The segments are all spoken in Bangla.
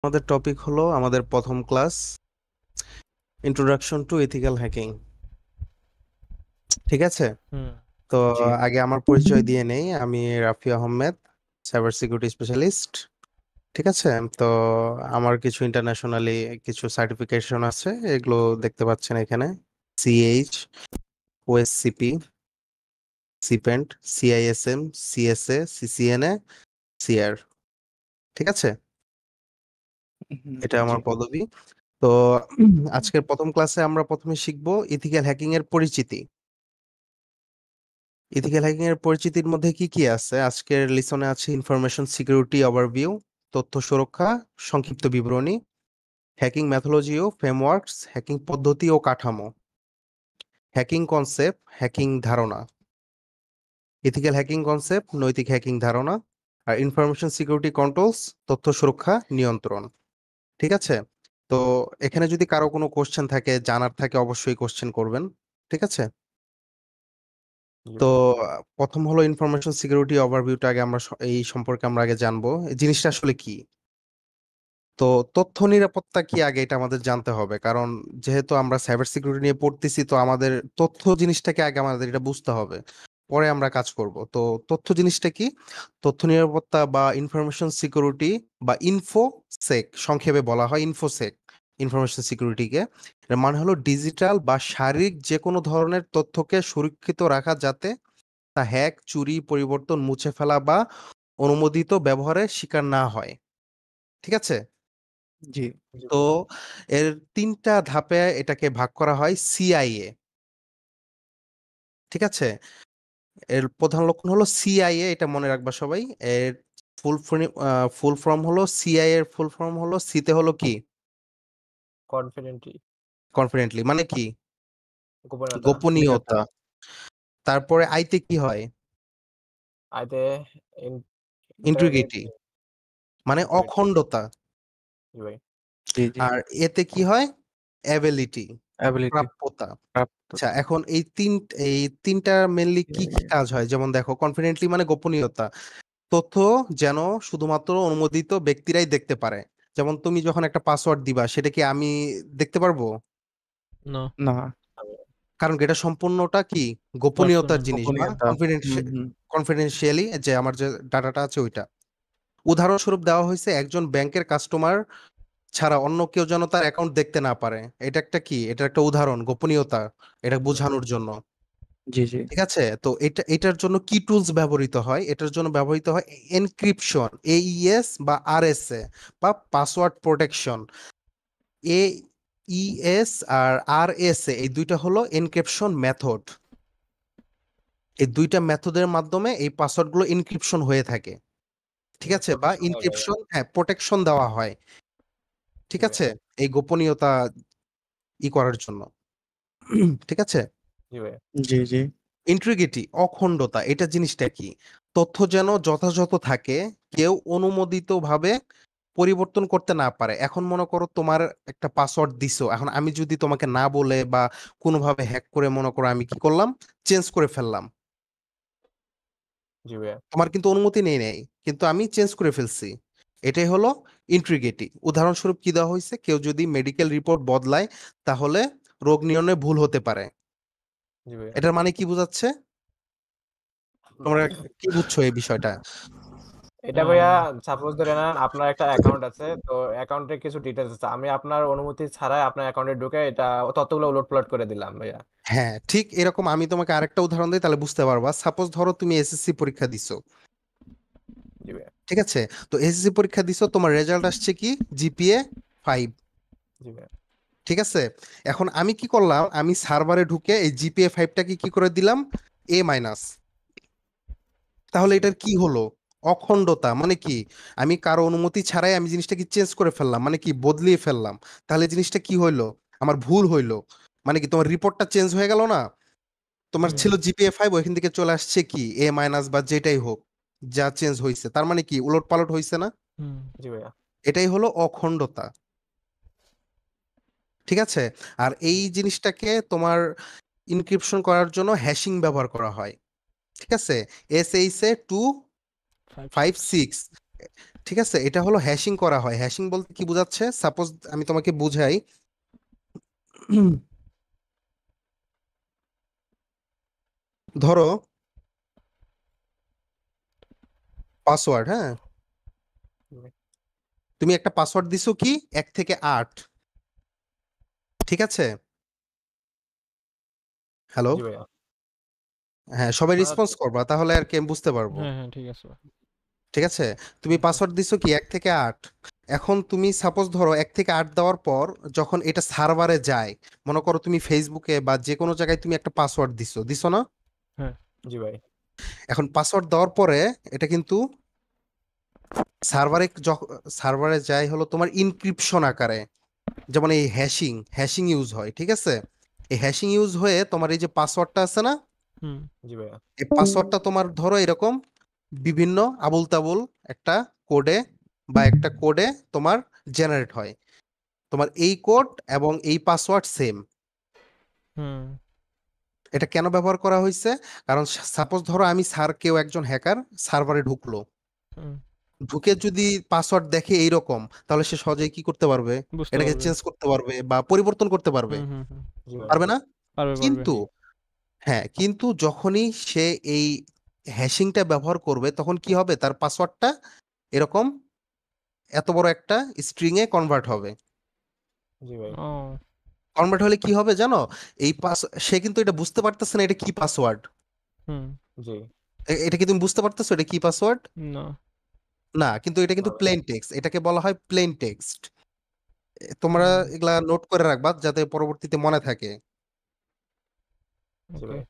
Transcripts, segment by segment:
আমাদের টপিক হলো আমাদের প্রথম class introduction to ethical hacking. ঠিক আছে, হুম। তো জি। আগে আমার পরিচয় দিয়ে নেই। আমি Rafi Ahmed, cyber security specialist. ঠিক আছে, তো আমার কিছু ইন্টারন্যাশনালি কিছু সার্টিফিকেশন আছে, এগুলো দেখতে পাচ্ছেন এখানে: সিএইচ, ওএসসিপি, সিপেন্ট, সিআইএসএম, সিএসএ, সিসিএনএ, সিআর। ঠিক আছে, এটা জি। আমার পদবি। তো আজকের প্রথম ক্লাসে আমরা প্রথমে শিখবো ইথিক্যাল হ্যাকিং এর পরিচিতি। ইথিক্যাল হ্যাকিং এর পরিচিতির মধ্যে কি কি আছে আজকের লিসনে আছে: ইনফরমেশন সিকিউরিটি ওভারভিউ, তথ্য সুরক্ষা সংক্ষিপ্ত বিবরণী, হ্যাকিং মেথোলজি ও ফ্রেমওয়ার্কস, হ্যাকিং পদ্ধতি ও কাঠামো, হ্যাকিং কনসেপ্ট, হ্যাকিং ধারণা, ইথিক্যাল হ্যাকিং কনসেপ্ট, নৈতিক হ্যাকিং ধারণা, আর ইনফরমেশন সিকিউরিটি কন্ট্রোলস, তথ্য সুরক্ষা নিয়ন্ত্রণ। ঠিক আছে, তো এখানে যদি কারো কোনো কোশ্চেন থাকে, জানার থাকে, অবশ্যই কোশ্চেন করবেন। ঠিক আছে, জি তো ভাই। প্রথম হলো ইনফরমেশন সিকিউরিটি ওভারভিউটা আগে আমরা এই সম্পর্কে আমরা আগে জানবো এই জিনিসটা আসলে কি। তো তথ্য নিরাপত্তা কি আগে এটা আমাদের জানতে হবে, কারণ যেহেতু আমরা সাইবার সিকিউরিটি নিয়ে পড়তেছি, তো আমাদের তথ্য জিনিসটাকে আগে আমাদের এটা বুঝতে হবে, পরে আমরা কাজ করব। তো তথ্য জিনিসটা কি? তথ্য নিরাপত্তা বা ইনফরমেশন সিকিউরিটি বা ইনফোসেক, সংক্ষেপে বলা হয় ইনফোসেক। ইনফরমেশন সিকিউরিটিকে এর মানে হলো ডিজিটাল বা শারীরিক যে কোনো ধরনের তথ্যকে সুরক্ষিত রাখা, যাতে তা হ্যাক, চুরি, পরিবর্তন, মুছে ফেলা বা অনুমোদিত ব্যবহারের শিকার না হয়। ঠিক আছে, জি। জি তো এর তিনটা ধাপে এটাকে ভাগ করা হয়: সিআইএ। ঠিক আছে, এর প্রধান লক্ষণ হলো সিআইএ, এটা মনে রাখবা সবাই। এর ফুল ফর্ম ফুল ফর্ম হলো সিআইএ এর ফুল ফর্ম হলো, সিতে হলো কি? কনফিডেন্টলি। কনফিডেন্টলি মানে কি? গোপনীয়তা। গোপনীয়তা। তারপরে আইতে কি হয়? আইতে ইন্টিগ্রিটি ইন্টারগেট মানে ইন্টারগেট। অখণ্ডতা। জি ভাই। জি, জি। আর এতে কি হয়? Ability, ability. প্রাপ্যতা। আচ্ছা, প্রাপ্যতা। এখন এই তিনটা মেনলি কি কি কাজ হয়? যেমন দেখো, কনফিডেন্টলি মানে গোপনীয়তা, তথ্য যেন শুধুমাত্র অনুমোদিত ব্যক্তিরাই দেখতে পারে। যেমন তুমি যখন একটা পাসওয়ার্ড দিবা, সেটা কি আমি দেখতে পারবো? না। না। কারণ কি, এটা সম্পূর্ণটা কি গোপনীয়তার পার্সোনাল জিনিস বা গোপনীয়তা। হুম। কনফিডেন্সিয়ালি, যে আমার যে ডাটাটা আছে ওইটা। উদাহরণস্বরূপ দেওয়া হয়েছে, একজন ব্যাংকের কাস্টমার ছাড়া অন্য কেউ যেন তার অ্যাকাউন্ট দেখতে না পারে। এটা একটা কি, এটা একটা উদাহরণ গোপনীয়তা, এটা বোঝানোর জন্য। জি, জি। ঠিক আছে, তো এটার জন্য কি টুলস ব্যবহৃত হয়? এটার জন্য ব্যবহৃত হয় এনক্রিপশন, এইএস বা আরএসএ, বা পাসওয়ার্ড প্রোটেকশন। এইএস আর আরএসএ এই দুইটা হলো এনক্রিপশন মেথড। এই দুইটা মেথডের মাধ্যমে এই পাসওয়ার্ডগুলো এনক্রিপশন হয়ে থাকে। ঠিক আছে, বা প্রোটেকশন দেওয়া যায়। ইনক্রিপশন, হ্যাঁ, প্রোটেকশন দেওয়া হয়। ঠিক জি ভাই। আছে, এই গোপনীয়তা করার জন্য। ঠিক আছে, জি ভাই। জি, জি। ইন্টিগ্রিটি অখণ্ডতা, এটা জিনিসটা কি? তথ্য যেন যথাযথ থাকে, কেউ অনুমোদিতভাবে পরিবর্তন করতে না পারে। এখন মনে করো তোমার একটা পাসওয়ার্ড দিছো, এখন আমি যদি তোমাকে না বলে বা কোনোভাবে হ্যাক করে, মনে করো আমি কি করলাম, চেঞ্জ করে ফেললাম, জি ভাই। তোমার কিন্তু অনুমতি নেই নেই, কিন্তু আমি চেঞ্জ করে ফেলছি। এটাই হলো ইন্টিগ্রিটি। উদাহরণস্বরূপ কি দেওয়া হয়েছে: কেউ যদি মেডিকেল রিপোর্ট বদলায়, তাহলে রোগ নির্ণয়ে ভুল হতে পারে। জি ভাই। এটার মানে কি বোঝাচ্ছে? তোমরা কি বুঝছো এই বিষয়টা? এটা ভাইয়া, সাপোজ ধরে নেন আপনার একটা অ্যাকাউন্ট আছে, তো অ্যাকাউন্টের কিছু ডিটেলস আছে, আমি আপনার অনুমতি ছাড়াই আপনার অ্যাকাউন্টে ঢুকে এটা ততগুলো উলট পালট করে দিলাম ভাইয়া। হ্যাঁ, ঠিক এরকম। আমি তোমাকে আরেকটা উদাহরণ দিই, তাহলে বুঝতে পারবা। সাপোজ ধরো তুমি এসএসসি পরীক্ষা দিছো। জি ভাইয়া। ঠিক আছে, তো এসএসসি পরীক্ষা দিছো, তোমার রেজাল্ট আসছে কি, জিপিএ 5। জি ভাইয়া। ঠিক আছে, এখন আমি কি করলাম, আমি সার্ভারে ঢুকে এই জিপিএ 5টাকে কি করে দিলাম, এ মাইনাস। তাহলে জি এটার কি হলো? অখণ্ডতা মানে কি? আমি কারো অনুমতি ছাড়াই আমি জিনিসটাকে চেঞ্জ করে ফেললাম, মানে কি বদলিয়ে ফেললাম। তাহলে জিনিসটা কি হইলো? আমার ভুল হইলো। মানে কি, তোমার রিপোর্টটা চেঞ্জ হয়ে গেল না? তোমার হুম। ছিল জিপিএ 5, ওইখান থেকে চলে আসছে কি এ মাইনাস বা যেটাই হোক, যা চেঞ্জ হয়েছে, তার মানে কি উলট পালট হয়েছে না? জি ভাইয়া। এটাই হলো অখণ্ডতা। ঠিক আছে, আর এই জিনিসটাকে তোমার ইনক্রিপশন করার জন্য হ্যাশিং ব্যবহার করা হয়। ঠিক আছে, এসএইচ এ 256। ঠিক আছে, এটা হলো হ্যাশিং করা হয়। হ্যাশিং বলতে কি বোঝাচ্ছে, সাপোজ আমি তোমাকে বুঝাই। ধরো পাসওয়ার্ড, হ্যাঁ, তুমি একটা পাসওয়ার্ড দিছো কি 1 থেকে 8, ঠিক আছে? হ্যালো, জি ভাইয়া। হ্যাঁ, সবাই মানে রেসপন্স করবা তাহলে আর কি আমি বুঝতে পারবো। হ্যাঁ হ্যাঁ ঠিক আছে। ঠিক আছে, তুমি পাসওয়ার্ড দিছো কি 1 থেকে 8। এখন তুমি সাপোজ ধরো 1 থেকে 8 দেওয়ার পর যখন এটা সার্ভারে যায়, মনে করো তুমি ফেসবুকে বা যে কোনো জায়গায় তুমি একটা পাসওয়ার্ড দিছো, দিছো না? হ্যাঁ জি ভাই। এখন পাসওয়ার্ড দেওয়ার পরে এটা কিন্তু সার্ভারে সার্ভারে যায় হলো তোমার ইনক্রিপশন আকারে, যেমন এই হ্যাশিং হ্যাশিং ইউজ হয়, ঠিক আছে? এই হ্যাশিং ইউজ হয়ে তোমার এই যে পাসওয়ার্ডটা আছে না, হুম জি ভাইয়া। এই পাসওয়ার্ডটা তোমার ধরো এরকম বিভিন্ন আবুল তাবুল একটা কোডে বা একটা কোডে তোমার জেনারেট হয়। তোমার এই কোড এবং এই পাসওয়ার্ড সেম। হুম এটা কেন ব্যবহার করা হয়েছে? কারণ সাপোজ ধরো আমি কেউ একজন হ্যাকার সার্ভারে ঢুকলো, হুম ঢুকে যদি পাসওয়ার্ড দেখে এইরকম, তাহলে সে সহজেই কি করতে পারবে, বুঝতে এটাকে পারবে। চেঞ্জ করতে পারবে বা পরিবর্তন করতে পারবে, হুম হুম হুম জি ভাই। পারবে না? পারবে পারবে। কিন্তু হ্যাঁ, কিন্তু যখনই সে এই হ্যাশিংটা ব্যবহার করবে তখন কি হবে, তার পাসওয়ার্ডটা এরকম এত বড় একটা স্ট্রিং এ কনভার্ট হবে। জি ভাই। ও কনভার্ট হলে কি হবে জানো, এই সে কিন্তু এটা বুঝতে পারতেছে না এটা কি পাসওয়ার্ড। হুম জি। এটা কি তুমি বুঝতে পারতেছো এটা কি পাসওয়ার্ড? না না, কিন্তু এটা না কিন্তু ভাই। প্লেন টেক্সট, এটাকে বলা হয় প্লেন টেক্সট। তোমরা হুম এগুলা নোট করে রাখবা যাতে পরবর্তীতে মনে থাকে। জি ওকে ভাই।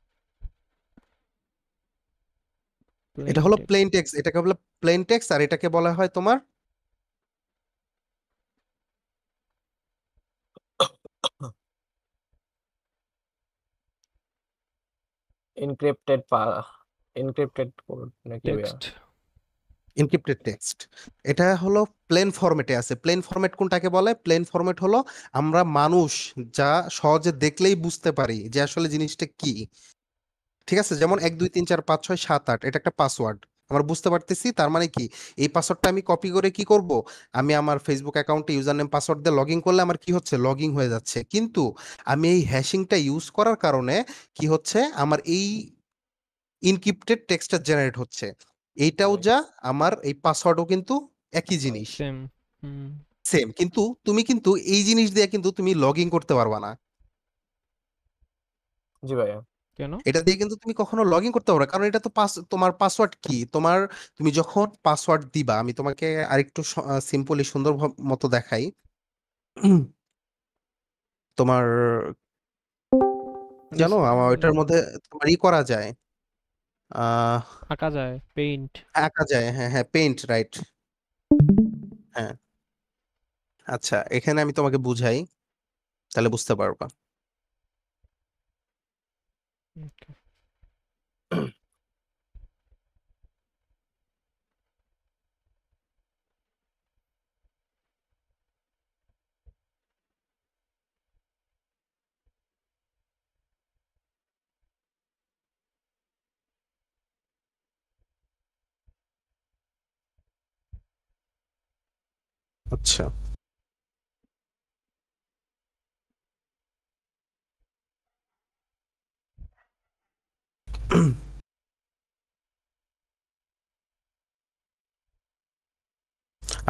এটা প্লেন হলো প্লেন টেক্সট। টেক্সট, এটাকে বলে প্লেন টেক্সট, আর এটাকে বলা হয় তোমার এনক্রিপ্টেড এনক্রিপ্টেড কোড নাকি ভাইয়া? টেক্সট। Encrypted text. এটা হলো প্লেন ফরম্যাটে আছে। প্লেন ফরম্যাট কোনটাকে বলে? প্লেন ফরম্যাট হলো আমরা মানুষ যা সহজে দেখলেই বুঝতে পারি যে আসলে জিনিসটা কি। ঠিক আছে, যেমন 1 2 3 4 5 6 7 8, এটা একটা পাসওয়ার্ড, আমরা বুঝতে পারতেছি তার মানে কি। এই পাসওয়ার্ডটা আমি কপি করে কি করব, আমি আমার ফেসবুক অ্যাকাউন্টে ইউজার নেম পাসওয়ার্ড দিয়ে লগ ইন করলে আমার কি হচ্ছে, লগ ইন হয়ে যাচ্ছে। কিন্তু আমি এই হ্যাশিংটা ইউজ করার কারণে কি হচ্ছে, আমার এই ইনক্রিপ্টেড টেক্সটটা জেনারেট হচ্ছে। জি এইটাও ভাই। যা আমার এই পাসওয়ার্ডও কিন্তু একই জিনিস, সেম। হুম সেম। কিন্তু তুমি কিন্তু এই জিনিস দিয়ে কিন্তু তুমি লগ ইন করতে পারবা না। জি ভাইয়া। কেন? এটা দিয়ে কিন্তু তুমি কখনো লগ ইন করতে পারবে না, কারণ এটা তো তোমার পাসওয়ার্ড কি, তোমার তুমি যখন পাসওয়ার্ড দিবা, আমি তোমাকে আরেকটু সিম্পলি সুন্দর মতো দেখাই। উম, তোমার মানে জানো আমার ওইটার মধ্যে তোমার করা যায়, আহ আঁকা যায় পেইন্ট। আঁকা যায়, হ্যাঁ হ্যাঁ, পেইন্ট, রাইট। হ্যাঁ, আচ্ছা, এখানে আমি তোমাকে বুঝাই তাহলে বুঝতে পারবা। আচ্ছা,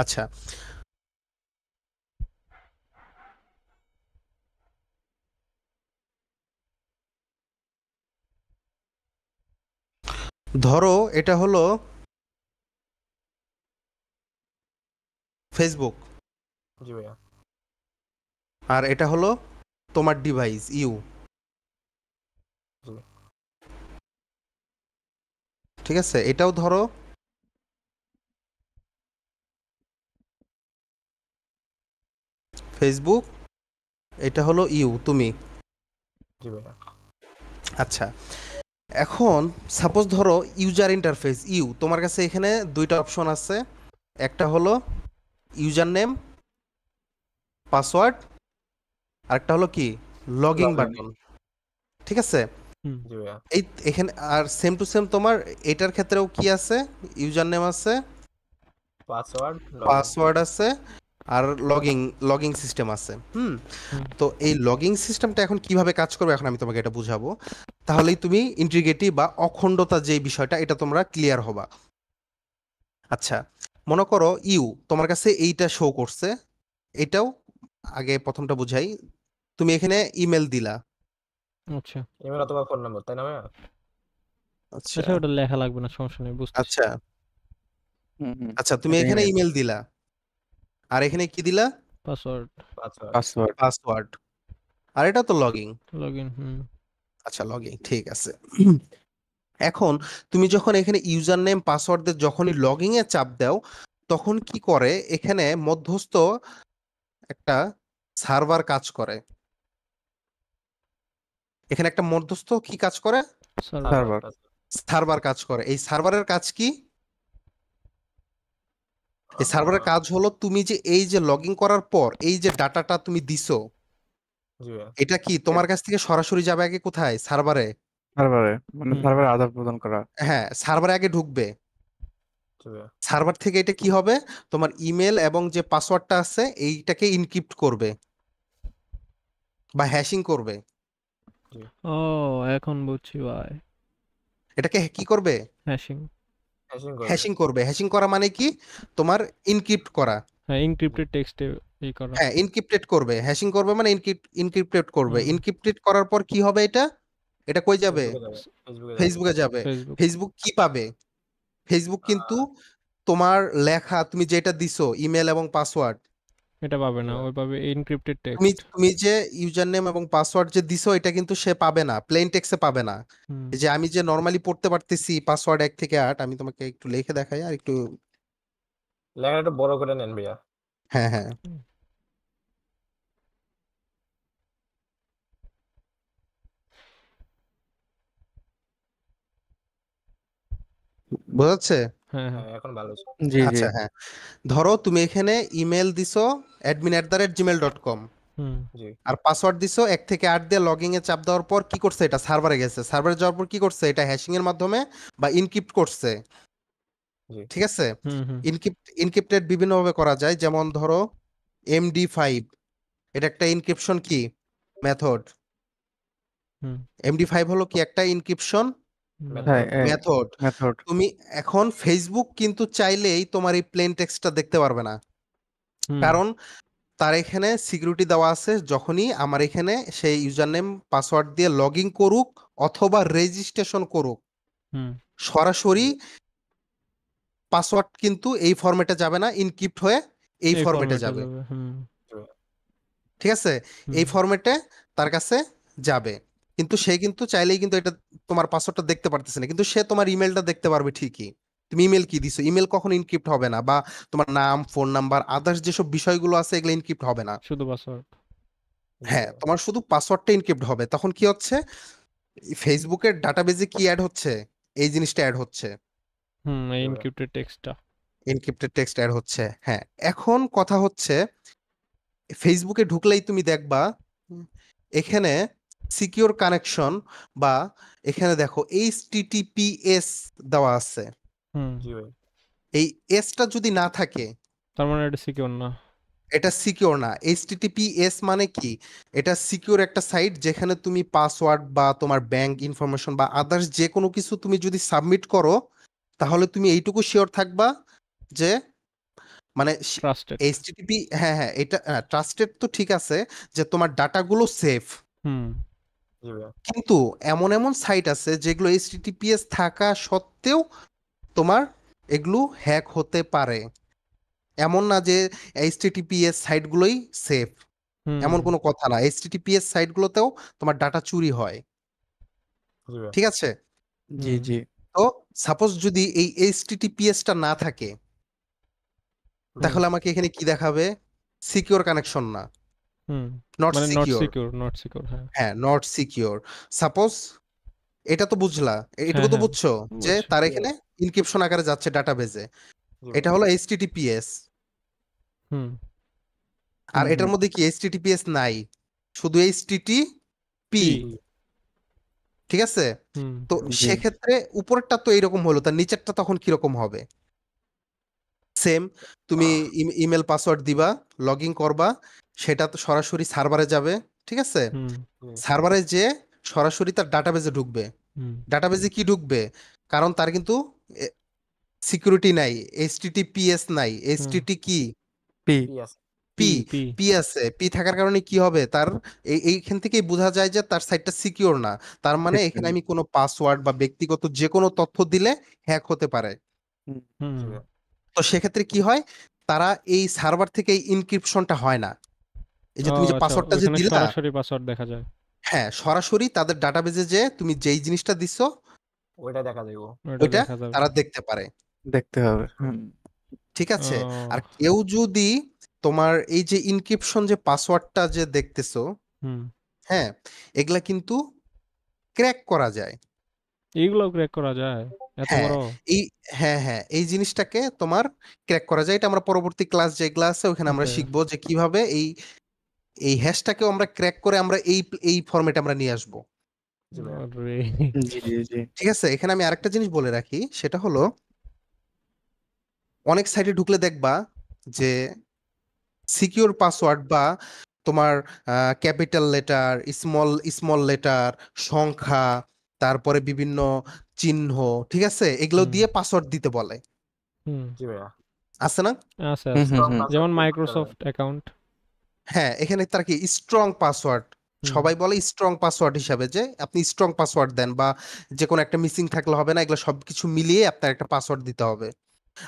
আচ্ছা, ধরো এটা হলো ফেসবুক, জি ভাইয়া। আর এটা হলো তোমার ডিভাইস ইউ, জি। ঠিক আছে? এটাও ধরো ফেসবুক, এটা হলো ইউ, তুমি। জি ভাইয়া। আচ্ছা, এখন সাপোজ ধরো ইউজার ইন্টারফেস ইউ, তোমার কাছে এখানে দুইটা অপশন আছে, একটা হলো ইউজার নেম পাসওয়ার্ড, আরেকটা হলো কি লগিং লগ ইন। বাটন, ঠিক আছে? হুম জি ভাইয়া। এই এখানে আর সেম টু সেম তোমার এটার ক্ষেত্রেও কি আছে, ইউজার নেম আছে পাসওয়ার্ড লগইন পাসওয়ার্ড আছে আর লগিং সিস্টেম আছে। হুম তো এই লগিং সিস্টেমটা এখন কিভাবে কাজ করবে এখন আমি তোমাকে এটা বুঝাবো, তাহলেই তুমি ইন্টিগ্রিটি বা অখণ্ডতা যে বিষয়টা এটা তোমরা ক্লিয়ার হবা। আচ্ছা, মনে করো তোমার কাছে এইটা শো করছে, এটাও আগে প্রথমটা বুঝাই। তুমি এখানে ইমেল দিলা। আচ্ছা ইমেল অথবা ফোন নাম্বার, তাই না ভাইয়া? আচ্ছা আচ্ছা ওটা লেখা লাগবে না, সমস্যা নেই, বুঝতেছি। আচ্ছা হুম আচ্ছা তুমি এটা এখানে email, ইমেল দিলা আর এখানে কি দিলা? Password password password। পাসওয়ার্ড। আর এটা তো লগিং। লগইন। আচ্ছা লগিং ঠিক আছে। এখন তুমি যখন এখানে ইউজার নেম পাসওয়ার্ড দিয়ে যখনই লগইং এ চাপ দাও, তখন কি করে এখানে মধ্যস্থ একটা সার্ভার কাজ করে। এখানে একটা মধ্যস্থ কি কাজ করে? সার্ভার। Server। সার্ভার কাজ করে। এই সার্ভারের কাজ কি? এই সার্ভারের কাজ হলো তুমি যে এই যে লগইন করার পর এই যে ডাটাটা তুমি দিছো, জি ভাইয়া, এটা কি তোমার কাছ থেকে সরাসরি যাবে আগে কোথায়? সার্ভারে। সার্ভারে, মানে হুম। সার্ভারে আদান প্রদান করা। হ্যাঁ, সার্ভারে আগে ঢুকবে। জি ভাইয়া, সার্ভার থেকে এটা কি হবে, তোমার ইমেল এবং যে পাসওয়ার্ডটা আছে এইটাকে ইনক্রিপ্ট করবে বা হ্যাশিং করবে। ও এখন বুঝছি ভাই। এটাকে কি করবে? হ্যাশিং। হ্যাশিং করবে। হ্যাশিং করবে। হ্যাশিং করা মানে কি? তোমার ইনক্রিপ্ট করা। হ্যাঁ, এনক্রিপ্টেড টেক্সটে এই করা। হ্যাঁ, ইনক্রিপ্টেড করবে। হ্যাশিং করবে মানে ইনক্রিপ্টেড করবে। হুম। ইনক্রিপ্টেড করার পর কি হবে এটা? এটা কই যাবে? ফেসবুকে যাবে। ফেসবুকে যাবে। ফেসবুক। ফেসবুক কি পাবে? ফেসবুক কিন্তু তোমার লেখা তুমি যেটা দিছো ইমেল এবং পাসওয়ার্ড, এটা পাবে না, Yeah. ওই পাবে এনক্রিপ্টেড তুমি টেক্সট। তুমি যে ইউজার নেম এবং পাসওয়ার্ড যে দিছো এটা কিন্তু সে পাবে না, প্লেন টেক্সটে পাবে না। হুম। এই যে আমি যে নরমালি পড়তে পারতেছি পাসওয়ার্ড 1 থেকে 8, আমি তোমাকে একটু লিখে দেখাই আর একটু। লেখাটা একটু বড় করে নেন ভাইয়া। হ্যাঁ হ্যাঁ বোঝাচ্ছে? হ্যাঁ হ্যাঁ, হ্যাঁ। এখন ভালো হচ্ছে। জি জি আচ্ছা হ্যাঁ, ধরো তুমি এখানে ইমেল দিছো admin@gmail.com হুম। জি, আর পাসওয়ার্ড দিছো 1 থেকে 8 দিয়ে লগইন এ চাপ দেওয়ার পর কি করছে, এটা সার্ভারে গেছে। সার্ভারে যাওয়ার পর কি করছে, এটা হ্যাশিং এর মাধ্যমে বা ইনক্রিপ্ট করছে। জি, ঠিক আছে, হুম হুম ইনক্রিপ্টেড বিভিন্নভাবে করা যায়, যেমন ধরো MD5, এটা একটা ইনক্রিপশন কি মেথড। হুম MD5 হলো কি একটা ইনক্রিপশন হ্যাঁ, মেথড। মেথড। তুমি এখন ফেসবুক কিন্তু চাইলেই তোমার এই প্লেন টেক্সটটা দেখতে পারবে না, হুম কারণ তার এখানে সিকিউরিটি দেওয়া আছে। যখনই আমার এখানে সেই ইউজার নেম পাসওয়ার্ড দিয়ে লগ ইন করুক অথবা রেজিস্ট্রেশন করুক, হুম। সরাসরি পাসওয়ার্ড কিন্তু এই ফরম্যাটে যাবে না, ইনক্রিপ্ট হয়ে এই ফরম্যাটে ফরম্যাটে যাবে। হুম ঠিক আছে, এই হুম। ফরম্যাটে তার কাছে যাবে। কিন্তু সে কিন্তু চাইলেই কিন্তু এটা তোমার পাসওয়ার্ডটা দেখতে পারতেছে না, কিন্তু সে তোমার ইমেলটা দেখতে পারবে ঠিকই। তুমি ইমেল কি দিছো, ইমেল কখনো ইনক্রিপ্ট হবে না, বা তোমার নাম, ফোন নাম্বার, আদার্স যেসব বিষয়গুলো আছে এগুলো ইনক্রিপ্ট হবে না। শুধু পাসওয়ার্ড। হ্যাঁ, তোমার শুধু পাসওয়ার্ডটা ইনক্রিপ্ট হবে। তখন কি হচ্ছে, ফেসবুকের ডাটাবেজে কি অ্যাড হচ্ছে, এই জিনিসটা অ্যাড হচ্ছে, হুম, এই এনক্রিপ্টেড টেক্সটটা। এনক্রিপ্টেড টেক্সট অ্যাড হচ্ছে। হ্যাঁ, এখন কথা হচ্ছে ফেসবুকে ঢুকলেই তুমি দেখবা এখানে সিকিউর কানেকশন বা এখানে দেখো HTTPS দেওয়া আছে। হুম। জি ভাই, এই এসটা যদি না থাকে তার মানে এটা সিকিউর না। এটা সিকিউর না। HTTPS মানে কি, এটা সিকিউর একটা সাইট যেখানে তুমি পাসওয়ার্ড বা তোমার ব্যাংক ইনফরমেশন বা আদার্স যে কোনো কিছু তুমি যদি সাবমিট করো, তাহলে তুমি এইটুকু শিওর থাকবা যে মানে ট্রাস্টেড। HTTP, হ্যাঁ হ্যাঁ এটা ট্রাস্টেড তো ঠিক আছে, যে তোমার ডাটাগুলো সেফ। হুম জি ভাইয়া, কিন্তু এমন এমন সাইট আছে যেগুলো HTTPS থাকা সত্ত্বেও তোমার এগুলো হ্যাক হতে পারে। এমন না যে HTTPS সাইটগুলোই সেফ, হুম এমন কোনো কথা না। HTTPS সাইটগুলোতেও তোমার ডাটা চুরি হয়। জি ভাইয়া, ঠিক আছে, জি হুম জি তো সাপোজ যদি এই HTTPS-টা না থাকে, তাহলে আমাকে এখানে কি দেখাবে, সিকিউর কানেকশন না, হুম। নট মানে not secure. Secure, not secure. হ্যাঁ হ্যাঁ, নট সিকিউর। সাপোজ এটা তো বুঝলা, হ্যাঁ এটুকু তো হ্যাঁ বুঝছো যে বুঝছি। তার এখানে ইনক্রিপশন আকারে যাচ্ছে ডাটাবেজে, জি এটা ভাইয়া, হলো HTTPS। হুম আর হুম, এটার হুম। মধ্যে কি HTTPS নাই, শুধু HTTP। পি। ঠিক আছে, হুম তো জি সেক্ষেত্রে উপরেরটা তো এইরকম হলো, তার নিচেরটা তখন কিরকম হবে? সেম তুমি ইমেল পাসওয়ার্ড দিবা, লগ ইন করবা, সেটা তো সরাসরি সার্ভারে যাবে, ঠিক আছে? হুম সার্ভারে যে সরাসরি তার ডাটাবেজে ঢুকবে। হুম ডাটাবেজে কি ঢুকবে? কারণ তার কিন্তু সিকিউরিটি নাই, এইচটিটিপিএস নাই, এইচটিটি কি পি পি আছে পি পি পি আছে। পি থাকার কারণে কি হবে, তার এইখান থেকেই বোঝা যায় যে তার সাইটটা সিকিউর না। তার মানে এখানে আমি কোনো পাসওয়ার্ড বা ব্যক্তিগত যে কোনো তথ্য দিলে হ্যাক হতে পারে। হুম জি ভাইয়া। তো সেক্ষেত্রে কি হয়, তারা এই সার্ভার থেকে এই ইনক্রিপশনটা হয় না। এই যে ও তুমি যে আচ্ছা, পাসওয়ার্ডটা যে ওখানে দিলা, সরাসরি পাসওয়ার্ড দেখা যায়, হ্যাঁ সরাসরি তাদের ডাটাবেজে যে তুমি যেই জিনিসটা দিছো ওইটা দেখা যাইব। ওটা ওইটা দেখা যাবে। তারা দেখতে পারে, দেখতে হবে। ঠিক আছে? ও আর কেউ যদি তোমার এই যে ইনক্রিপশন যে পাসওয়ার্ডটা যে দেখতেছো, হুম, হ্যাঁ, এগুলা কিন্তু ক্র্যাক করা যায়। এইগুলো ক্র্যাক করা যায়, এত হ্যাঁ বড়? এই হ্যাঁ এই জিনিসটাকে তোমার ক্র্যাক করা যায়। এটা আমরা পরবর্তী ক্লাস যেগুলো আছে ওখানে আমরা ওকে, শিখবো যে কিভাবে এই এই হ্যাশটাকেও আমরা ক্র্যাক করে আমরা এই ফরম্যাটে আমরা নিয়ে আসবো। জি ভাইয়া। আরে জি জি জি ঠিক আছে? এখানে আমি আরেকটা জিনিস বলে রাখি, সেটা হলো অনেক সাইটে ঢুকলে দেখবা যে সিকিউর পাসওয়ার্ড বা তোমার capital letter, small small letter, সংখ্যা, তারপরে বিভিন্ন চিহ্ন, ঠিক আছে, এগুলো হুম দিয়ে পাসওয়ার্ড দিতে বলে, হুম জি ভাইয়া। আছে না? আছে হুম আছে, হুম স্ট্রং হুম পাসওয়ার্ড যেমন দিয়ে করতে পারবেন। Microsoft account. হ্যাঁ এখানে তার কি স্ট্রং পাসওয়ার্ড, হুম সবাই বলে স্ট্রং পাসওয়ার্ড হিসাবে, যে আপনি স্ট্রং পাসওয়ার্ড দেন বা যে কোনো একটা মিসিং থাকলে হবে না, এগুলো সবকিছু মিলিয়ে আপনার একটা পাসওয়ার্ড দিতে হবে।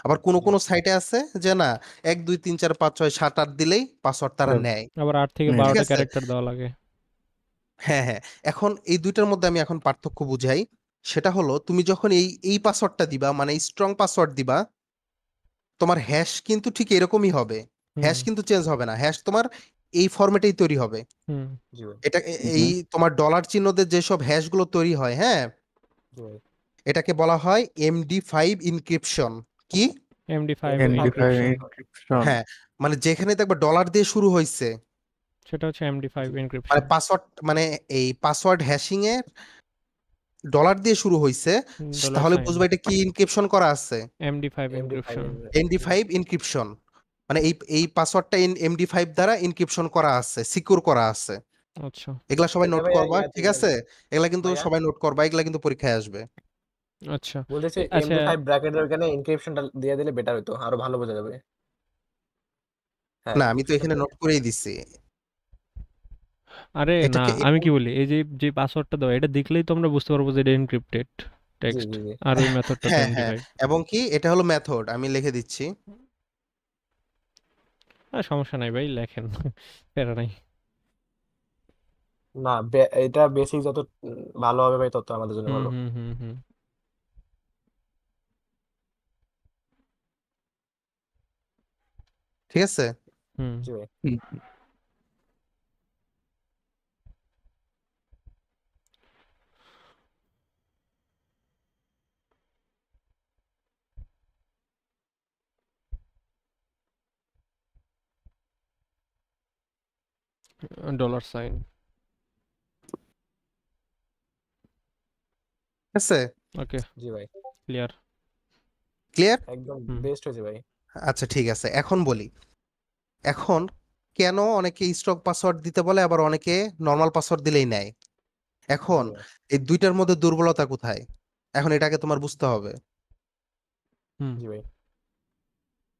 আবার কোনো জি কোনো সাইটে আছে যে না, 1 2 3 4 5 6 7 8 দিলেই পাসওয়ার্ড তারা নেয়, আবার 8 থেকে হুম, ঠিক 12টা আছে? ক্যারেক্টার দেওয়া লাগে। হ্যাঁ এখন এই দুইটার মধ্যে আমি এখন পার্থক্য বুঝাই। সেটা হলো তুমি যখন এই পাসওয়ার্ডটা দিবা, মানে স্ট্রং পাসওয়ার্ড দিবা, তোমার হ্যাশ কিন্তু ঠিক এরকমই হবে, হুম হ্যাশ কিন্তু চেঞ্জ হবে না, হ্যাশ তোমার এই ফরম্যাটেই তৈরি হবে। হুম জি ভাই। এটা এই হুম, তোমার ডলার চিহ্ন দিয়ে যেসব হ্যাশ গুলো তৈরি হয়, হ্যাঁ, জি ভাই। এটাকে বলা হয় MD5 ইনক্রিপশন। কি? MD5 MD5 MD5 encryption, encryption হ্যাঁ, মানে যেখানে দেখবে ডলার দিয়ে শুরু হয়েছে, সেটা হচ্ছে MD5 জি মানে এনক্রিপশন। পাসওয়ার্ড, মানে এই পাসওয়ার্ড হ্যাশিং এর ডলার দিয়ে শুরু হয়েছে, ডলার তাহলে সাইন, বুঝবা এটা কি ইনক্রিপশন করা আছে, MD5 MD5 encryption. MD5 inscription. মানে এই পাসওয়ার্ডটা MD5 দ্বারা ইনক্রিপশন করা আছে, সিকিউর করা আছে। আচ্ছা এগুলা সবাই এটা নোট ভাইয়া করবা, ইয়াতে ঠিক আছে? এগুলা কিন্তু ভাইয়া সবাই নোট করবা, এগুলা কিন্তু পরীক্ষায় আসবে। আচ্ছা বলতেছে আচ্ছা। MD5 ব্র্যাকেটের ওখানে এনক্রিপশনটা দিয়ে দিলে বেটার হতো, আরো ভালো বোঝা যাবে। হ্যাঁ না আমি তো এনক্রিপশনটা এখানে নোট করেই দিছি আরে না, এটাকে। আমি কি বলি, এই যে যে পাসওয়ার্ডটা দেওয়া, এটা দেখলেই তো আমরা বুঝতে পারবো যে এটা এনক্রিপ্টেড জি টেক্সট, জি জি আর ওই মেথডটা তো হ্যাঁ MD5। এবং কি এটা হলো মেথড, আমি লিখে দিচ্ছি। সমস্যা নাই ভাই, লেখেন প্যারা নাই। না এটা বেসিক যত ভালো হবে ভাই তত আমাদের জন্য হুম ভালো। হুম হুম হুম ঠিক আছে? হুম জি ভাই। হুম, ডলার সাইন, ঠিক আছে? ওকে, জি ভাই। ক্লিয়ার। ক্লিয়ার? একদম হুম বেস্ট হয়েছে ভাই। আচ্ছা ঠিক আছে, এখন বলি, এখন কেন অনেকে স্ট্রং পাসওয়ার্ড দিতে বলে, আবার অনেকে নর্মাল পাসওয়ার্ড দিলেই নেয়। জি এখন ভাই। এই দুইটার মধ্যে দুর্বলতা কোথায়, এখন এটাকে তোমার বুঝতে হবে। হুম জি ভাই।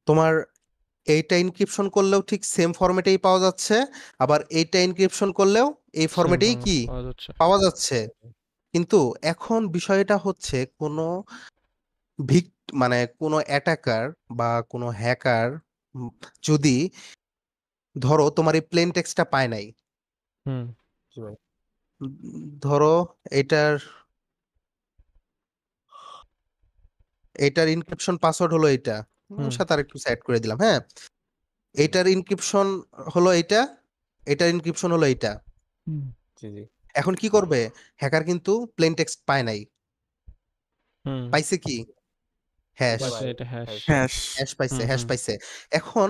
তোমার এইটা ইনক্রিপশন করলেও ঠিক সেম ফরম্যাটেই পাওয়া যাচ্ছে, আবার এইটা ইনক্রিপশন করলেও এই সেম ফরম্যাটেই ফরম্যাট কি পাওয়া যাচ্ছে। পাওয়া যাচ্ছে। কিন্তু এখন বিষয়টা হচ্ছে কোনো ভিক মানে কোনো অ্যাটাকার বা কোনো হ্যাকার যদি ধরো তোমার এই প্লেন টেক্সটটা পায় নাই, হুম জি ভাই। ধরো এটার এটার ইনক্রিপশন পাসওয়ার্ড হলো এটা, হুম সাথে আর একটু সেট করে দিলাম, হ্যাঁ, এটার ইনক্রিপশন হলো এইটা, এটার ইনক্রিপশন হলো এইটা। হুম জি জি এখন কি করবে, হ্যাকার কিন্তু প্লেন টেক্সট পায় নাই, হুম পাইছে কি হ্যাশ, এটা পাইছে, ভাই এটা হ্যাশ। হ্যাশ। হ্যাশ হ্যাশ পাইছে, হুম হ্যাশ হুম পাইছে। এখন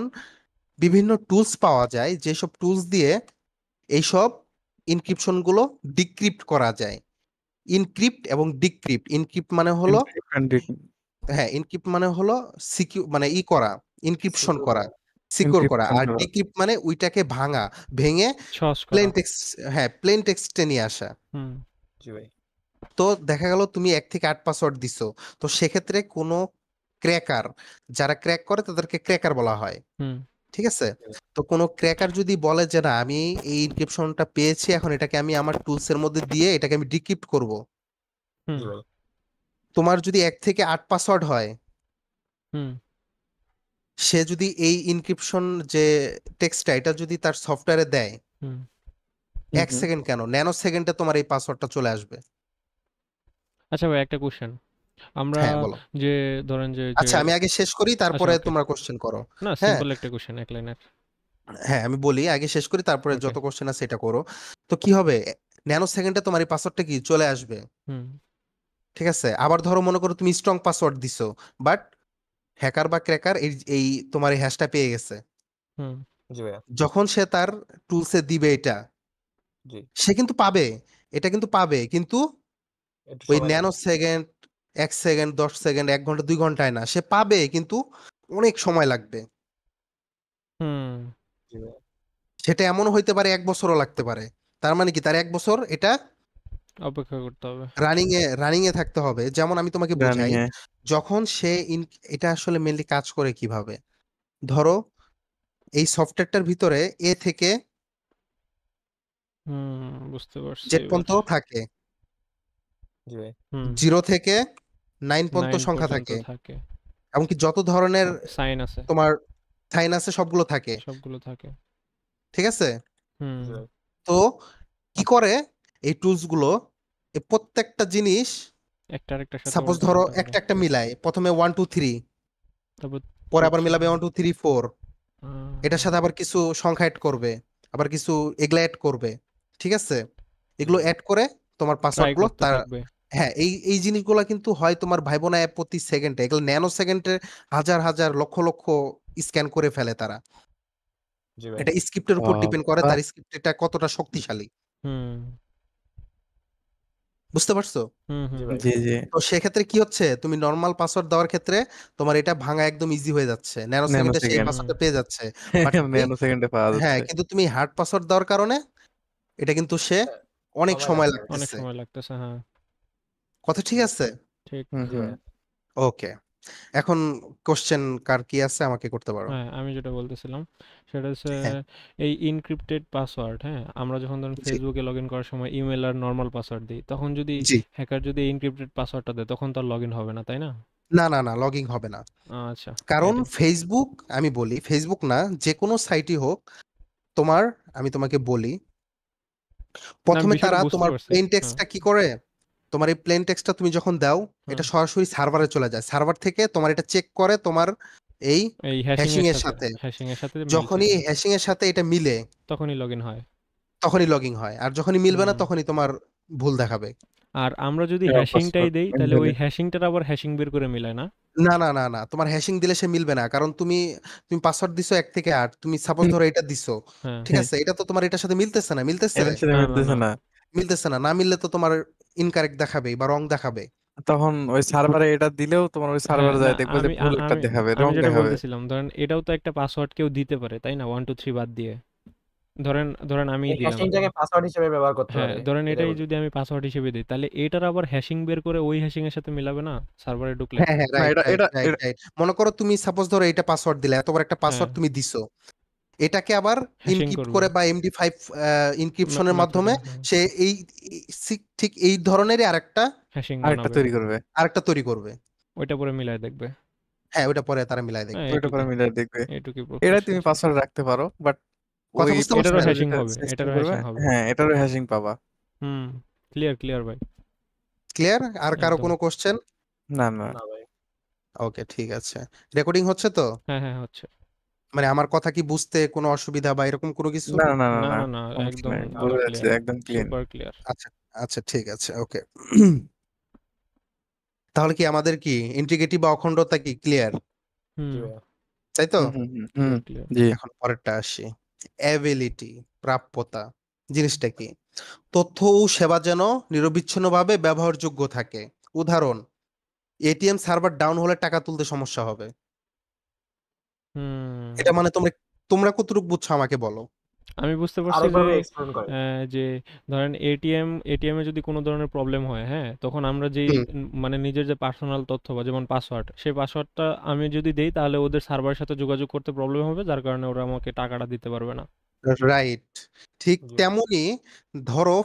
বিভিন্ন টুলস পাওয়া যায়, যেসব টুলস দিয়ে এইসব ইনক্রিপশন গুলো ডিক্রিপ্ট করা যায়। ইনক্রিপ্ট এবং ডিক্রিপ্ট, ইনক্রিপ্ট মানে হলো, encrypt and হ্যাঁ ইনক্রিপ্ট মানে হলো সিকিউ, মানে ই করা, ইনক্রিপশন সিকিউর করা, করা। সিকিউর করা। এনক্রিপশন আর করা। ডিক্রিপ্ট মানে ওইটাকে ভাঙা, ভেঙে সহজ প্লেন করা। টেক্সট, হ্যাঁ প্লেন টেক্সটে নিয়ে আসা। হুম জি ভাই। তো দেখা গেল তুমি 1 থেকে 8 পাসওয়ার্ড দিছো, তো সেক্ষেত্রে কোনো ক্র্যাকার, যারা ক্র্যাক করে তাদেরকে ক্র্যাকার বলা হয়, হুম ঠিক আছে? তো কোনো ক্র্যাকার যদি বলে যে না আমি এই ইনক্রিপশনটা পেয়েছি, এখন এটাকে আমি আমার টুলস এর মধ্যে দিয়ে এটাকে আমি ডিক্রিপ্ট করব, হুম জি ভাই। তোমার যদি 1 থেকে 8 পাসওয়ার্ড হয়, হুম সে যদি এই ইনক্রিপশন যে টেক্সটটা এটা যদি তার সফটওয়্যারে দেয়, হুম 1 সেকেন্ড কেন, ন্যানো সেকেন্ডে তোমার এই পাসওয়ার্ডটা চলে আসবে। আচ্ছা ভাই, একটা কোশ্চেন। আমরা হ্যাঁ বলো। যে ধরেন যে যে আচ্ছা আমি আগে শেষ করি, আচ্ছা তারপরে ওকে, তোমরা কোশ্চেন করো। না হ্যাঁ সিম্পল একটা কোশ্চেন, এক লাইনের। হ্যাঁ আমি বলি, আগে শেষ করি, তারপরে ওকে। যত কোশ্চেন আছে এটা করো। তো কি হবে, ন্যানো সেকেন্ডে তোমার এই পাসওয়ার্ডটা কি চলে আসবে, হুম ঠিক আছে? আবার ধরো মনে করো তুমি স্ট্রং পাসওয়ার্ড দিছো, বাট হ্যাকার বা ক্র্যাকার এই এই তোমার এই হ্যাশটা পেয়ে গেছে, হুম জি ভাইয়া। যখন সে তার টুলসে দিবে এটা, জি। সে কিন্তু পাবে, এটা কিন্তু পাবে, কিন্তু একটু ওই সময় ন্যানো লাগবে। সেকেন্ড, 1 সেকেন্ড, 10 সেকেন্ড, 1 ঘন্টা 2 ঘন্টায় না, সে পাবে কিন্তু অনেক সময় লাগবে। হুম জি ভাইয়া। সেটা এমনও হইতে পারে 1 বছরও লাগতে পারে। তার মানে কি তার 1 বছর এটা অপেক্ষা করতে হবে। রানিং এ থাকতে হবে। যেমন আমি তোমাকে রানিং বুঝাই, এ। যখন সে এটা আসলে মেনলি কাজ করে কিভাবে, ধরো এই সফটওয়্যারটার ভিতরে এ থেকে বুঝতে পারছি জেড এবার। পর্যন্ত থাকে, জি ভাই। হুম 0 থেকে 9 পর্যন্ত 9 সংখ্যা পর্যন্ত থাকে, থাকে। এমনকি যত ধরনের সাইন আছে, তোমার সাইন আছে সবগুলো থাকে, সবগুলো থাকে। ঠিক আছে? হুম জি ভাই। তো কি করে এই টুলস গুলো, এই প্রত্যেকটা জিনিস, একটা আরেকটার সাথে সাপোজ উল্টা ধরো পাল্টা করে। একটা একটা মিলায়, প্রথমে 1 2 3, তারপর পরে 2 আবার 3। মিলাবে 1 2 3 4, এটার সাথে আবার কিছু সংখ্যা অ্যাড করবে, আবার কিছু এগুলা অ্যাড করবে, ঠিক আছে? জি এগুলো ভাই। অ্যাড করে তোমার ট্রাই পাসওয়ার্ড গুলো করতে তার, থাকবে। হ্যাঁ এই এই জিনিসগুলো কিন্তু হয় তোমার ভাই বোনা অ্যাপ প্রতি সেকেন্ডে, এগুলো ন্যানো সেকেন্ডে হাজার হাজার লক্ষ লক্ষ স্ক্যান করে ফেলে তারা। জি ভাই। এটা স্ক্রিপ্টের উপর ডিপেন্ড করে, বাবা। তার স্ক্রিপ্টটা কতটা শক্তিশালী, হুম বুঝতে পারছো? হুম জি হুম ভাই। জি জি। তো সেক্ষেত্রে কি হচ্ছে, তুমি নর্মাল পাসওয়ার্ড দেওয়ার ক্ষেত্রে তোমার এটা ভাঙা একদম ইজি হয়ে যাচ্ছে, ন্যানো ন্যানো সেকেন্ডে সেই সেকেন্ড। হুম পাসওয়ার্ডটা পেয়ে যাচ্ছে। বাট তুমি, ন্যানো সেকেন্ডে পাওয়া হ্যাঁ যাচ্ছে। কিন্তু তুমি হার্ড পাসওয়ার্ড দেওয়ার কারণে এটা কিন্তু সে হ্যাঁ, অনেক সময় সময় লাগবে ভাই। অনেক লাগতেছে। সময় লাগতেছে, হ্যাঁ। কথা ঠিক আছে? ঠিক। হুম জি হুম। ভাইয়া। ওকে, এখন কোশ্চেন কার কি আছে আমাকে করতে পারো। হ্যাঁ, আমি যেটা বলতেছিলাম সেটা হচ্ছে হ্যাঁ এই ইনক্রিপ্টেড পাসওয়ার্ড, হ্যাঁ, আমরা যখন ধরুন জি ফেসবুকে লগ ইন করার সময় ইমেল আর নর্মাল পাসওয়ার্ড দিই, তখন যদি জি, হ্যাকার যদি ইনক্রিপ্টেড পাসওয়ার্ডটা দেয় তখন তো আর লগ ইন হবে না, তাই না? না না না, লগইন হবে না। আচ্ছা, কারণ এটাই। ফেসবুক, আমি বলি ফেসবুক না, যে কোনো সাইটই হোক, তোমার, আমি তোমাকে বলি, না, আমি প্রথমে বিষয়টা তারা বুঝতে তোমার পারছি। প্লেন হ্যাঁ টেক্সটটা কি করে, তোমার এই প্লেন টেক্সটটা তুমি যখন দাও, হ্যাঁ, এটা সরাসরি সার্ভারে চলে যায়, সার্ভার থেকে তোমার এটা চেক করে তোমার এই এই হ্যাশিং হ্যাশিং এর এর সাথে, সাথে, হ্যাশিং এর সাথে মিলছে যখনই কিনা হ্যাশিং এর সাথে এটা মিলে তখনই লগ ইন হয়। তখনই লগইন হয়, আর যখনই মিলবে না হুম তখনই তোমার ভুল দেখাবে। আর আমরা যদি হ্যাশিংটাই পাসওয়ার্ড দেই তাহলে ওই হ্যাশিংটার আবার হ্যাশিং বের করে মিলায় না? না না না না, তোমার হ্যাশিং দিলে সে মিলবে না, কারণ তুমি তুমি পাসওয়ার্ড দিছো 1 থেকে 8, তুমি সাপোজ ধরো এটা দিছো, হ্যাঁ ঠিক আছে? এটা তো তোমার এটার সাথে মিলতেছে না, মিলতেছে, এটার সাথে না না মিলতেছে না। না। মিলতেছে না, না মিললে তো তোমার ইনকারেক্ট দেখাবে বা রং দেখাবে। তখন ওই সার্ভারে এটা দিলেও তোমার ওই হ্যাঁ সার্ভারে না, যায় দেখবো যে আমি ভুল একটা আমি দেখাবে, আমি রং যেটা দেখাবে। বলতেছিলাম, ধরেন এটাও তো একটা পাসওয়ার্ড কেউ দিতে পারে, তাই না? 1 2 3 বাদ দিয়ে। ধরেন ধরেন আমিই এই দিলাম। হ্যাশিংটাকে পাসওয়ার্ড হিসেবে ব্যবহার করতে হ্যাঁ, পারে। ধরেন এটাই এটাই বলছি। যদি আমি পাসওয়ার্ড হিসেবে দিই, তাহলে এটার আবার হ্যাশিং বের করে ওই হ্যাশিং এর সাথে মিলাবে না সার্ভারে ঢুকলে? হ্যাঁ হ্যাঁ, না রাইট এটা রাইট এটা রাইট এটা- রাইট, মনে করো তুমি সাপোজ ধরো এটা পাসওয়ার্ড দিলে, এত বড় একটা হ্যাঁ, পাসওয়ার্ড তুমি দিছো, এটাকে আবার হ্যাশিং ইনক্রিপ্ট করবে করে বা MD5 ইনক্রিপশনের মেথডে। মাধ্যমে হ্যাঁ, সে এই ঠিক এই ধরনেরই আরেকটা হ্যাশিং আরেকটা বানাবে। তৈরি করবে। আরেকটা তৈরি করবে। ওইটা পরে মিলায় দেখবে। হ্যাঁ ওটা পরে তারা মিলাই হ্যাঁ, দেখবে। ওইটা পরে মিলে দেখবে। এইটুকুই এটাই প্রত্যাশা তুমি ছিল। পাসওয়ার্ড রাখতে পারো, বাট কথা ওই বুঝতে এটারও পারছেন? টেক্সটটা হ্যাশিং যেটা হবে, সিস্টেম এটারও করবে, হ্যাশিং হবে। হ্যাঁ এটারও হ্যাশিং পাবা। হুম, ক্লিয়ার ক্লিয়ার ভাই, ক্লিয়ার? আর কারো একদম। কোনো কোশ্চেন? না না। না ভাই। ওকে ঠিক আছে, রেকর্ডিং হচ্ছে তো? হ্যাঁ হ্যাঁ হচ্ছে। মানে আমার কথা কি বুঝতে কোনো অসুবিধা বা এরকম কোনো কিছু? না না না না না, না না, সমস্যা একদম নাই, না বোঝা ভাই। যাচ্ছে ক্লিয়ার, একদম ক্লিন। Super clear. আচ্ছা আচ্ছা ঠিক আছে, ওকে। তাহলে কি আমাদের কি ইন্টিগ্রিটি বা অখণ্ডতা কি ক্লিয়ার, জি হুম, ভাইয়া। তাই তো? হুম হুম হুম হুম। Clear clear. জি। এখন পরেরটা আসি, অ্যাবিলিটি, প্রাপ্যতা জিনিসটা কি? তথ্য ও সেবা যেন নিরবিচ্ছিন্নভাবে ব্যবহারযোগ্য থাকে। উদাহরণ, এটিএম সার্ভার ডাউন হলে টাকা তুলতে সমস্যা হবে, হুম এটা মানে তোমরা কতটুকু বুঝছো আমাকে বলো। আমি বুঝতে পারছি যে আরেকভাবে এক্সপ্লেন করে। যে ধরেন এটিএম এ যদি কোনো ধরনের প্রবলেম হয়, হ্যাঁ, তখন আমরা যেই হুম মানে নিজের যে পার্সোনাল তথ্য বা যেমন পাসওয়ার্ড, সেই পাসওয়ার্ডটা আমি যদি দেই তাহলে ওদের সার্ভারের সাথে যোগাযোগ করতে প্রবলেম হবে, যার কারণে ওরা আমাকে টাকাটা দিতে পারবে না। রাইট, ঠিক জি তেমনি ধরো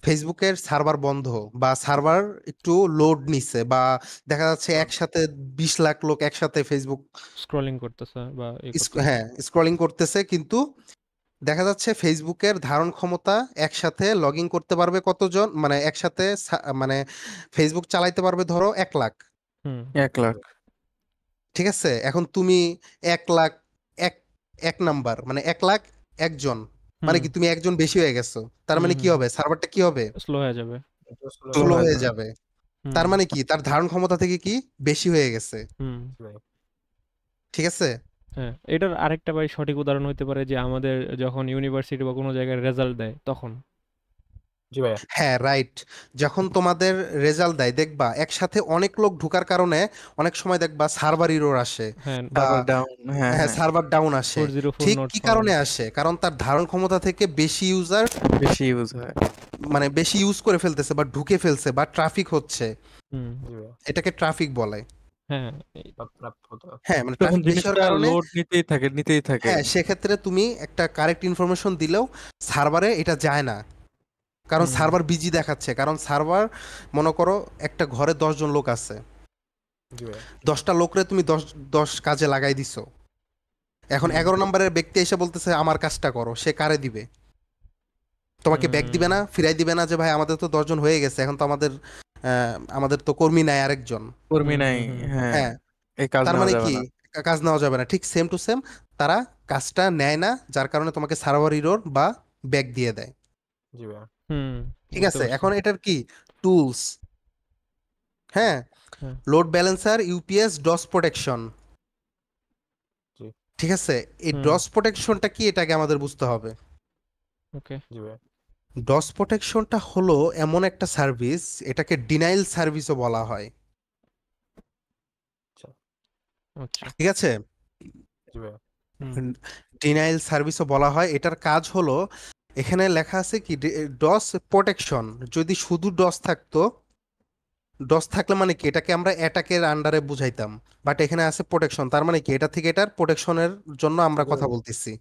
ফেসবুকের সার্ভার বন্ধ বা সার্ভার একটু লোড নিচ্ছে বা দেখা যাচ্ছে হুম, একসাথে 20 লাখ লোক একসাথে ফেসবুক স্ক্রলিং করতেছে বা করতেছে। হ্যাঁ স্ক্রলিং করতেছে, কিন্তু দেখা যাচ্ছে ফেসবুকের ধারণ ক্ষমতা একসাথে লগ ইন করতে পারবে কতজন, মানে একসাথে মানে ফেসবুক চালাইতে পারবে ধরো 1 লাখ। হুম 1 লাখ। ঠিক আছে, এখন তুমি 1 লাখ এক এক নাম্বার মানে 1 লাখ একজন, মানে হুম কি তুমি একজন বেশি হয়ে গেছো, তার হুম মানে কি হুম হবে, সার্ভারটা কি হবে, স্লো হয়ে যাবে। একটু স্লো স্লো স্লো হয়ে হয়ে হয়ে যাবে। যাবে। যাবে। হুম তার মানে কি তার ধারণ ক্ষমতা থেকে কি বেশি হয়ে গেছে। হুম জি ভাই। ঠিক আছে, হ্যাঁ, এটার আরেকটা ভাই সঠিক উদাহরণ হতে পারে যে আমাদের যখন ইউনিভার্সিটি বা কোনো জায়গায় রেজাল্ট দেয় তখন। জি ভাইয়া। হ্যাঁ রাইট, যখন তোমাদের রেজাল্ট দেয় দেখবা একসাথে অনেক লোক ঢোকার কারণে অনেক সময় দেখবা সার্ভার এরর আসে হ্যাঁ, বা সার্ভার ডাউন। হ্যাঁ, হ্যাঁ হ্যাঁ। সার্ভার ডাউন আসে। 404 ঠিক নট কি ফাউন্ড। কারণে আসে, কারণ তার ধারণ ক্ষমতা থেকে বেশি ইউজার বেশি ইউজ হয়। মানে বেশি ইউজ করে ফেলতেছে বা ঢুকে ফেলছে বা ট্রাফিক হচ্ছে, হুম জি ভাইয়া। এটাকে ট্রাফিক বলে। হ্যাঁ বা প্রাপ্ত হতো। হ্যাঁ মানে তখন ট্রাফিক বেশি হওয়ার জিনিসটা কারণে লোড নিতেই থাকে, নিতেই থাকে। হ্যাঁ সেক্ষেত্রে তুমি একটা কারেক্ট ইনফরমেশন দিলেও সার্ভারে এটা যায় না, কারণ হুম সার্ভার বিজি দেখাচ্ছে, কারণ সার্ভার মনে করো একটা ঘরে 10 জন লোক আছে, জি ভাইয়া। 10টা লোকরে তুমি 10 কাজে লাগাই দিছো, এখন হুম 11 নম্বরের ব্যক্তি এসে বলতেছে আমার কাজটা করো, সে কারে দিবে, তোমাকে ব্যাক দিবে না, হুম ফিরাই দিবে না যে ভাই আমাদের তো 10 জন হয়ে গেছে, এখন তো আমাদের তো কর্মী নাই আরেকজন। কর্মী হুম নাই। হুম হুম হ্যাঁ, হ্যাঁ, এই কাজ তার নেওয়া মানে যাবে কি না। কাজ নেওয়া যাবে না, ঠিক সেম টু সেম তারা কাজটা নেয় না, যার কারণে তোমাকে সার্ভার ইরর বা ব্যাক দিয়ে দেয়। জি ভাইয়া। হুম ঠিক বুঝতে আছে, পারছি। এখন এটার কি টুলস, হ্যাঁ, হ্যাঁ load balancer, UPS, DoS protection. জি ঠিক আছে, এই হুম ডস প্রোটেকশনটা কি এটাকে আমাদের বুঝতে হবে। ওকে জি ভাইয়া। ডস প্রোটেকশনটা হলো এমন একটা সার্ভিস, এটাকে ডিনাইল সার্ভিসও বলা হয়। আচ্ছা। আচ্ছা ঠিক আছে, জি ভাইয়া। হুম ডিনাইল সার্ভিসও বলা হয়। এটার কাজ হলো, এখানে লেখা আছে কি ডস প্রোটেকশন, যদি শুধু ডস থাকতো, ডস থাকলে মানে কি এটাকে আমরা অ্যাটাকের আন্ডারে বুঝাইতাম, বাট এখানে আছে প্রোটেকশন, তার মানে কি এটা থেকে এটার প্রোটেকশনের জন্য আমরা জি কথা ভাইয়া। বলতেছি।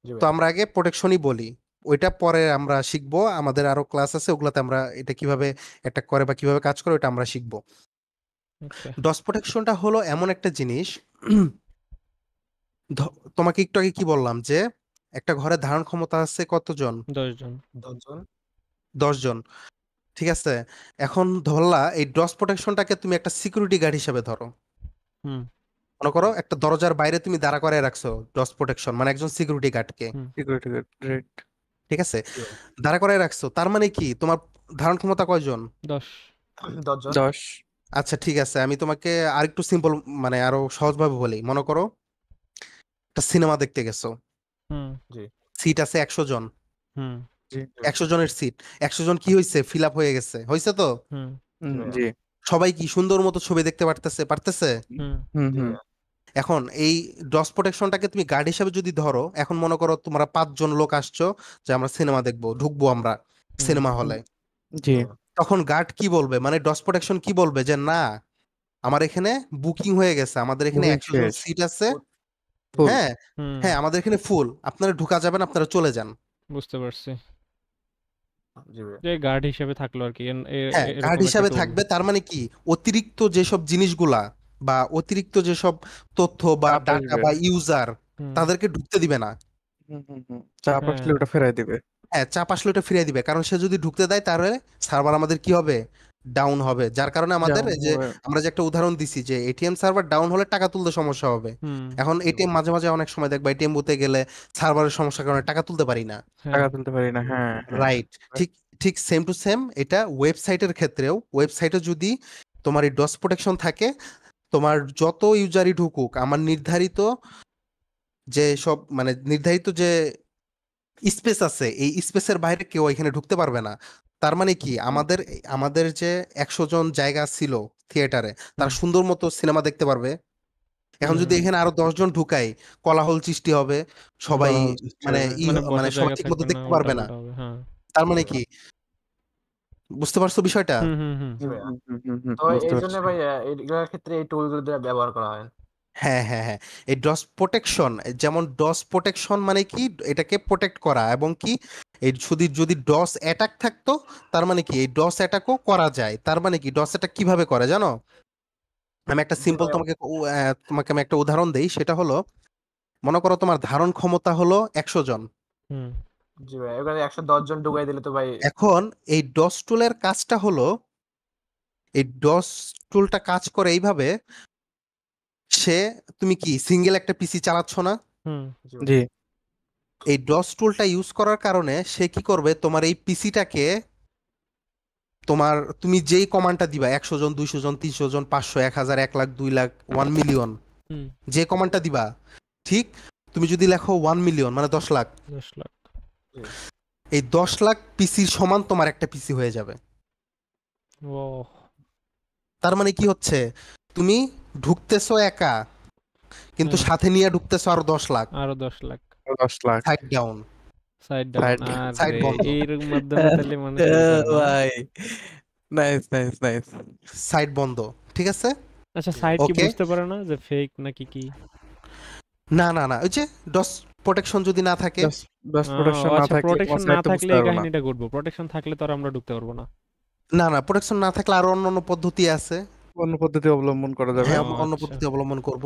জি তো ভাইয়া। আমরা আগে প্রোটেকশনই বলি, ওইটা পরে আমরা শিখবো, আমাদের আরো ক্লাস আছে ওগুলাতে আমরা এটা কিভাবে অ্যাটাক করে বা কিভাবে কাজ করে ওটা আমরা শিখবো। ওকে ডস প্রোটেকশনটা হলো এমন একটা জিনিস, তোমাকে একটু আগে কি বললাম যে একটা ঘরে ধারণ ক্ষমতা আছে কতজন, 10 জন। 10 জন। 10 জন। ঠিক আছে, এখন ধরলা এই ডস প্রোটেকশনটাকে তুমি একটা সিকিউরিটি গার্ড হিসেবে ধরো, হুম মনে করো একটা দরজার বাইরে তুমি দাঁড়া করায় রাখছো ডস প্রোটেকশন মানে একজন সিকিউরিটি গার্ডকে। হুম সিকিউরিটি গার্ড, রাইট। ঠিক আছে, জি ভাইয়া। দাঁড়া করায় রাখছো, তার মানে কি তোমার ধারণ ক্ষমতা কয়জন, 10। 10 জন। 10। আচ্ছা ঠিক আছে, আমি তোমাকে আরেকটু সিম্পল মানে আরো সহজভাবে বলি, মনে করো একটা সিনেমা দেখতে গেছো, হুম জি সিট আছে 100 জন, হুম জি। জি ভাইয়া। 100 জনের সিট, 100 জন কি হয়েছে, ফিল আপ হয়ে গেছে, হয়েছে তো, হুম জি ভাইয়া। জি। সবাই কি সুন্দর মতো ছবি দেখতে পারতেছে পারতেছে। হুম হুম, জি হুম। ভাইয়া। এখন এই ডস প্রোটেকশনটাকে তুমি গার্ড হিসাবে যদি ধরো, এখন মনে করো তোমরা 5 জন লোক আসছো যে আমরা সিনেমা দেখবো, ঢুকবো আমরা হুম সিনেমা হুম, হলে, জি জি। ভাইয়া। তখন গার্ড কি বলবে, মানে ডস প্রোটেকশন কি বলবে যে না, আমার এখানে বুকিং হয়ে গেছে, আমাদের এখানে বুকিং 100 জন শেষ। সিট আছে, ফুড। জি ফুল। ভাইয়া। হ্যাঁ হুম হ্যাঁ আমাদের এখানে ফুল, আপনারা ঢুকা যাবেন, আপনারা চলে যান। বুঝতে পারছি, জি ভাইয়া। যে গার্ড হিসেবে থাকলো আর কি হ্যাঁ গার্ড এরকম একটা হিসাবে টুল। থাকবে, তার মানে কি অতিরিক্ত যেসব জিনিসগুলা বা অতিরিক্ত যেসব তথ্য বা চাপ ডাটা আসবে। বা ইউজার হুম তাদেরকে ঢুকতে দিবে না। হুম, হুম, হুম। চাপ আসলে হ্যাঁ ওটা ফেরাই দিবে। হ্যাঁ চাপ আসলে ওটা ফিরিয়ে দিবে, কারণ সে যদি ঢুকতে দেয় তাহলে সার্ভার আমাদের কি হবে, ডাউন হবে, যার কারণে আমাদের ডাউন এই যে হবে। আমরা যে একটা উদাহরণ দিছি যে এটিএম সার্ভার ডাউন হলে টাকা তুলতে সমস্যা হবে। হুম এখন জি এটিএম ভাইয়া। মাঝে মাঝে অনেক সময় দেখবা এটিএম বুথে গেলে সার্ভারের সমস্যার কারণে টাকা তুলতে পারি না। হ্যাঁ টাকা তুলতে পারি না। হ্যাঁ, হ্যাঁ। রাইট, ঠিক ঠিক সেম টু সেম এটা ওয়েবসাইটের ক্ষেত্রেও, ওয়েবসাইটে যদি তোমার এই ডস প্রোটেকশন থাকে, তোমার যত ইউজারই ঢুকুক, আমার নির্ধারিত যে সব মানে নির্ধারিত যে স্পেস আছে এই স্পেসের বাইরে কেউ এখানে ঢুকতে পারবে না। তার মানে কি আমাদের আমাদের যে 100 জন জায়গা ছিল থিয়েটারে, তারা হুম সুন্দর মতো সিনেমা দেখতে পারবে, এখন হুম যদি হুম এখানে আরো 10 জন ঢুকাই, কোলাহল সৃষ্টি হবে, সবাই কোলাহল সৃষ্টি মানে হবে। মানে মানে বসার জায়গা ঠিক মতো থাকবে না, দেখতে উল্টা পারবে না। পাল্টা হবে। হ্যাঁ। তার মানে কি, বুঝতে পারছো বিষয়টা? হুম হুম হুম জি হুম ভাইয়া। হুম হুম হুম হুম, তো বুঝতে এই জন্য পারছি। ভাইয়া এগুলোর ক্ষেত্রে এই টুলগুলো ব্যবহার করা হয়। হ্যাঁ হ্যাঁ হ্যাঁ, এই ডস প্রোটেকশন, যেমন ডস প্রোটেকশন মানে কি, এটাকে প্রোটেক্ট করা, এবং কি এই যদি যদি ডস অ্যাটাক থাকতো, তার মানে কি এই ডস অ্যাটাকও করা যায়। তার মানে কি ডস অ্যাটাক কিভাবে করে জানো? আমি একটা জি সিম্পল ভাইয়া। তোমাকে আমি একটা উদাহরণ দেই, সেটা হলো, মনে করো তোমার ধারণ ক্ষমতা হলো 100 জন। হুম জি ভাইয়া। এখানে ১১০ জন ঢুকাই দিলে তো ভাই এখন এই ডস টুলের কাজটা হলো, এই ডস টুলটা কাজ করে এইভাবে, সে, তুমি কি সিঙ্গেল একটা পিসি চালাচ্ছ না? হুম জি ভাই। জি এই ডস টুলটা ইউজ করার কারণে সে কি করবে, তোমার এই পিসিটাকে, তোমার তুমি যেই কমান্ডটা দিবা, 100 জন, 200 জন, 300 জন, 500, 1000, 1 লাখ, 2 লাখ, 1 মিলিয়ন, হুম যে কমান্ডটা দিবা, ঠিক, তুমি যদি লেখো 1 মিলিয়ন মানে 10 লাখ, 10 লাখ। জি। এই 10 লাখ পিসির সমান তোমার একটা পিসি হয়ে যাবে। ও তার মানে কি হচ্ছে, তুমি ঢুকতেছো একা, কিন্তু হ্যাঁ, সাথে নিয়ে ঢুকতেছো আরো 10 লাখ। আরো 10 lakh. 10 lakh. Side down, side down. Side side আরে বন্ধ, এর মাধ্যমে তাহলে মানুষ ই করে না? ভাই, নাইস নাইস নাইস। সাইড বন্ধ, ঠিক আছে? আচ্ছা, জি। সাইট কি ওকে, বুঝতে পারে না যে ফেক নাকি কি? না না না, ওই যে ডস প্রোটেকশন যদি না থাকে, 10 প্রোডাকশন না আচ্ছা, থাকলে তোমার প্রোটেকশন না সাইটটা বুঝতে থাকলে এই পারবো না। কাহিনীটা ঘটবে। প্রোটেকশন থাকলে তো আর আমরা ঢুকতে পারবো না। না না, প্রোটেকশন না থাকলে আরো অন্য পদ্ধতি আছে। অন্য পদ্ধতি অবলম্বন করা যাবে। হ্যাঁ, ও অন্য আচ্ছা। পদ্ধতি অবলম্বন করব।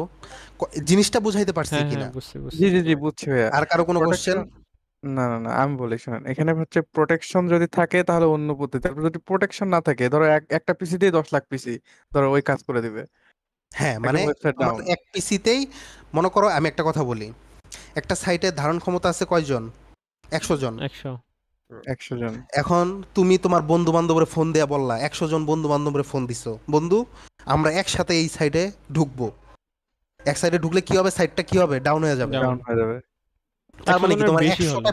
জিনিসটা বুঝাইতে পারছি হ্যাঁ হ্যাঁ, কিনা? বুঝছি জি বুঝছি। জি জি, বুঝছি ভাইয়া। আর কারো কোনো কোশ্চেন? প্রোটেকশন, না না না, আমি বলি শোনেন, এখানে হচ্ছে প্রোটেকশন যদি থাকে তাহলে অন্য পদ্ধতি, তারপর যদি প্রোটেকশন না থাকে, ধরো একটা পিসি দিয়ে 10 লাখ পিসি ধরো ওই কাজ করে দিবে, হ্যাঁ, মানে একদম ওয়েবসাইট তোমার ডাউন। এক পিসিতেই, মনে করো আমি একটা কথা বলি, একটা সাইটে ধারণ ক্ষমতা আছে কয়জন? 100 জন। 100। 100 জন। এখন তুমি তোমার বন্ধু বান্ধবের ফোন দেয়া বললা, 100 জন বন্ধু বান্ধবের ফোন দিছো, বন্ধু আমরা একসাথে এই সাইডে ঢুকবো। এক সাইডে ঢুকলে কি হবে, সাইটটা কি হবে, ডাউন হয়ে যাবে। ডাউন। ডাউন হয়ে যাবে। তার 100 মানে কি জনের তোমার বেশি হলে।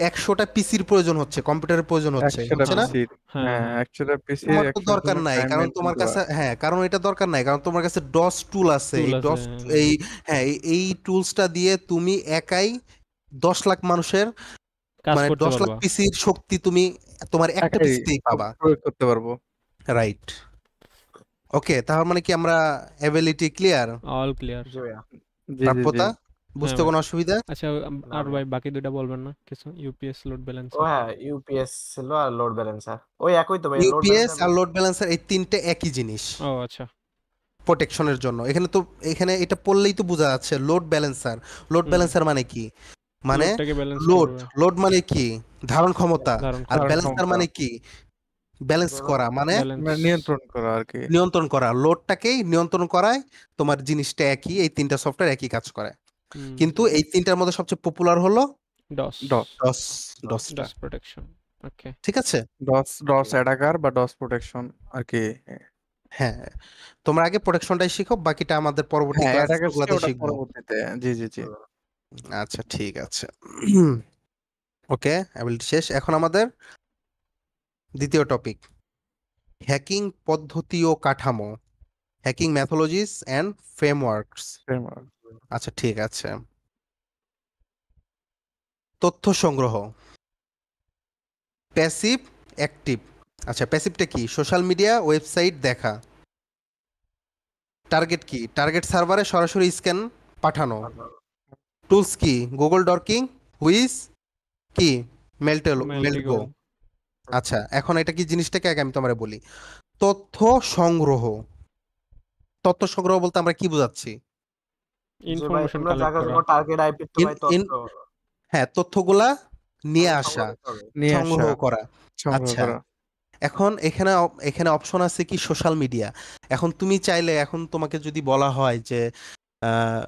100টা পিসির প্রয়োজন হচ্ছে, কম্পিউটারের প্রয়োজন হচ্ছে, 100টা হচ্ছে না? হ্যাঁ পিসির, হ্যাঁ হ্যাঁ হ্যাঁ। 100টা পিসির তোমার তো 100 দরকার জনের নাই, টাইম কারণ মেনটেন তোমার করা। কাছে, হ্যাঁ, কারণ এটা দরকার নাই, কারণ তোমার কাছে ডস টুল আছে। টুল এই আছে। ডস, এই, হ্যাঁ, এই টুলসটা দিয়ে তুমি একাই 10 লাখ মানুষের, কাজ মানে করতে 10 লাখ পারবা। পিসির শক্তি তুমি তোমার একটা একাই পিসিতেই পাবা। প্রয়োগ করতে পারবো। রাইট। ওকে, তার মানে কি আমরা অ্যাবিলিটি ক্লিয়ার? All clear. জি ভাইয়া। জি জি জি। প্রাপ্যতা, হ্যাঁ বুঝতে ভাই। কোনো অসুবিধা? আচ্ছা, না আর ভাইয়া। ভাই বাকি দুইটা বলবেন না কিছু? ইউপিএস, লোড ও ব্যালেন্সার। হ্যাঁ, ইউপিএস ছিল আর লোড ব্যালেন্সার। ওই একই তো ভাইয়া, লোড ইউপিএস ব্যালেন্সার। আর লোড ব্যালেন্সার এই তিনটে একই জিনিস ও আচ্ছা। প্রোটেকশনের জন্য। এখানে তো, এখানে এটা পড়লেই তো বোঝা যাচ্ছে লোড ব্যালেন্সার। লোড হুম। ব্যালেন্সার মানে কি? মানে লোডটাকে ব্যালেন্স লোড, করবে। লোড মানে কি, ধারণ ক্ষমতা। ধারণ আর ধারণ ক্ষমতা। ব্যালেন্সার ক্ষমতা, মানে কি, ব্যালেন্স করা, মানে ব্যালেন্স। মানে নিয়ন্ত্রণ করা আর কি। নিয়ন্ত্রণ করা। লোডটাকেই নিয়ন্ত্রণ করায়, তোমার জিনিসটা একই, এই তিনটা সফটওয়্যার একই কাজ করে। হুম। কিন্তু এই তিনটার মধ্যে সবচেয়ে পপুলার হলো ডস। ডস, ডস, ডসটা, ডস প্রোটেকশন। ওকে। ঠিক আছে? ডস অ্যাটাকার বা ডস প্রোটেকশন আর কি। হ্যাঁ, তোমরা আগে প্রোটেকশনটাই শিখো, বাকিটা আমাদের পরবর্তী হ্যাঁ অ্যাটাকার ক্লাসগুলোতে ওটা শিখবো। পরবর্তীতে। জি জি জি। আচ্ছা, ঠিক আছে। ওকে, অ্যাবিলিটি শেষ। এখন আমাদের দ্বিতীয় টপিক, হ্যাকিং পদ্ধতি ও কাঠামো, হ্যাকিং ম্যাথোলজিস অ্যান্ড ফ্রেমওয়ার্কস। আচ্ছা, ঠিক আছে। তথ্য সংগ্রহ, প্যাসিভ, অ্যাক্টিভ। আচ্ছা, প্যাসিভটা কি? সোশ্যাল মিডিয়া, ওয়েবসাইট দেখা। টার্গেট কি? টার্গেট সার্ভারে সরাসরি স্ক্যান পাঠানো। টুলস কি? গুগল ডকিং, হুইজ, কি মেল্টগো। মেল্টিগো। আচ্ছা, এখন এটা কি জিনিসটাকে আগে আমি তোমারে বলি। তথ্য সংগ্রহ, তথ্য সংগ্রহ বলতে আমরা কি বোঝাচ্ছি? যে ভাই ইনফরমেশন আমরা কালেক্ট জায়গা করা। কোনো টার্গেট আইপি তো ইন ভাই ইন তথ্য হ্যাঁ, তথ্যগুলা নিয়ে আমাদের আসা, সংগ্রহ করতে হবে। নিয়ে আসা, সংগ্রহ করা। সংগ্রহ আচ্ছা, করা। এখন এখানে এখানে অপশন আছে কি, সোশ্যাল মিডিয়া। এখন তুমি চাইলে, এখন তোমাকে যদি বলা হয় যে আহ,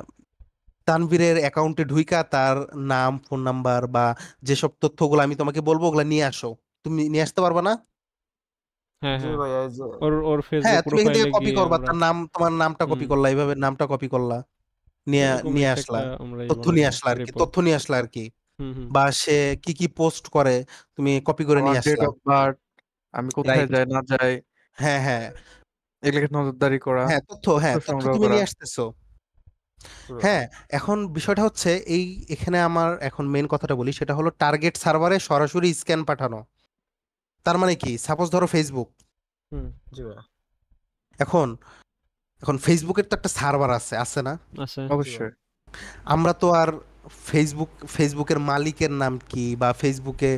তানভীরের অ্যাকাউন্টে ঢুইকা তার নাম, ফোন নাম্বার বা যেসব তথ্যগুলো আমি তোমাকে বলবো ওগুলা নিয়ে আসো, তুমি নিয়ে আসতে পারবা না? হ্যাঁ জি হ্যাঁ। ভাই, এই যে ওর ওর হ্যাঁ, ফেসবুক তুমি এখান থেকে প্রোফাইলে কপি গিয়ে করবা, আমরা। তার নাম, তোমার নামটা হুম। কপি করলা, এইভাবে নামটা কপি করলা, নিয়ে এরকম নিয়ে কিছু আসলা, একটা আমরা তথ্য নিয়ে বানাবো। আসলা আর কি, রিপোর্ট। তথ্য নিয়ে আসলা আর কি। হুম হুম। বা সে কি কি পোস্ট করে, তুমি কপি করে আমার নিয়ে ডেট আসলা। অফ বার্থ, আমি কোথায় রাইট। যাই না যাই, হ্যাঁ হ্যাঁ এগুলোকে নজরদারি করা, হ্যাঁ, তথ্য, তথ্য হ্যাঁ, তথ্য সংগ্রহ তুমি করা। নিয়ে আসতেছো। হ্যাঁ, এখন বিষয়টা হচ্ছে এখানে আমার এখন মেন কথাটা বলি, সেটা হলো টার্গেট সার্ভারে সরাসরি স্ক্যান পাঠানো। তার মানে কি, সাপোজ ধরো ফেসবুক, হুম জি ভাইয়া এখন এখন ফেসবুকের তো একটা সার্ভার আছে, আছে না? আছে। অবশ্যই। আমরা তো আর ফেসবুকের মালিকের নাম কি বা ফেসবুকে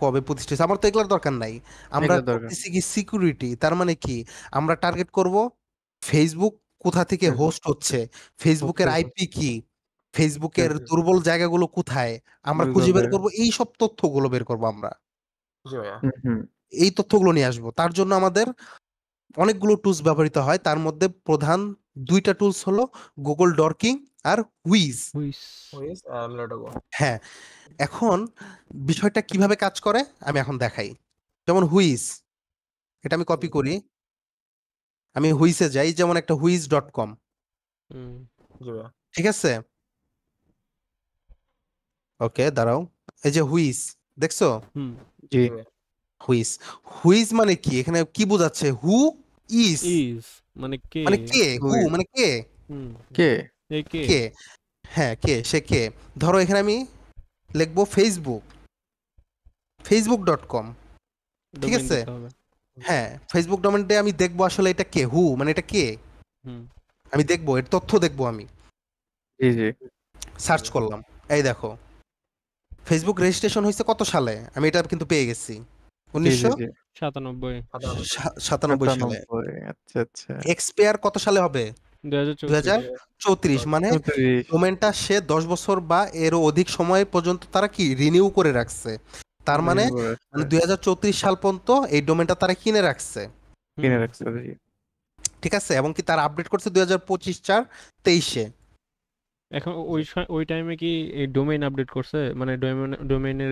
কবে প্রতিষ্ঠিত হয়েছে, আমার তো এগুলোর দরকার নাই। আমরা এগুলো দরকার। করতেছি কি সিকিউরিটি। তার মানে কি, আমরা টার্গেট করব ফেসবুক কোথা থেকে ফেসবুক হোস্ট হচ্ছে, ফেসবুকের হচ্ছে আইপি কি, ফেসবুকের ফেসবুক দুর্বল জায়গাগুলো কোথায়, আমরা দুর্বল খুঁজে বের জায়গা। করব, এই সব তথ্যগুলো বের করব আমরা। জি ভাইয়া হুম। এই তথ্যগুলো নিয়ে আসবো। তার জন্য আমাদের অনেকগুলো টুলস ব্যবহৃত হয়, তার মধ্যে প্রধান দুইটা টুলস হলো গুগল ডরকিং আর হুইজ। হুইস। হুইস আর লোডোগো হ্যাঁ, এখন বিষয়টা কিভাবে কাজ করে আমি এখন দেখাই। যেমন হুইজ, এটা আমি কপি করি, আমি হুইসে যাই, যেমন একটা হুইজ.com, হুম জি ভাইয়া ঠিক আছে? ওকে, দাঁড়াও, এই যে হুইজ, দেখছো? হুম জি। জি ভাইয়া হুইজ, হুইজ মানে কি, এখানে কি বোঝাচ্ছে? হু ইজ ইজ মানে কে। মানে কে, হু হুইজ মানে কে, হুম কে? এই কে। কে, হ্যাঁ কে, সে কে। ধরো এখানে আমি লিখবো ফেসবুক.com, ঠিক ডোমেইন আছে? দিতে হবে। হ্যাঁ, ফেসবুক ডোমেইনটা আমি দেখবো আসলে এটা কে, হু মানে এটা কে, হুম আমি দেখবো এর তথ্য দেখবো আমি। জি জি সার্চ করলাম, এই দেখো ফেসবুক রেজিস্ট্রেশন হয়েছে কত সালে, আমি এটা কিন্তু পেয়ে গেছি, জি জি জি 97 1997 সালে। 97। আচ্ছা আচ্ছা। এক্সপায়ার কত সালে হবে? 2034। 2034, মানে 34। ডোমেনটা সে 10 বছর বা এরও অধিক সময় পর্যন্ত তারা কি রিনিউ করে রাখছে। তার মানে রিনিউ করে রাখছে। 2034 সাল পর্যন্ত এই ডোমেনটা তারা কিনে রাখছে, কিনে হুম রাখছে। জি। ঠিক আছে? এবং কি তারা আপডেট করছে 2025/4/23-এ। এখন ওই টাইমে কি এই ডোমেইন আপডেট করছে, মানে ডোমেইনের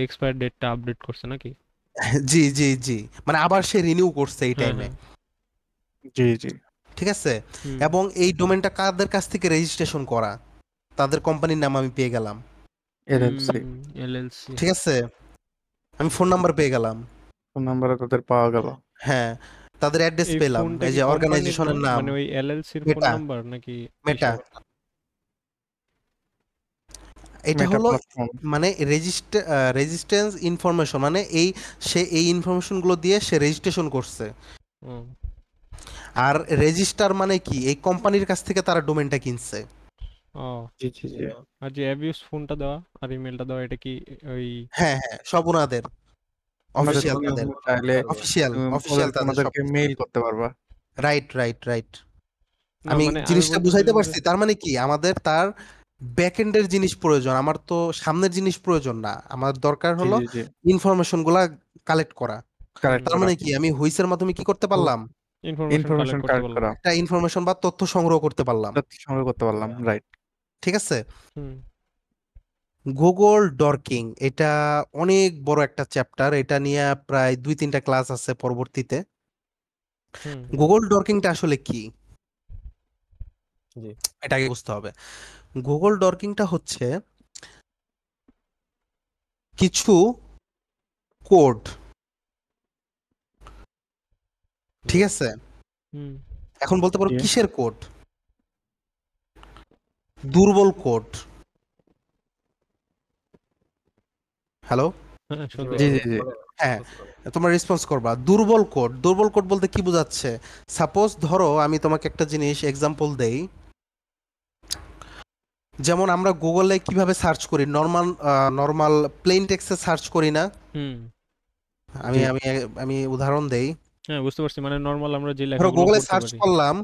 এক্সপায়ার ডেটটা আপডেট করছে নাকি? জি জি জি, মানে আবার সে রিনিউ করছে এই হ্যাঁ টাইমে, হ্যাঁ। জি জি ঠিক আছে? হুম এবং এই ডোমেনটা কাদের কাছ থেকে রেজিস্ট্রেশন করা, তাদের কোম্পানির নাম আমি পেয়ে গেলাম, এলএলসি। এলএলসি। ঠিক আছে? আমি ফোন নাম্বার পেয়ে গেলাম, ফোন নাম্বার তাদের পাওয়া গেল। হ্যাঁ, তাদের অ্যাড্রেস এই পেলাম, ফোনটা এই কি যে কোম্পানির না, অর্গানাইজেশনের নাম, মানে ওই এলএলসির ফোন মেটা, নাম্বার নাকি মেটা, কিসের? এটা মেটা হলো প্ল্যাটফর্ম। মানে রেজিস্ট্যান্স ইনফরমেশন, মানে সে এই ইনফরমেশনগুলো দিয়ে সে রেজিস্ট্রেশন করছে। ও আর রেজিস্টার মানে কি, এই কোম্পানির কাছ থেকে তারা ডোমেনটা কিনছে। ও জি জি জি জি। ভাইয়া আর যে অ্যাবিউস ফোনটা দেওয়া আর ইমেলটা দেওয়া, এটা কি ওই? হ্যাঁ হ্যাঁ, সব ওনাদের, আমাদের অফিসিয়াল তুমি তাদের, চাইলে অফিসিয়াল অফিসিয়াল ওদেরকে তাদের আমাদেরকে সবকিছু। মেইল করতে পারবা। রাইট রাইট রাইট, না আমি মানে আমি জিনিসটা বুঝাইতে বলতেছিলাম যে পারছি? তার মানে কি, আমাদের তার ব্যাকএন্ডের জিনিস প্রয়োজন, আমার তো সামনের জিনিস প্রয়োজন না, আমার দরকার জি হলো জি জি। ইনফরমেশন গুলা কালেক্ট করা। হুম কালেক্ট তার করা। মানে কি, আমি হুইসের মাধ্যমে কি করতে পারলাম? ইনফরমেশন ইনফরমেশন কালেক্ট করতে কালেক্ট পারলাম। করা। একটা ইনফরমেশন বা তথ্য সংগ্রহ করতে পারলাম, তথ্য সংগ্রহ করতে পারলাম। রাইট। ঠিক আছে? হুম গুগল ডরকিং, এটা অনেক বড় একটা চ্যাপ্টার, এটা নিয়ে প্রায় 2-3টা ক্লাস আছে পরবর্তীতে। হুম গুগল ডরকিংটা আসলে কি, জি এটা আগে বুঝতে হবে। গুগল ডরকিংটা হচ্ছে কিছু কোড, ঠিক আছে? হুম এখন বলতে পারো জি কিসের কোড? দুর্বল কোড। হ্যালো, হ্যাঁ জি শুনতে জি ভাইয়া পাচ্ছি। জি জি। বলেন হ্যাঁ, বুঝতে পারলাম। তোমরা রেসপন্স করবা। দুর্বল কোড, দুর্বল কোড বলতে কি বোঝাচ্ছে? সাপোজ ধরো আমি তোমাকে একটা জিনিস এক্সাম্পল দেই, যেমন আমরা গুগলে কিভাবে সার্চ করি, নর্মাল নর্মাল প্লেন টেক্সটে সার্চ করি না? হুম আমি জি আমি আমি উদাহরণ দেই। হ্যাঁ বুঝতে পারছি, মানে নর্মাল আমরা যে ধরো লেখাগুলো গুগলে পড়তে সার্চ পারি। করলাম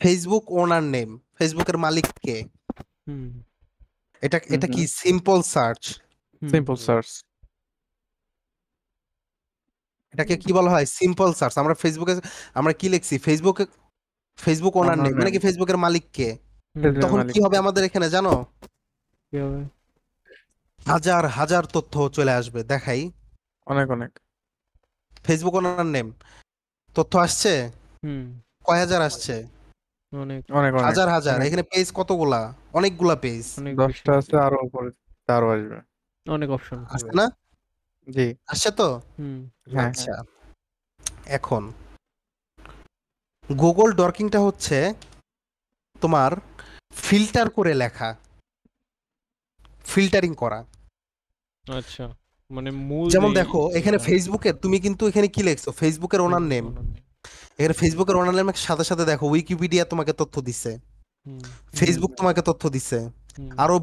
ফেসবুক ওনার নেম, ফেসবুকের মালিক কে, হুম এটা হুম এটা হুম। কি সিম্পল সার্চ? হুম সিম্পল সার্চ। এটাকে কি বলা হয়? Simple search. আমরা ফেসবুকে আমরা কি লিখছি, ফেসবুক ওনার ওনার নেম, মানে নেম। কি ফেসবুকের মালিক কে। হুম ফেসবুকের তখন কি মালিক হবে কে? আমাদের এখানে জানো? কি হবে? হাজার হাজার তথ্য চলে আসবে, দেখাই। অনেক অনেক ফেসবুক ওনার নেম, তথ্য আসছে হুম কয় হাজার আসছে? অনেক অনেক অনেক হাজার হাজার। অনেক। এখানে পেজ কতগুলা? অনেকগুলা পেজ, অনেক বেশি, 10টা আছে, আরো উপরে আরো আসবে। অনেক অপশন। জি আছে ভাইয়া না? জি আসছে তো? হুম হ্যাঁ আচ্ছা, এখন গুগল ডকিংটা হচ্ছে তোমার ফিল্টার করে লেখা, ফিল্টারিং করা। আচ্ছা, মানে মূল যেমন যেই দেখো এখানে ইয়েটা ফেসবুকের, তুমি কিন্তু এখানে কি লিখছো, ফেসবুকের ওনার ফেসবুক নেম। ওনার নেই। এখানে ফেসবুকের ওনার নেমের সাথে সাথে দেখো উইকিপিডিয়া তোমাকে তথ্য দিছে, হুম ফেসবুক তোমাকে তথ্য দিছে, হুম আরো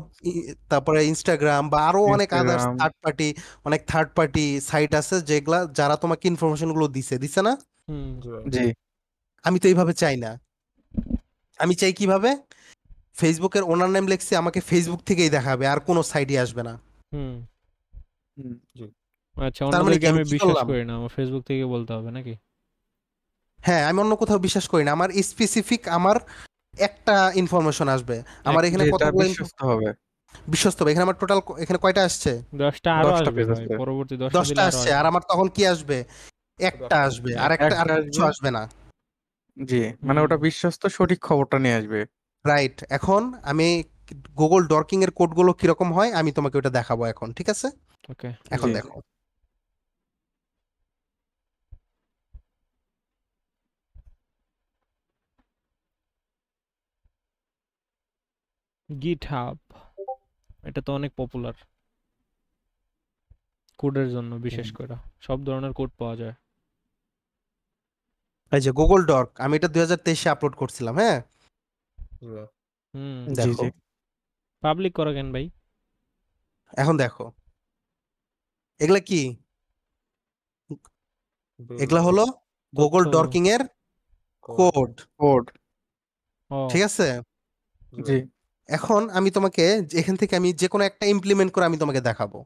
তারপরে ইনস্টাগ্রাম বা আরো অনেক others Instagram. Third party site আছে যেগুলা যারা তোমাকে ইনফরমেশন গুলো দিছে দিছে না। হুম জি ভাই। জি আমি তো এইভাবে চাই না, আমি চাই কিভাবে, ফেসবুকের ওনার নেম লিখছি, আমাকে ফেসবুক থেকেই দেখাবে, আর কোনো সাইটে আসবে না। হুম হুম। জি আচ্ছা, তার মানে কি অন্যদেরকে আমি আমি কি বিশ্বাস করলাম, করি না, আমার ফেসবুক থেকে বলতে হবে নাকি? হ্যাঁ আমি অন্য কোথাও বিশ্বাস করি না, আমার স্পেসিফিক আমার একটা ইনফরমেশন আসবে, আমার এখানে যেটা কতগুলো বিশ্বস্ত হবে। বিশ্বস্ত হবে, এখানে আমার টোটাল এখানে কয়টা আসছে, 10টা আরো 10টা আসবে পেজ ভাই, আছে। পরবর্তী 10টা 10টা দিলে আরো আসছে, আর আসবে। আমার তখন কি আসবে, শুধু একটা একটা আসবে, আর একটা। আর একটা কিছু আসবে। আসবে না। জি মানে হুম ওটা বিশ্বস্ত সঠিক খবরটা নিয়ে আসবে। রাইট, এখন আমি গুগল ডর্কিং এর কোডগুলো কিরকম হয় আমি তোমাকে ওটা দেখাবো এখন, ঠিক আছে? ওকে। এখন জি দেখো, গিটহাব, এটা তো অনেক পপুলার কোডের জন্য, বিশেষ করে সব ধরনের কোড পাওয়া যায়। এই যে গুগল ডক, আমি এটা 2023-এ আপলোড করছিলাম, হ্যাঁ জি ভাই। হুম জি দেখো, জি পাবলিক করা কেন ভাই? এখন দেখো এগুলা কি, এগুলা বিল হলো তথ্য। গুগল ডর্কিং এর কোড। Code, code. ও ঠিক আছে? জি জি ভাই। এখন আমি তোমাকে এখান থেকে আমি যে কোনো একটা ইমপ্লিমেন্ট করে আমি তোমাকে দেখাবো,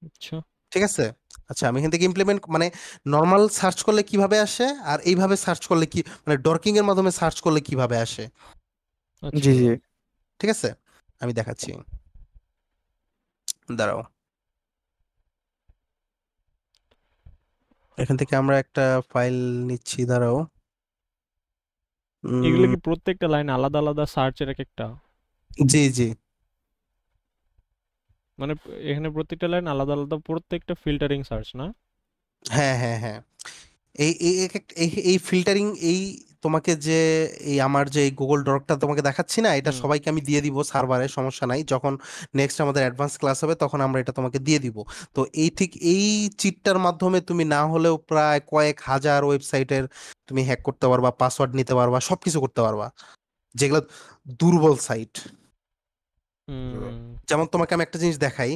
আচ্ছা ঠিক আছে? আচ্ছা, আমি এখান থেকে ইমপ্লিমেন্ট মানে নর্মাল সার্চ করলে কিভাবে আসে, আর এইভাবে সার্চ করলে কি, মানে ডর্কিং এর মাধ্যমে সার্চ করলে কিভাবে আসে, আচ্ছা। জি জি জি ভাই। ঠিক আছে? আমি দেখাচ্ছি, দাঁড়াও, এখান থেকে আমরা একটা ফাইল নিচ্ছি, দাঁড়াও। এগুলো উম, কি প্রত্যেকটা লাইন আলাদা আলাদা সার্চের এক একটা, জি জি, মানে এখানে প্রত্যেকটা লাইন আলাদা আলাদা, প্রত্যেকটা ফিল্টারিং সার্চ না? হ্যাঁ হ্যাঁ হ্যাঁ, এই এই এই ফিল্টারিং, এই তোমাকে যে এই আমার যে গুগল ডকটা তোমাকে দেখাচ্ছি না, এটা হুম সবাইকে আমি দিয়ে দিব সার্ভারে, সমস্যা নাই, যখন নেক্সট আমাদের অ্যাডভান্স ক্লাস হবে তখন আমরা এটা তোমাকে দিয়ে দিব। তো এই ঠিক এই চিটটার মাধ্যমে তুমি না হলেও প্রায় কয়েক হাজার ওয়েবসাইটের তুমি হ্যাক করতে পারবা, পাসওয়ার্ড নিতে পারবা, সবকিছু করতে পারবা, যেগুলো দুর্বল সাইট। জি ভাই। হুম যেমন তোমাকে আমি একটা জিনিস দেখাই,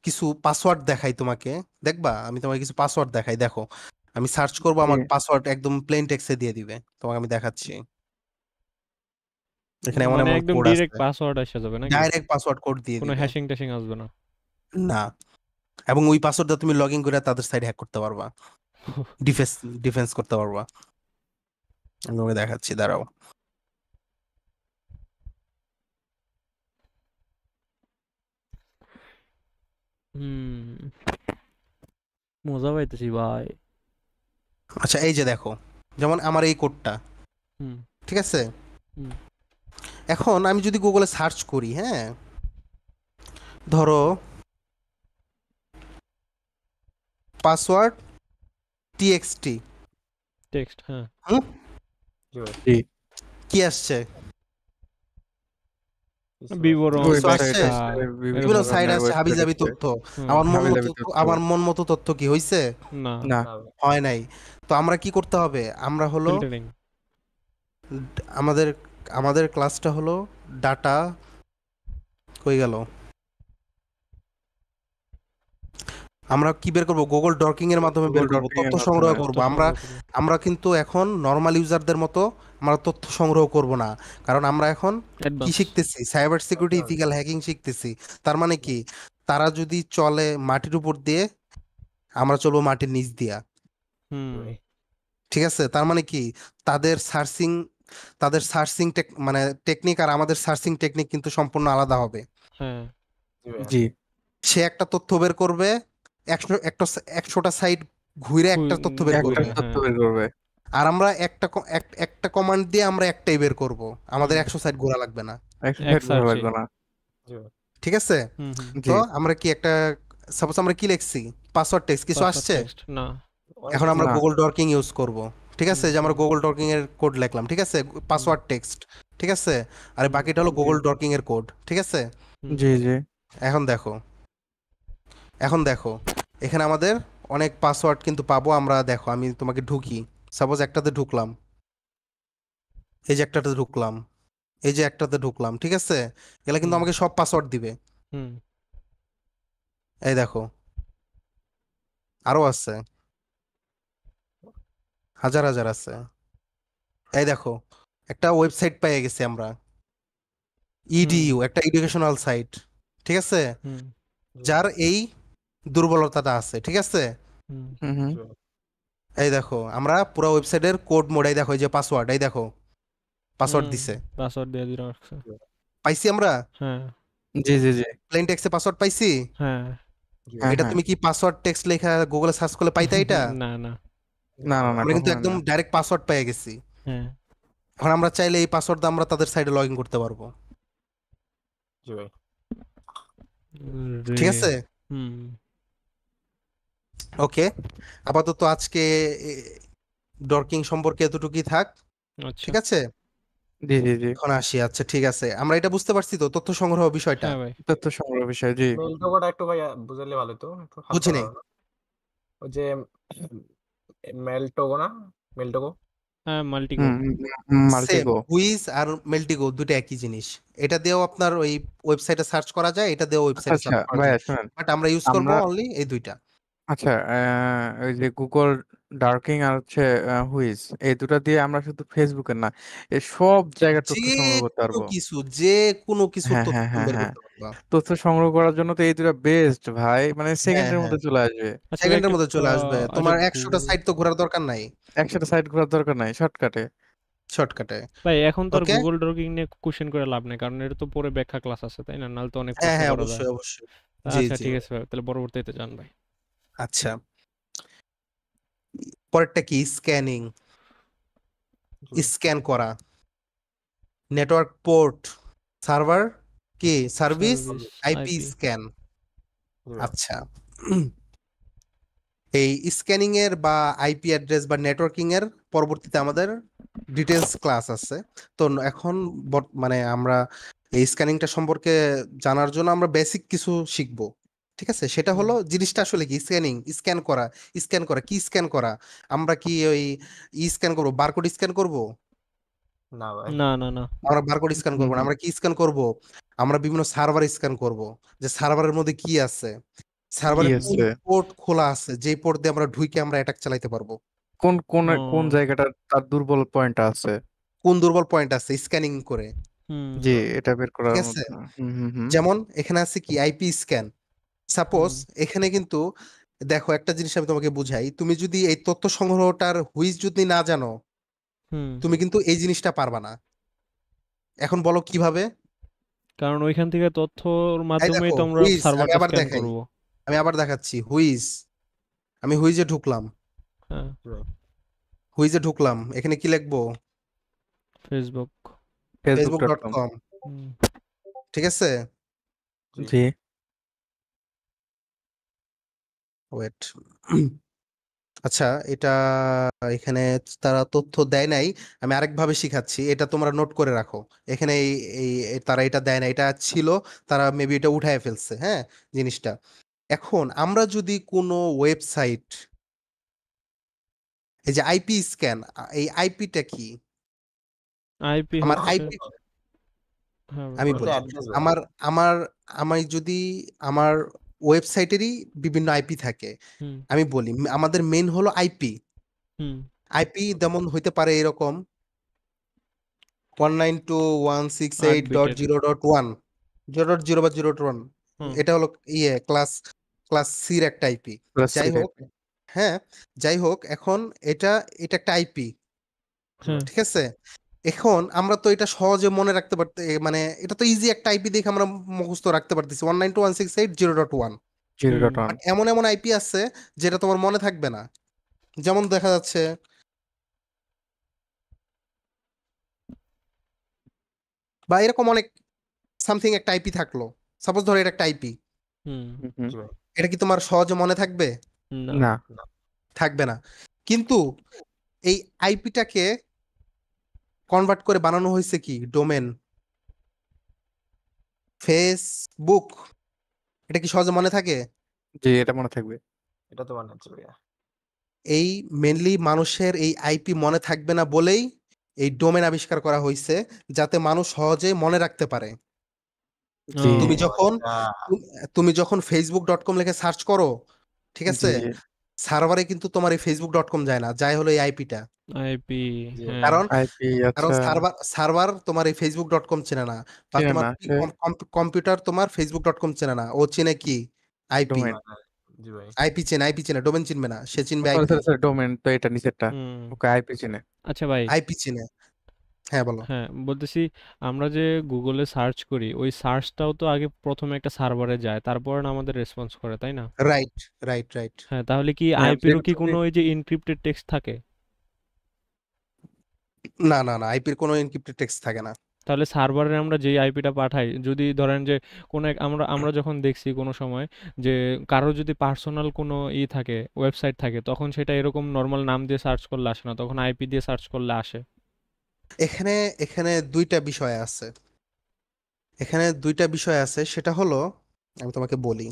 কিছু পাসওয়ার্ড দেখাই তোমাকে, দেখবা আমি তোমাকে কিছু পাসওয়ার্ড দেখাই, দেখো আমি সার্চ করবো, জি আমার পাসওয়ার্ড একদম প্লেন টেক্সটে দিয়ে দিবে, তোমাকে আমি দেখাচ্ছি, এখানে এমন মানে এমন একদম কোড ডিরেক্ট আছে, পাসওয়ার্ড এসে যাবে নাকি? ডাইরেক্ট পাসওয়ার্ড কোড দিয়ে কোনো দিবে, হ্যাশিং ট্যাশিং আসবে না? না, এবং ওই পাসওয়ার্ড দিয়ে তুমি লগ ইন করে তাদের সাইট হ্যাক করতে পারবা, ডিফেন্স ডিফেন্স করতে পারবা। আমি তোমাকে দেখাচ্ছি, দাঁড়াও। হুম, মজা পাইতেছি ভাই। আচ্ছা এই যে দেখো, যেমন আমার এই কোডটা, হুম ঠিক আছে? হুম এখন আমি যদি গুগলে সার্চ করি, হ্যাঁ ধরো পাসওয়ার্ড টিএক্সটি, টেক্সট, হ্যাঁ। হুম, জি ভাই। জি কি আসছে, কিছু বিবরণ, কিছু ওয়েবসাইট আসছে, ব্যাখ্যা, আসছে, বিভিন্ন বিভিন্ন এরকম। সাইট ধরনের আসছে, হাবি ওয়েবসাইট জাবি আসছে। তথ্য, হুম আমার মন মতো, হাবিজাবি তথ্য। আমার মন মতো তথ্য কি হয়েছে, না, না না ভাই। হয় নাই। তো আমরা কি করতে হবে, আমরা হলো ফিল্টারিং। আমাদের আমাদের ক্লাসটা হলো ডাটা, কই গেল, আমরা কি বের করব, গুগল ডকিং এর মাধ্যমে গুগল বের করব, ডকিং এর তথ্য সংগ্রহ মাধ্যমে। তথ্য করব আমরা। সংগ্রহ করবো। আমরা কিন্তু এখন নর্মাল ইউজারদের মতো আমরা তথ্য সংগ্রহ করব না, কারণ আমরা এখন কি অ্যাডভান্স। শিখতেছি, cyber security Advance। Ethical hacking শিখতেছি। তার মানে কি, তারা যদি চলে মাটির উপর দিয়ে, আমরা চলবো মাটির নিচ দিয়া, হুম জি ভাই। ঠিক আছে? তার মানে কি, তাদের সার্চিং তাদের সার্চিং মানে টেকনিক আর আমাদের সার্চিং টেকনিক কিন্তু সম্পূর্ণ আলাদা হবে। হ্যাঁ। জি ভাই। জি সে একটা তথ্য বের করবে, 100টা সাইট ঘুরে একটা তথ্য বের একটা করবে, ঘুরে, তথ্য হ্যাঁ। বের করবে। আর আমরা একটা কমান্ড দিয়ে আমরা একটাই বের করব, আমাদের হুম 100 সাইট ঘোরা লাগবে না, একটা এক সাইট ঘোরা সার্চে। লাগবে না। জি ভাই। ঠিক আছে? হুম হুম তো জি আমরা কি একটা সাপোজ আমরা কি লিখছি, পাসওয়ার্ড টেক্সট কিছু পাসওয়ার্ড আসছে। টেক্সট না। অনেক এখন কিছু আমরা না। গুগল ডর্কিং ইউজ করব, ঠিক আছে, হুম যে আমরা গুগল ডর্কিং এর কোড লিখলাম, ঠিক আছে, হুম পাসওয়ার্ড টেক্সট, ঠিক আছে, আর হুম বাকিটা হলো গুগল ডর্কিং এর কোড, ঠিক আছে। হুম জি জি এখন দেখো, এখন দেখো, এখানে আমাদের অনেক পাসওয়ার্ড কিন্তু পাবো আমরা। দেখো আমি তোমাকে ঢুকি, সাপোজ একটাতে ঢুকলাম, এই যে একটাতে ঢুকলাম, এই যে একটাতে ঢুকলাম, ঠিক আছে, এগুলা কিন্তু হুম আমাকে সব পাসওয়ার্ড দিবে। হুম এই দেখো আরো আছে, হাজার হাজার আছে। এই দেখো একটা ওয়েবসাইট পেয়ে গেছি আমরা, হুম ইডিইউ, একটা এডুকেশনাল সাইট, ঠিক আছে, হুম যার এই দুর্বলতাটা আছে, ঠিক আছে। হুম হুম হুম এই দেখো আমরা পুরো ওয়েবসাইটের কোড মোড, এই দেখো এই যে পাসওয়ার্ড, এই দেখো পাসওয়ার্ড হুম দিছে, পাসওয়ার্ড দিয়ে দিতে রাখছে। পাইছি আমরা হ্যাঁ জি জি জি প্লেন টেক্সটে পাসওয়ার্ড পাইছি। হ্যাঁ হ্যাঁ এটা হ্যাঁ তুমি কি পাসওয়ার্ড টেক্সট লেখা গুগলে সার্চ করলে পাইতা এটা? না না। না না না আমরা কিন্তু কখনো একদম না। ডাইরেক্ট পাসওয়ার্ড পেয়ে গেছি। হ্যাঁ এখন আমরা চাইলে এই পাসওয়ার্ড দিয়ে আমরা তাদের সাইডে লগ ইন করতে পারবো, জি ভাই। রে ঠিক আছে। হুম ওকে, আপাতত আজকে ডর্কিং সম্পর্কে এতটুকুই থাক, আচ্ছা ঠিক আছে। জি জি জি এখন আসি, আচ্ছা ঠিক আছে, আমরা এটা বুঝতে পারছি তো তথ্য সংগ্রহ বিষয়টা। হ্যাঁ ভাই। তথ্য সংগ্রহ বিষয় জি মেইল টোকনটা একটু ভাই বুঝাইলে ভালো হতো, একটু হালকা বুঝি নাই, ধারণা। ওই যে মেল টোকো না, মেল টোকো। হ্যাঁ মাল্টিকো। সেম মাল্টিগো হুইজ আর মেল্টিগো দুটো একই জিনিস। এটা দিয়েও আপনার ওই ওয়েবসাইটে সার্চ করা যায়, এটা দিয়েও আচ্ছা ওয়েবসাইটে আচ্ছা সার্চ করা ভাইয়া যায়, শুনেন বাট আমরা ইউজ করবো আমরা অনলি এই দুইটা। আচ্ছা ওই যে গুগল ডার্কিং আর হচ্ছে হুইজ এই দুটা দিয়ে আমরা শুধু ফেসবুকের না এই সব জায়গার যে তথ্য সংগ্রহ করতে কোনো পারবো কিছু, যে কোনো কিছুর হ্যাঁ তথ্য হ্যাঁ তুমি হ্যাঁ বের হ্যাঁ করতে পারবা। তথ্য সংগ্রহ করার জন্য তো এই দুটা বেস্ট ভাই মানে হ্যাঁ সেকেন্ডের হ্যাঁ, মধ্যে চলে আসবে আচ্ছা ভাই সেকেন্ডের একটা মধ্যে চলে আসবে, আচ্ছা তোমার 100টা সাইট তো ঘোরার দরকার নাই, একসাথে সাইট ঘোরার দরকার নাই শর্টকাটে শর্টকাটে। ভাই এখন তো আর ওকে, গুগল ডকিং নিয়ে কোশ্চেন করে লাভ নেই, কারণ এটা তো পরে ব্যাখ্যা ক্লাস আছে তাই না, নাহলে তো অনেক হ্যাঁ প্রশ্ন হ্যাঁ করা যায়। অবশ্যই অবশ্যই, জি আচ্ছা জি। ঠিক আছে ভাই, তাহলে পরবর্তীতে যান ভাই। আচ্ছা, পরেরটা কি, স্ক্যানিং, স্ক্যান করা, নেটওয়ার্ক পোর্ট, সার্ভার কি service, service IP IP. Scan. আচ্ছা, এই স্ক্যানিং এর বা আইপি অ্যাড্রেস বা নেটওয়ার্কিং এর পরবর্তীতে আমাদের ডিটেলস ক্লাস আছে। তো এখন মানে আমরা এই স্ক্যানিংটা সম্পর্কে জানার জন্য আমরা বেসিক কিছু শিখবো, ঠিক আছে। সেটা হলো জিনিসটা আসলে কি, স্ক্যানিং, স্ক্যান করা, স্ক্যান করা কি, স্ক্যান করা আমরা কি ওই স্ক্যান করবো, বারকোড স্ক্যান করব? না ভাই। না না না। আমরা বারকোড স্ক্যান করবো না, হুম আমরা কি স্ক্যান করব, আমরা বিভিন্ন সার্ভার স্ক্যান করব, যে সার্ভারের মধ্যে কি আছে, কি সার্ভারে কোন আছে পোর্ট খোলা আছে, যে পোর্ট দিয়ে আমরা ঢুকে আমরা অ্যাটাক চালাতে পারবো, কোন কোন কোন ও জায়গাটা তার দুর্বল পয়েন্ট আছে কোন দুর্বল পয়েন্ট আছে স্ক্যানিং করে, হুম জি এটা বের ঠিক করার আছে। মতো হুম যেমন এখানে আছে কি আইপি স্ক্যান, সাপোজ হুম এখানে কিন্তু দেখো একটা জিনিস আমি তোমাকে বুঝাই, তুমি যদি এই তথ্য সংগ্রহটার হুইজ যদি না জানো, হুম তুমি কিন্তু এই জিনিসটা পারবা না। এখন বলো কিভাবে। কারণ ওইখান থেকে তথ্যর এই মাধ্যমেই দেখো তো আমরা হুইজ, আমি সার্ভারটা আবার স্ক্যান দেখাই, করব। আমি আবার দেখাচ্ছি হুইজ, আমি হুইজে ঢুকলাম, হ্যাঁ হুইজে ঢুকলাম, এখানে কি লিখবো, Facebook. Facebook Facebook dot dot com com, হুম ঠিক আছে। জি ওয়েট, আচ্ছা এটা এখানে তারা তথ্য দেয় নাই, আমি আরেকভাবে শিখাচ্ছি, এটা তোমরা নোট করে রাখো। এখানে তারা এটা দেয় না, এটা ছিল, তারা মেবি এটা উঠায় ফেলছে, হ্যাঁ জিনিসটা। এখন আমরা যদি কোনো ওয়েবসাইট, এই যে আইপি স্ক্যান, এই আইপিটা কি, আইপি আমার হচ্ছে আইপি, হ্যাঁ ভাই। আমি ওটা তো বলি, অ্যাড্রেস ভাই। আমার আমার আমি যদি আমার ওয়েবসাইটেরই বিভিন্ন আইপি থাকে, হুম আমি বলি আমাদের মেইন হলো আইপি, হুম আইপি যেমন হইতে পারে এরকম 8 192.168.0.1, বিটের। 0.0 বা 0.1, হুম এটা হলো ক্লাস ক্লাস সির একটা আইপি। প্লাস যাই সি হোক, হ্যাঁ যাই হোক, এখন এটা এটা একটা আইপি, হ্যাঁ ঠিক আছে। এখন আমরা তো এটা সহজে মনে রাখতে পারতে, মানে এটা তো ইজি একটা আইপি দেখে আমরা মুখস্থ রাখতে পারতেছি 192.168.0.1, 0.1 বাট এমন এমন আইপি আছে যেটা তোমার মনে থাকবে না। যেমন দেখা যাচ্ছে, বা এরকম অনেক সামথিং একটা আইপি থাকলো, সাপোজ ধরো এটা একটা আইপি, হুম হুম জি ভাই। এটা কি তোমার সহজে মনে থাকবে? না। না। না। থাকবে না। কিন্তু এই আইপিটাকে কনভার্ট করে বানানো হয়েছে কি ডোমেন। ফেসবুক, এটা কি সহজে মনে থাকে? জি, এটা মনে থাকবে। এটা তো মনে হচ্ছে ভাইয়া। এই মেনলি মানুষের এই আইপি মনে থাকবে না বলেই এই ডোমেন আবিষ্কার করা হয়েছে, যাতে মানুষ সহজে মনে রাখতে পারে। জি, তুমি ও যখন আচ্ছা। তুমি যখন facebook.com লিখে সার্চ করো, ঠিক জি, আছে, সার্ভারে কিন্তু তোমার এই facebook.com যায় না, যায় হলো এই আইপিটা। আইপি। জি হ্যাঁ। কারণ আইপি। কারণ আচ্ছা, সার্ভার তোমার এই facebook.com চেনে না, বা চিনে তোমার না সে কম্পিউটার তোমার facebook.com চেনে না, ও চেনে কি আইপি। ডোমেন। মানে জি ভাই। আইপি চেনে, ডোমেন চিনবে না, সে চিনবে sorry IP. Sorry sorry, domain তো এটা নিচেরটা। হুম। ওকে, আইপি চিনে। আচ্ছা ভাই, আইপি চিনে। হ্যাঁ বলো। হ্যাঁ বলতেছি, আমরা যে গুগলে সার্চ করি ওই সার্চটাও তো আগে প্রথমে একটা সার্ভারে যায়, তারপর না আমাদের রেসপন্স করে, তাই না? Right right right. হ্যাঁ, তাহলে কি হ্যাঁ, আইপিরও যেটা কি তুমি কোনো ওই যে ইনক্রিপ্টেড টেক্সট থাকে? না না না, আইপির কোনো এনক্রিপ্টেড টেক্সট থাকে না। তাহলে সার্ভারে আমরা যেই আইপিটা পাঠাই, যদি ধরেন যে কোনো আমরা আমরা যখন দেখছি কোনো সময় যে কারো যদি পার্সোনাল কোনো থাকে, ওয়েবসাইট থাকে, তখন সেটা এরকম নর্মাল নাম দিয়ে সার্চ করলে আসে না, তখন আইপি দিয়ে সার্চ করলে আসে। এখানে এখানে দুইটা বিষয় আছে। এখানে দুইটা বিষয় আছে, সেটা হলো, আমি তোমাকে বলি।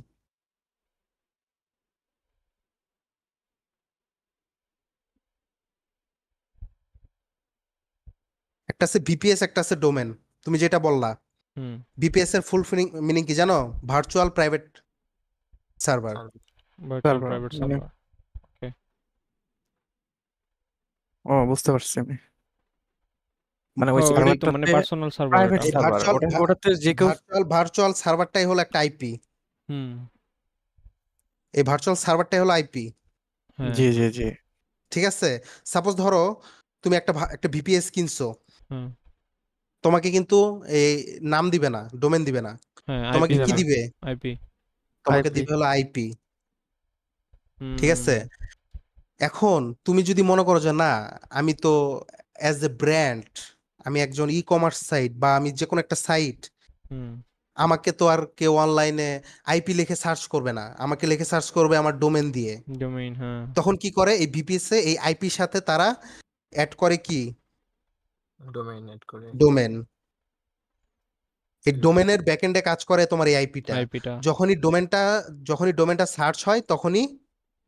একটা আছে ভিপিএস, একটা আছে ডোমেন। তুমি যেটা বললা, হুম। ভিপিএস এর ফুল মিনিং কি জানো? Virtual private server. Service. Virtual server private মানে, সার্ভার। ওকে। ও বুঝতে পারছি আমি। মানে ওই ও, ওইটাই তো মানে সার্ভারটাতে পার্সোনাল সার্ভার প্রাইভেট ওটা। এই সার্ভার, ভার্চুয়াল ওটাতে যে কেউ। ভার্চুয়াল সার্ভারটাই হলো একটা আইপি। হুম। এই ভার্চুয়াল সার্ভারটাই হলো আইপি। হ্যাঁ। জি জি জি। ঠিক আছে, সাপোজ ধরো তুমি একটা ভিপিএস কিনছো, হুম। তোমাকে কিন্তু এই নাম দিবে না, ডোমেন দিবে না, হ্যাঁ, আইপি তোমাকে কি দিবে। দিবে? আইপি। তোমাকে আইপি। দিবে হলো আইপি। ঠিক আছে, হুম। এখন তুমি যদি মনে করো যে না, আমি তো অ্যাজ এ ব্র্যান্ড, আমি একজন ই কমার্স সাইট বা আমি যে কোনো একটা সাইট, হুম। আমাকে তো আর কেউ অনলাইনে আইপি লিখে সার্চ করবে না, আমাকে লিখে সার্চ করবে আমার ডোমেন দিয়ে। ডোমেইন, হ্যাঁ। তখন কি করে, এই ভিপিএস এ এই আইপির সাথে তারা অ্যাড করে কি ডোমেইন এড করে। ডোমেন। এই জি ভাই। ডোমেনের ব্যাকএন্ডে কাজ করে তোমার এই আইপিটা। আইপিটা। যখনই ডোমেনটা সার্চ হয়, তখনই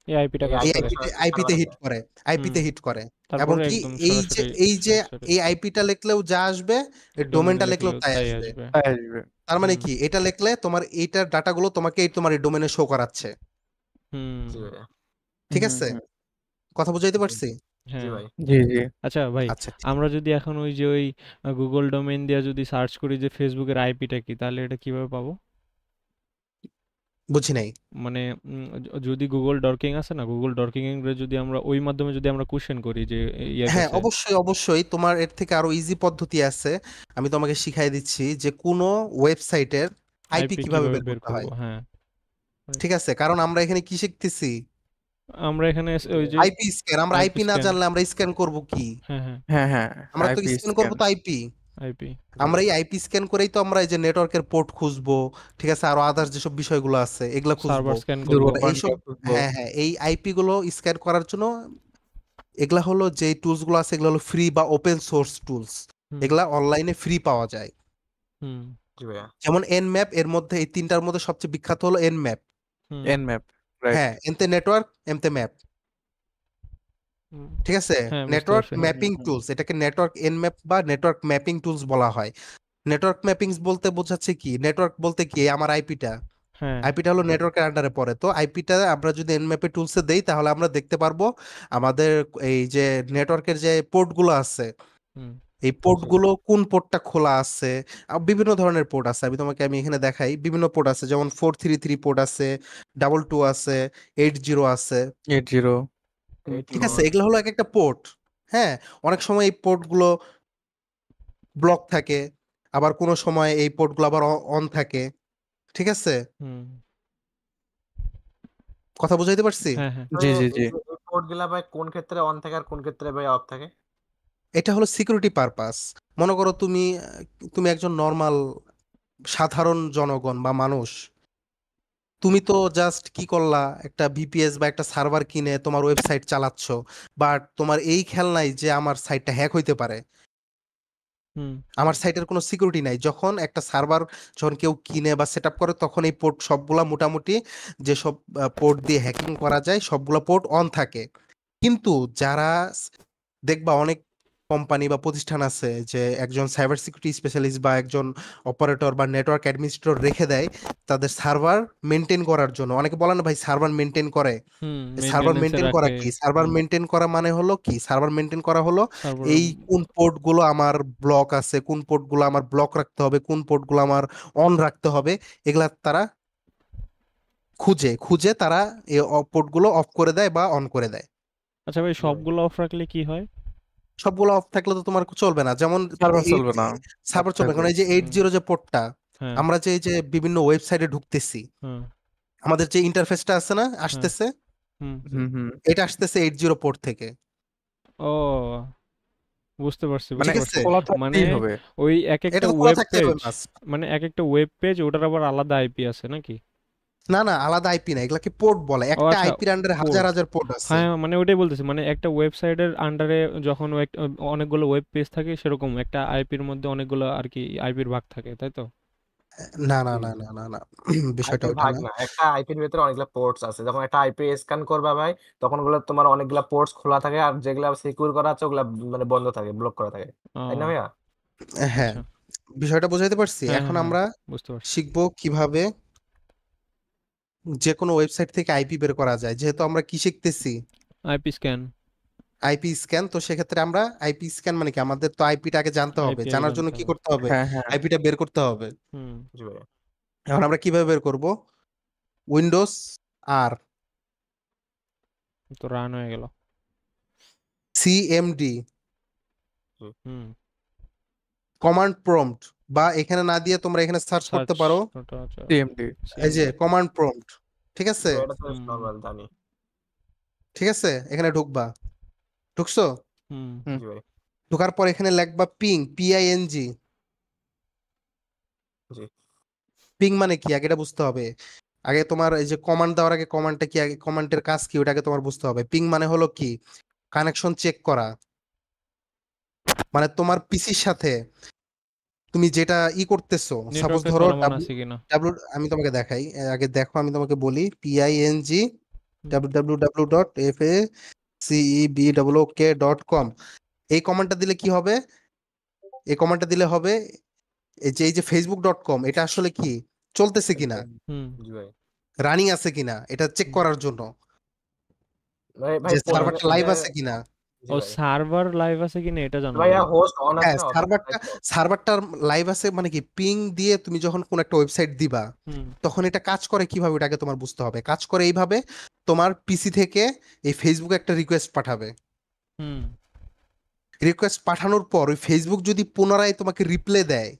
এই আইপিটা এই কাজ এই আইপিটা করে। আইপিতে সরাসরি আইপিতে সার্ভারে হিট যায়। করে, হুম। আইপিতে হিট করে। এবং তারপরে কি একদম এই যে সরাসরি এই যে সেন্সরে এই আইপিটা লিখলেও যা আসবে, এই ডোমেনে ডোমেনটা লিখলেও লিখলেও তাই তাই আসবে। আসবে। তাই আসবে। তার মানে হুম। কি, এটা লিখলে তোমার এইটার ডাটাগুলো তোমাকে তোমার এই ডোমেনে শো করাচ্ছে। হুম। জি ভাইয়া। ঠিক হুম আছে, হুম। কথা বুঝাইতে জি পারছি? জি হ্যাঁ। ভাই। জি জি। আচ্ছা ভাই, আচ্ছা ঠিক। আমরা যদি এখন ওই যে ওই গুগল ডোমেইন দিয়ে যদি সার্চ করি যে ফেসবুকের আইপিটা কি, তাহলে এটা কিভাবে পাবো? বুঝি নাই। মানে যদি গুগল ডরকিং আছে না, গুগল ডরকিং এর যদি আমরা ওই মাধ্যমে যদি আমরা কোশ্চেন করি যে ইয়ের হ্যাঁ কাছে। অবশ্যই অবশ্যই, তোমার এর থেকে আরো ইজি পদ্ধতি আছে। আমি তোমাকে শিখাই দিচ্ছি যে কোনো ওয়েবসাইটের আইপি আইপি কিভাবে কিভাবে বের বের করতে করব? হয়। হ্যাঁ। Right. ঠিক আছে, কারণ আমরা এখানে কি শিখতেছি? আমরা এখানে জি ওই ভাই। যে আইপি স্ক্যান। আমরা আইপি আইপি না স্ক্যান। জানলে আমরা স্ক্যান করব কি? হ্যাঁ, হ্যাঁ। হ্যাঁ হ্যাঁ। আমরা তো আইপি স্ক্যান করব স্ক্যান। তো আইপি। আইপি। জি আমরা ভাই। এই আইপি স্ক্যান করেই তো আমরা এই যে নেটওয়ার্কের পোর্ট খুঁজবো, ঠিক আছে, আরো আদার্স যেসব বিষয়গুলো আছে এগুলা খুঁজবো। সার্ভার স্ক্যান করব। দুর্বল তো এইসব, পয়েন্টগুলো খুঁজবো। হ্যাঁ হ্যাঁ, এই আইপি গুলো স্ক্যান করার জন্য এগুলা হলো যে টুলস গুলো আছে, এগুলো হলো ফ্রি বা ওপেন সোর্স টুলস। হুম। এগুলা অনলাইনে ফ্রি পাওয়া যায়। হুম। জি ভাইয়া। যেমন এনম্যাপ, এর মধ্যে এই তিনটার মধ্যে সবচেয়ে বিখ্যাত হলো এনম্যাপ। হুম। এনম্যাপ। রাইট। হ্যাঁ, এনতে নেটওয়ার্ক, এমতে ম্যাপ। হুম। ঠিক আছে, হ্যাঁ, বুঝতে নেটওয়ার্ক পারছি। হুম হুম ম্যাপিং হুম। টুলস, এটাকে নেটওয়ার্ক এনম্যাপ বা নেটওয়ার্ক ম্যাপিং টুলস বলা হয়। নেটওয়ার্ক ম্যাপিংস বলতে বোঝাচ্ছে কি, নেটওয়ার্ক বলতে কি, আমার আইপিটা, হ্যাঁ। আইপিটা হলো নেটওয়ার্কের আন্ডারে পড়ে। তো আইপিটা আমরা যদি এনম্যাপে টুলসে দেই, তাহলে আমরা দেখতে পারবো আমাদের এই যে নেটওয়ার্কের যে পোর্টগুলো আছে, হুম। এই জি। পোর্টগুলো কোন পোর্টটা খোলা আছে। বিভিন্ন ধরনের পোর্ট আছে, আমি এখানে দেখাই। বিভিন্ন পোর্ট আছে, যেমন 433 পোর্ট আছে, 22 আছে, 80 আছে। 80। এইট ঠিক আছে, ফোর এগুলো হলো এক একটা পোর্ট। হ্যাঁ, অনেক সময় এই পোর্টগুলো ব্লক থাকে, আবার কোনো সময় এই পোর্টগুলো আবার অন থাকে। ঠিক আছে, হুম। কথা বুঝাইতে পারছি? হ্যাঁ, হ্যাঁ। জি জি এই জি। যে এই পোর্ট গুলা ভাই কোন ক্ষেত্রে অন থাকে আর কোন ক্ষেত্রে ভাই অফ থাকে? এটা হলো সিকিউরিটি পারপাস। মনে করো তুমি একজন নর্মাল সাধারণ জনগণ বা মানুষ, তুমি তো জাস্ট কি করলা, একটা ভিপিএস বা একটা সার্ভার কিনে তোমার ওয়েবসাইট চালাচ্ছ, বাট তোমার এই খেয়াল নাই যে আমার সাইটটা হ্যাক হইতে পারে, হুম আমার সাইটের কোনো সিকিউরিটি নাই। যখন একটা সার্ভার যখন কেউ কিনে বা সেট আপ করে, তখন এই পোর্ট সবগুলা মোটামুটি যেসব পোর্ট দিয়ে হ্যাকিং করা যায় সবগুলা পোর্ট অন থাকে। কিন্তু যারা দেখবা অনেক কোম্পানি বা প্রতিষ্ঠান আছে যে একজন সাইবার সিকিউরিটি স্পেশালিস্ট বা একজন অপারেটর বা নেটওয়ার্ক অ্যাডমিনিস্ট্রেটর রেখে দেয় তাদের সার্ভার মেনটেন করার জন্য। অনেকে বলে না ভাই সার্ভার মেনটেন করে। হুম সার্ভার মেইনটেনেন্সে মেনটেন করা রাখে। কি? সার্ভার হুম মেনটেন করা মানে হলো কি? সার্ভার মেনটেন করা হলো সার্ভার এই কোন পোর্ট গুলো আমার ব্লক আছে, কোন পোর্ট গুলো আমার ব্লক রাখতে হবে, কোন পোর্ট গুলো আমার অন রাখতে হবে, এগুলা তারা খুঁজে খুঁজে তারা এই পোর্ট গুলো অফ করে দেয় বা অন করে দেয়। আচ্ছা ভাই জি ভাই। সবগুলো অফ রাখলে কি হয়? সবগুলো অফ থাকলে তো তোমার চলবে না। যেমন সার্ভার এইট চলবে না, সার্ভার অফ চলবে, থাকবে। কারণ এই যে 80 যে পোর্টটা, হ্যাঁ আমরা যে এই যে বিভিন্ন ওয়েবসাইটে ঢুকতেছি, হ্যাঁ আমাদের যে ইন্টারফেসটা আছে না হ্যাঁ আসতেছে, হুম জি হুম এটা আসতেছে 80 পোর্ট থেকে। ও বুঝতে পারছি মানে বুঝতে ঠিক পারছি। আছে, খোলা মানে থাকতেই হবে। ওই এক এটা একটা তো খোলা ওয়েব থাকতে হবে পেজ, মাস্ট। মানে এক একটা ওয়েব পেজ ওটার আবার আলাদা আইপি আছে নাকি? না না, আলাদা আইপি না, এগুলাকে পোর্ট বলে। ও একটা আচ্ছা আইপির আন্ডারে হাজার পোর্ট। হাজার পোর্ট আছে। হ্যাঁ মানে ওইটাই বলতেছি, মানে একটা ওয়েবসাইটের আন্ডারে যখন অনেকগুলো ওয়েব পেজ থাকে সেরকম একটা আইপির মধ্যে অনেকগুলো আর কি আইপির ভাগ থাকে তাই তো? না না জি না জি। না না না, বিষয়টা আইপির ওটা ভাগ না। না, একটা আইপির ভিতরে অনেকগুলা পোর্টস আছে। যখন একটা আইপি স্ক্যান করবা ভাই, তখন ওগুলো তোমার অনেকগুলা পোর্টস খোলা থাকে, আর যেগুলা সিকিউর করা আছে ওগুলা মানে বন্ধ থাকে, ব্লক করা থাকে, তাই না ও ভাইয়া? হ্যাঁ, আচ্ছা বিষয়টা বোঝাইতে পারছি। হ্যাঁ এখন হ্যাঁ হ্যাঁ আমরা বুঝতে পারছি। শিখবো কিভাবে যে কোনো ওয়েবসাইট থেকে আইপি বের করা যায়। যেহেতু আমরা কি শিখতেছি, আইপি স্ক্যান। আইপি স্ক্যান, তো সেক্ষেত্রে আমরা আইপি স্ক্যান মানে কি, আমাদের তো আইপিটা আগে জানতে হবে। আইপি আগে জানার জন্য জানতে কি হবে। করতে হবে? হ্যাঁ হ্যাঁ আইপিটা বের করতে হবে। হুম জি ভাইয়া। এখন আমরা কিভাবে বের করব? উইন্ডোজ আর তো রান হয়ে গেল। সিএমডি জি হুম কমান্ড প্রম্পট, বা এখানে না দিয়ে তোমরা এখানে সার্চ সার্চ করতে পারো, ওটা আচ্ছা টিএমটি। এই যে সিএমডি। Command prompt. ঠিক জি আছে, ভাই, এটা তো হুম হুম নর্মাল জানি। ঠিক আছে, এখানে ঢুকবা। ঢুকছো? হুম জি ভাই। ঢোকার পর এখানে লিখবা পিং, পিআইএনজি। জি পিং মানে কি আগে এটা বুঝতে হবে। আগে তোমার এই যে কমান্ড দেওয়ার আগে কমান্ডটা কি, আগে কমান্ডের কাজ কি ওটাকে তোমার বুঝতে হবে। পিং মানে হলো কি, কানেকশন চেক করা। মানে তোমার পিসির সাথে তুমি যেটা করতেছো, সাপোজ নেটওয়ার্কটা ধরো চলমান ডাব্লু আছে কিনা। ডাব্লু আমি তোমাকে দেখাই, আগে দেখো, আমি তোমাকে বলি পিআইএনজি হুম www.facebok.com। এই কমান্ডটা দিলে কি হবে? এই কমান্ডটা দিলে হবে এই যে facebook.com, এটা আসলে কি চলতেছে কিনা, হুম জি ভাই। রানিং আছে কিনা, এটা চেক করার জন্য, ভাই ভাই যে প্রথমে সার্ভারটা ওই লাইভ যে, আছে কিনা। জি ও ভাই। সার্ভার লাইভ আছে কিনা এটা জানার ভাইয়া জন্য। হোস্ট অন আছে হ্যাঁ, না অফ আছে, তাই সার্ভারটা তো? সার্ভারটার লাইভ আছে মানে কি, পিং দিয়ে তুমি যখন কোন একটা ওয়েবসাইট দিবা, হুম তখন এটা কাজ করে কিভাবে ওটাকে তোমার বুঝতে হবে। কাজ করে এইভাবে, তোমার পিসি থেকে এই ফেসবুকে একটা রিকোয়েস্ট পাঠাবে। হুম রিকোয়েস্ট পাঠানোর পর ওই ফেসবুক যদি পুনরায় তোমাকে রিপ্লে দেয়,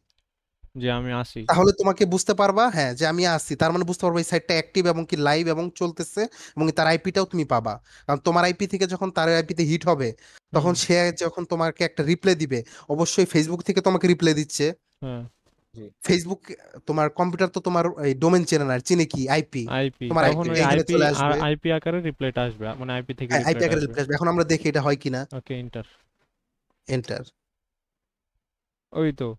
যে আমি আসি। তাহলে তোমাকে বুঝতে পারবা হ্যাঁ যে আমি আসছি। তার মানে বুঝতে পারবা এই সাইটটা অ্যাক্টিভ এবং কি লাইভ এবং চলতেছে, এবং তার আইপিটাও তুমি পাবা। কারণ তোমার আইপি থেকে যখন তার আইপিতে হিট হবে, হুম তখন সে যখন তোমাকে একটা রিপ্লে দিবে, অবশ্যই ফেসবুক থেকে তোমাকে রিপ্লে দিচ্ছে। হ্যাঁ জি ফেসবুক, তোমার কম্পিউটার তো তোমার এই ডোমেন চেনে না, চিনে কি আইপি, আইপি তোমার তখন আইপিটা ওই এখানে আইপি চলে আর আসবে। আইপি আকারে রিপ্লাইটা আসবে, মানে আইপি থেকে হ্যাঁ, আইপি রিপ্লাইটা আকারে আসবে। রিপ্লে আসবে। এখন আমরা দেখি এটা হয় কিনা। ওকে এন্টার। এন্টার। ওই তো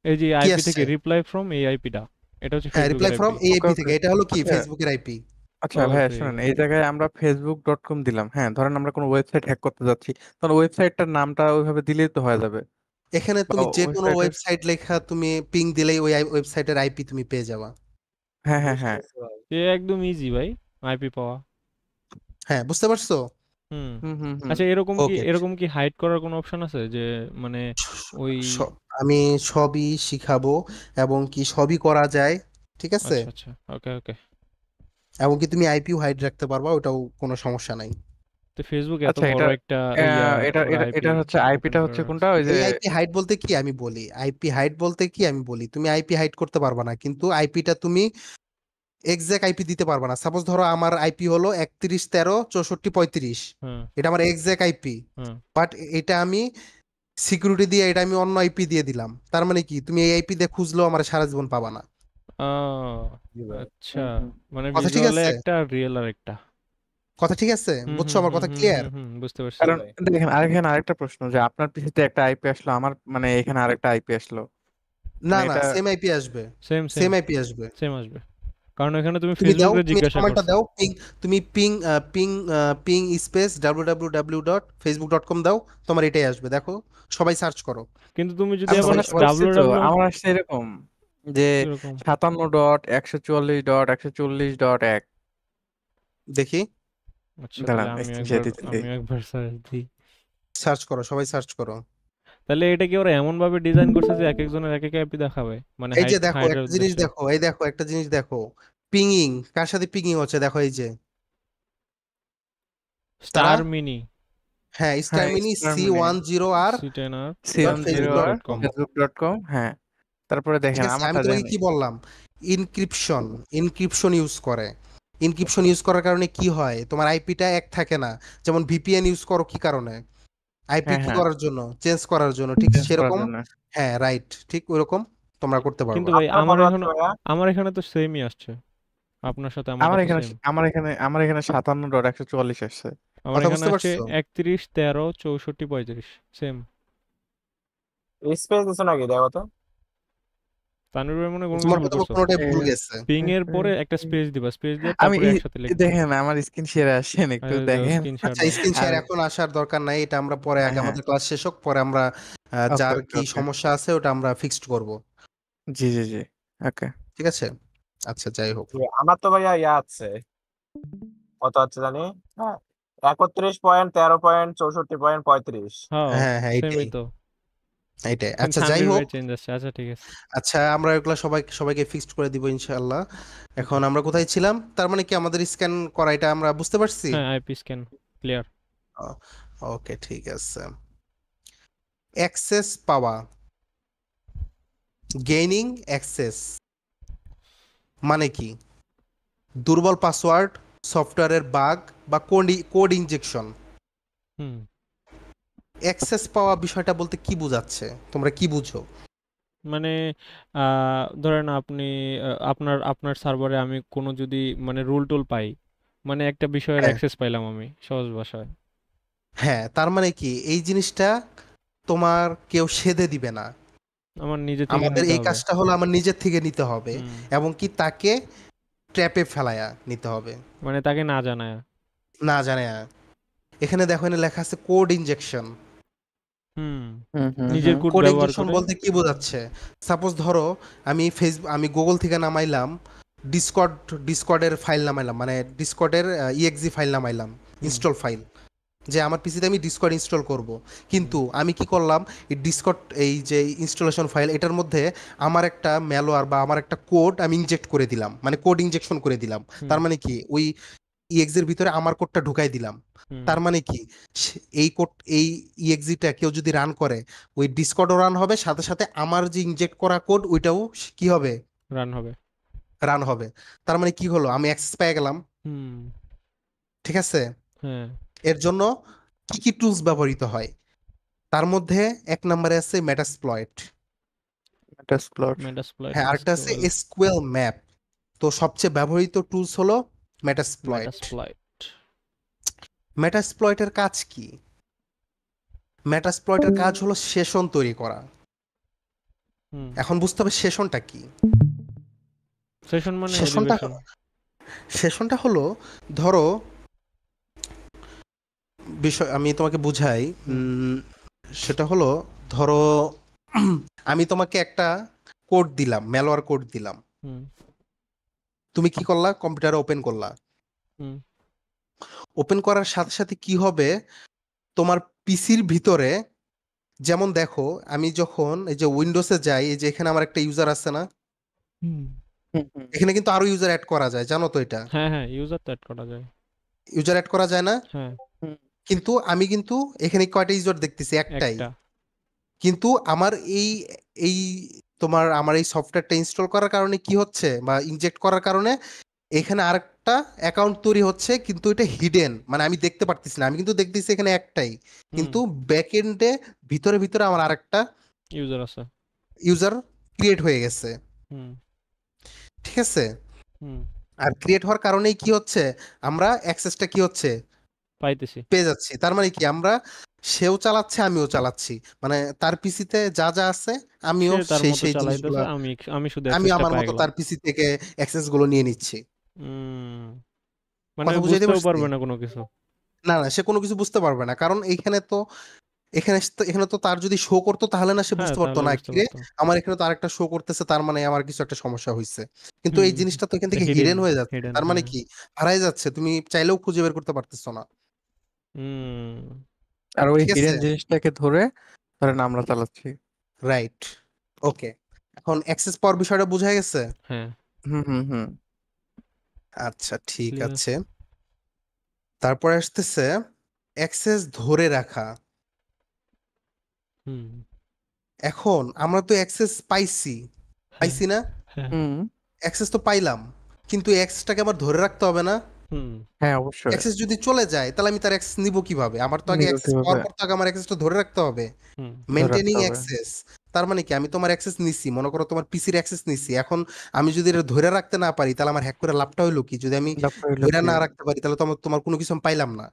এই যে কি আইপি থেকে আসছে? রিপ্লাই ফ্রম এই আইপিটা, এটা হচ্ছে হ্যাঁ, রিপ্লাই ফেসবুকের ফ্রম আইপি। এই ওকে আইপি ওকে। থেকে, এটা হলো কি আচ্ছা ফেসবুকের আইপি। আচ্ছা ভাইয়া ওকে শুনেন, এই জায়গায় আমরা facebook.com দিলাম, হ্যাঁ ধরেন আমরা কোনো ওয়েবসাইট হ্যাক করতে যাচ্ছি, তখন ওয়েবসাইটটার নামটা ওইভাবে দিলেই তো হয়ে যাবে, এখানে বা তুমি যে কোনো ওয়েবসাইটের। ওয়েবসাইট লেখা তুমি পিং দিলেই ওই ওয়েবসাইটের আইপি তুমি পেয়ে যাবা। হ্যাঁ হ্যাঁ বুঝতে হ্যাঁ। পারছি ভাই। এ একদম ইজি ভাই আইপি পাওয়া। হ্যাঁ, বুঝতে পারছো? হুম হুম হুম হুম। আচ্ছা ওকে, এরকম কি হাইড করার কোনো অপশন আছে যে মানে ওই আমি সবই শিখাবো, এবং কি সবই করা যায়। ঠিক আছে, আচ্ছা আচ্ছা ওকে ওকে। এবং কি তুমি আইপিও হাইড রাখতে পারবা, ওটাও কোনো সমস্যা নাই। তো ফেসবুক এত আচ্ছা বড় এটা একটা ইয়া এটা ওরা এটা আইপি এটা হচ্ছে ওপেন আইপিটা করে হচ্ছে কোনটা, রাখছে। ওই যে। এই আইপি হাইড বলতে কি আমি বলি, আইপি হাইড বলতে কি আমি বলি, তুমি আইপি হাইড করতে পারবা না, কিন্তু আইপিটা তুমি এক্সাক্ট আইপি দিতে পারবা না। সাপোজ ধরো আমার আইপি হলো 31136435, হ্যাঁ এটা আমার এক্সাক্ট আইপি, হ্যাঁ বাট এটা আমি সিকিউরিটি দিয়ে এটা আমি অন্য আইপি দিয়ে দিলাম। তার মানে কি, তুমি এই আইপি দিয়ে খুঁজলেও আমার সারা জীবন পাবা না। জি ভাই। আচ্ছা, মানে কথা ঠিক ভিজুয়ালে আছে? একটা আর রিয়েল আর একটা। কথা ঠিক আছে? বুঝছো আমার কথা ক্লিয়ার? বুঝতে পারছি। জি কারণ ভাই। দেখেন এখানে আরেকটা প্রশ্ন যে আপনার পিসিতে একটা আইপি আসলো, আমার মানে এখানে আরেকটা আইপি আসলো, না মানে না, এটা সেম আইপি আসবে। সেম সেম আইপি আসবে। সেম আসবে, কারণ এখানে তুমি তুমি দাও, ফেসবুকে তুমি জিজ্ঞাসা নরমালটা করছো। দাও, তুমি পিং স্পেস www.facebook.com দাও, তোমার এটাই আসবে। দেখো, সবাই সার্চ করো। কিন্তু তুমি যদি আমি আবার সার্চ করছি তো www আমার আসছে এরকম যে এরকম 57.144.140.1। দেখি, আচ্ছা, তাহলে দাঁড়ান স্ক্রিনশট দিতেছি। আমি একবার সার্চ দিই। সার্চ করো, সবাই সার্চ করো। তাহলে এটা কি ওরা এমন ভাবে ডিজাইন করছে যে এক একজনের এক এক আইপি দেখাবে, মানে এই যে দেখো হাইডের একটা জিনিস উদ্দেশ্যে? দেখো, এই দেখো একটা জিনিস দেখো, পিংইং কার সাথে পিংইং হচ্ছে দেখো, এই যে তারা, স্টার মিনি, হ্যাঁ, হ্যাঁ স্টারমিনি স্টার মানে C10R C10R dot Facebook dot C10R facebook.com। কম। facebook.com। হ্যাঁ, তারপরে ঠিক দেখেন আছে, আমি আমারটা তোমাকে দেন। কি বললাম, ইনক্রিপশন ইনক্রিপশন ইউজ করে। ইনক্রিপশন ইউজ করার কারণে কি হয়, তোমার আইপিটা এক থাকে না। যেমন ভিপিএন ইউজ করো কি কারণে, আইপি হ্যাঁ কি হ্যাঁ, করার জন্য, চেঞ্জ করার জন্য, ঠিক চেঞ্জ করার সেরকম। জন্য। হ্যাঁ, রাইট, ঠিক ওইরকম তোমরা করতে কিন্তু পারবা। ভাই আপনার কত আছে ভাইয়া? আমার এখানে তো সেমই আসছে, আপনার সাথে আমারটা আমার তো এখানে সেম। আমার এখানে 57.144 আসছে। আমার কথা এখানে বুঝতে আসছে পারছো? 31 13 64 35 সেম। স্পেস দিছো নাকি দেখো তো? তানভীর ভাই মনে হয় কোনো কিছু তোমার ভুল হয়তো বা করছো। কোনোটাই এ, ভুল গেছে। পিং এর পরে একটা স্পেস দিবা, স্পেস দিয়ে আমি তারপরে একসাথে লিখবা। দেখেন আমার স্ক্রিন শেয়ারে আসেন, একটু দেখেন। স্ক্রিনশট আচ্ছা, দাও। স্ক্রিন শেয়ার আমি এখন আসার দরকার নাই, এটা আমরা পরে, হ্যাঁ আগে হ্যাঁ, আমাদের ক্লাস শেষ হোক, পরে আমরা ওকে যার ওকে কি ওকে, সমস্যা আছে ওটা আমরা ফিক্সড করব। জি জি জি, ওকে। ঠিক আছে, আচ্ছা, যাই হোক। জি, আমার তো ভাইয়া ইয়া আছে, কত আছে জানি, হ্যাঁ, 31.13.64.35। হ্যাঁ, হ্যাঁ হ্যাঁ, সেমই এইটাই তো। এইটাই। কিন্তু আচ্ছা, যাই তানভীর ভাই হোক। চেঞ্জ আসছে। আচ্ছা, ঠিক আছে। আচ্ছা, আমরা এগুলো সবাইকে ফিক্সড করে দিব ইনশাআল্লাহ। এখন আমরা কোথায় ছিলাম, তার মানে কি আমাদের স্ক্যান করা, এটা আমরা বুঝতে পারছি। হ্যাঁ, আইপি স্ক্যান ক্লিয়ার। ওকে, ঠিক আছে। অ্যাক্সেস পাওয়া, গেইনিং অ্যাক্সেস মানে কি, দুর্বল পাসওয়ার্ড, সফটওয়্যারের বাগ বা কোড ইনজেকশন। হুম অ্যাক্সেস পাওয়া বিষয়টা বলতে কি বোঝাচ্ছে, তোমরা কি বুঝো? মানে ধরেন আপনি আপনার আপনার সার্ভারে আমি কোনো যদি মানে রুল টুল পাই, মানে একটা বিষয়ের হ্যাঁ অ্যাক্সেস পাইলাম আমি সহজ ভাষায়। হ্যাঁ, তার মানে কি এই জিনিসটা তোমার কেউ সেধে দিবে না। আমার নিজে থেকে আমাদের নিতে এই হবে। কাজটা হলো আমার নিজের থেকে নিতে হবে, হুম এবং কি তাকে ট্র্যাপে ফেলায়া নিতে হবে, মানে তাকে না জানায়। না জানে। এখানে দেখো, এখানে লেখা আছে কোড ইনজেকশন। হুম হুম হুম নিজের হুম, কোড কোড ব্যবহার ইনজেকশন করে। বলতে কি বোঝাচ্ছে, সাপোজ ধরো আমি গুগল থেকে নামাইলাম ডিসকর্ড, ডিসকর্ডের ফাইল নামাইলাম, মানে ডিসকর্ডের ইএক্সি ফাইল নামাইলাম, হুম ইনস্টল ফাইল, যে আমার পিসিতে আমি ডিসকর্ড ইনস্টল করব। হুম কিন্তু আমি কি করলাম, এই ডিসকর্ড, এই যে ইনস্টলেশন ফাইল, এটার মধ্যে আমার একটা ম্যালওয়্যার বা আমার একটা কোড আমি ইনজেক্ট করে দিলাম, মানে কোড ইনজেকশন করে দিলাম। হুম তার মানে কি ওই ইএক্সির ভিতরে আমার কোডটা ঢুকাই দিলাম। হুম তার মানে কি এই কোড, এই ইএক্সিটা কেউ যদি রান করে, ওই ডিসকর্ডও রান হবে, সাথে সাথে আমার যে ইনজেক্ট করা কোড ওইটাও কি হবে, রান হবে। রান হবে। তার মানে কি হলো, আমি অ্যাক্সেস পেয়ে গেলাম। হুম ঠিক আছে, হ্যাঁ এর জন্য কি কি টুলস ব্যবহৃত হয়, তার মধ্যে এক নম্বরে আছে মেটাসপ্লয়েট। মেটাসপ্লট। মেটাস্প্লয়েট, হ্যাঁ, আরেকটা আছে এসকিউএল। SQL map. তো সবচেয়ে ব্যবহৃত টুলস হলো মেটাসপ্লয়েট। মেটাস্প্লয়েট। মেটাসপ্লয়েটের কাজ কি, মেটাসপ্লয়েটের কাজ হলো সেশন তৈরি করা। হুম এখন বুঝতে হবে সেশনটা কি। সেশন মানে সেশনটা অধিবেশন। সেশনটা হলো, ধরো, বিষয় আমি তোমাকে বুঝাই। হুম সেটা হলো, ধরো, আমি তোমাকে একটা কোড দিলাম, ম্যালওয়্যার কোড দিলাম। হুম তুমি কি করলা, কম্পিউটারে ওপেন করলা। হুম ওপেন করার সাথে সাথে কি হবে, তোমার পিসির ভিতরে, যেমন দেখো, আমি যখন এই যে উইন্ডোজে যাই, এই যে এখানে আমার একটা ইউজার আছে না, হুম হুম হুম, এখানে কিন্তু আরো ইউজার অ্যাড করা যায়, জানো তো এটা? হ্যাঁ হ্যাঁ, ইউজার তো অ্যাড করা যায়। ইউজার অ্যাড করা যায় না? হ্যাঁ, হুম, কিন্তু আমি কিন্তু এখানে কয়টা ইউজার দেখতেছি, একটাই। একটা। কিন্তু আমার এই এই আমার এই সফটওয়্যারটা ইনস্টল করার কারণে কি হচ্ছে, বা ইনজেক্ট করার কারণে এখানে আরেকটা অ্যাকাউন্ট তৈরি হচ্ছে, কিন্তু এটা হিডেন, মানে আমি দেখতে পারতেছি না। আমি কিন্তু দেখতেছি এখানে একটাই, হুম কিন্তু ব্যাক এন্ডে ভিতরে ভিতরে আমার আরেকটা ইউজার আছে। ইউজার ক্রিয়েট হয়ে গেছে। হুম ঠিক আছে? হুম, আর ক্রিয়েট হওয়ার কারণেই কি হচ্ছে, আমরা অ্যাক্সেসটা কি হচ্ছে পাইতেছি। পেয়ে যাচ্ছি। তার মানে কি আমরা, সেও চালাচ্ছে আমিও চালাচ্ছি, মানে তার পিসিতে যা যা আছে আমিও সে তার সেই মতো সেই চালাইতেছে, জিনিসগুলা, আমি শুধু আমি অ্যাক্সেসটা আমার পাই মতো গেলাম। তার পিসি থেকে অ্যাক্সেস গুলো নিয়ে নিচ্ছি। উম, মানে কথা বুঝাইতে বুঝতেও পারছি? পারবে না কোনো কিছু। না না, সে কোনো কিছু বুঝতে পারবে না, কারণ এখানে তো তার যদি শো করতো তাহলে না সে হ্যাঁ, বুঝতে পারতো তাহলে না বুঝতে কি রে, পারতাম। আমার এখানে তো আরেকটা শো করতেছে, তার মানে আমার কিছু একটা সমস্যা হয়েছে। কিন্তু হুম, এই জিনিসটা তো এখান থেকে হিডেন, হিডেন হয়ে যাচ্ছে, হিডেন, তার মানে হ্যাঁ। কি হারাই যাচ্ছে, তুমি চাইলেও খুঁজে বের করতে পারতেছো না। হুম, আর ওই ঠিক আছে, হিডেন জিনিসটাকে ধরে ধরেন আমরা চালাচ্ছি। রাইট। ওকে, এখন অ্যাক্সেস পাওয়ার বিষয়টা বোঝা গেছে। হ্যাঁ, হুম হুম হুম আচ্ছা ঠিক ক্লিয়ার। আছে, তারপরে আসতেছে অ্যাক্সেস ধরে রাখা। হুম, এখন আমরা তো অ্যাক্সেস পাইছি, হ্যাঁ, পাইছি না? হ্যাঁ, হুম অ্যাক্সেস তো পাইলাম, কিন্তু অ্যাক্সেসটাকে আমার ধরে রাখতে হবে না? হুম, হ্যাঁ অবশ্যই। অ্যাক্সেস যদি চলে যায় তাহলে আমি তার অ্যাক্সেস নিব কিভাবে? আমার তো আগে নিব অ্যাক্সেস কিভাবে? পাওয়ার পর তো আগে আমার অ্যাক্সেসটা ধরে রাখতে হবে। হুম, ধরে রাখতে মেইনটেনিং হবে। অ্যাক্সেস, তার মানে কি আমি তোমার অ্যাক্সেস নিছি, মনে করো তোমার পিসির অ্যাক্সেস নিছি, এখন আমি যদি এটা ধরে রাখতে না পারি তাহলে আমার হ্যাক করে লাভটা হইলো কি? যদি আমি লাভটা হইলো ধরে কি? না রাখতে পারি তাহলে তো তোমার কোনো কিছু আমি পাইলাম না।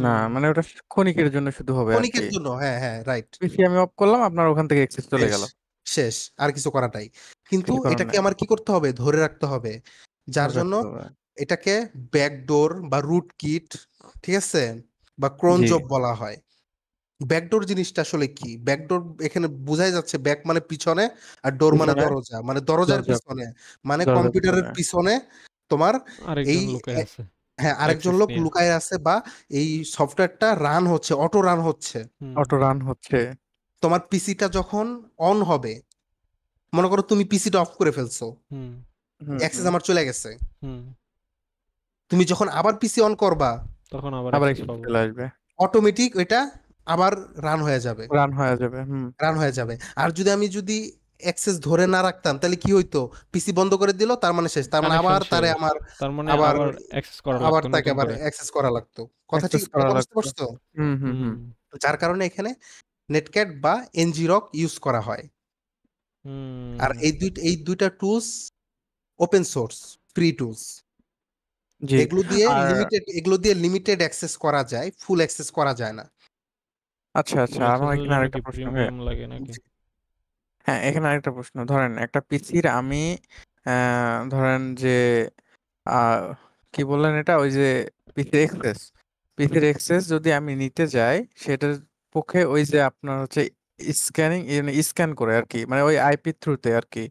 না হুম, মানে ওটা ক্ষণিকের জন্য শুধু হবে আর কি। ক্ষণিকের জন্য, হ্যাঁ হ্যাঁ, রাইট। পিসি আমি অফ করলাম, আপনার ওখান থেকে অ্যাক্সেস চলে শেষ, গেল। শেষ, আর কিছু করা নাই। কিন্তু কিছু করার এটাকে নাই। আমার কি করতে হবে? ধরে রাখতে হবে, যার ধরে জন্য রাখতে হবে। এটাকে ব্যাকডোর বা রুট কিট, ঠিক আছে, বা ক্রোন জি। জব বলা হয়। ব্যাকডোর জিনিসটা আসলে কি? ব্যাকডোর এখানে বোঝাই যাচ্ছে, ব্যাক মানে পিছনে, আর ডোর মানে পিছনে দরজা, মানে দরজার দরজা, পিছনে, মানে দরজার কম্পিউটারের পিছনে পিছনে তোমার এই আরেকজন লুকায় আছে হ্যাঁ আরেকজন অ্যাক্সেস লোক নিয়ে। লুকায় আছে, বা এই সফটওয়্যারটা রান হচ্ছে, অটো রান হচ্ছে। হুম, অটো রান হচ্ছে। তোমার পিসিটা যখন অন হবে, মনে করো তুমি পিসিটা অফ করে ফেলছো, হুম, হুম অ্যাক্সেস হুম আমার চলে গেছে, হুম, তুমি যখন আবার পিসি অন করবা তখন আবার আবার অ্যাক্সেস অ্যাক্সেস পাবো। চলে আসবে। অটোমেটিক ওইটা আবার রান হয়ে যাবে, রান হয়ে যাবে। হুম রান হয়ে যাবে। আর যদি আমি অ্যাক্সেস ধরে না রাখতাম তাহলে কি হইতো? পিসি বন্ধ করে দিল, তার মানে শেষ, তার মানে কানেকশন আবার তারে শেষ। আমার তার মানে আবার আবার অ্যাক্সেস করা আবার লাগতো তাকে নতুন আবার করে। অ্যাক্সেস করা লাগতো। কথা ঠিক, অ্যাক্সেস করা কথা বুঝতে লাগতো। পারছো? হুম হুম হুম, হুম যার কারণে এখানে নেটক্যাট বা এনজিরক ইউজ করা হয়। আর হুম, এই দুইটা tools open source, free tools. জি। আর এগুলো দিয়ে লিমিটেড অ্যাক্সেস করা যায়, ফুল অ্যাক্সেস করা যায় না। আচ্ছা ফুল আচ্ছা, আমার অ্যাক্সেসের এখানে জন্য আরেকটা কি প্রশ্ন ভাইয়া। প্রিমিয়াম লাগে নাকি? জি। হ্যাঁ, এখানে আরেকটা প্রশ্ন। ধরেন একটা পিসির আমি ধরেন যে আহ, কি বললেন এটা, ওই যে পিসির এক্সেস যদি আমি নিতে যাই, সেটার পক্ষে ওই যে আপনার হচ্ছে স্ক্যানিং, স্ক্যান করে আর কি, মানে ওই আইপি থ্রুতে আর কি।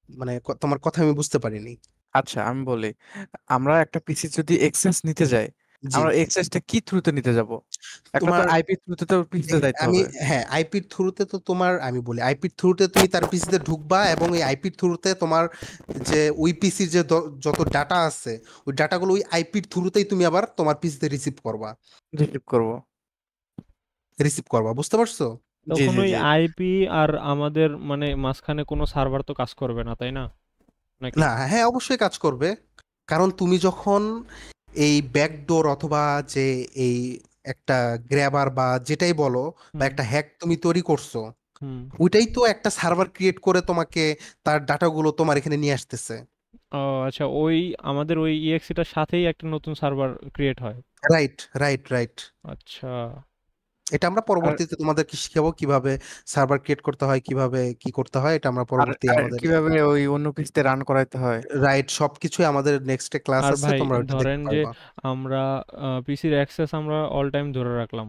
মানে তোমার কথা আমি বুঝতে পারিনি। আচ্ছা আমি বলি, আমরা একটা পিসি যদি এক্সেস নিতে যাই, জি, আমরা এক্সেসটা কি থ্রুতে নিতে যাব? একটা তো তোমার আইপি থ্রুতে তো পিসিতে যাইতে আমি হবে। হ্যাঁ আইপির থ্রুতে তো তোমার, আমি বলি আইপির থ্রুতে তুমি তার পিসিতে ঢুকবা, এবং এই আইপির থ্রুতে তোমার যে ওই পিসির যে যত ডাটা আছে, ওই ডাটাগুলো ওই আইপির থ্রুতেই তুমি আবার তোমার পিসিতে রিসিভ করব। রিসিভ করবা, বুঝতে পারছো? জি তখন জি ওই জি। আইপি আর আমাদের মানে মাঝখানে কোনো সার্ভার তো কাজ করবে না, তাই না? নাকি? না, হ্যাঁ অবশ্যই কাজ করবে, কারণ তুমি যখন এই ব্যাকডোর অথবা যে এই একটা গ্র্যাবার বা যেটাই বলো, বা হুম, একটা হ্যাক তুমি তৈরি করছো, হুম। ওইটাই তো একটা সার্ভার ক্রিয়েট করে তোমাকে তার ডাটাগুলো তোমার এখানে নিয়ে আসতেছে। ও আচ্ছা, ওই আমাদের ওই ইএক্সিটার সাথেই একটা নতুন সার্ভার ক্রিয়েট হয়। Right right right. আচ্ছা। এটা আমরা আর পরবর্তীতে তোমাদেরকে শিখাবো কিভাবে সার্ভার ক্রিয়েট করতে হয়, কিভাবে কি করতে হয়, এটা আমরা আর পরবর্তী আর আমাদের কিভাবে ওই অন্য পিসিতে রান করাইতে হয়। রাইট সবকিছুই আমাদের নেক্সট ক্লাস আর আছে, ভাই তোমরা ওটা ধরেন দেখতে যে পারবা। আমরা পিসির অ্যাক্সেস আমরা অল টাইম ধরে রাখলাম,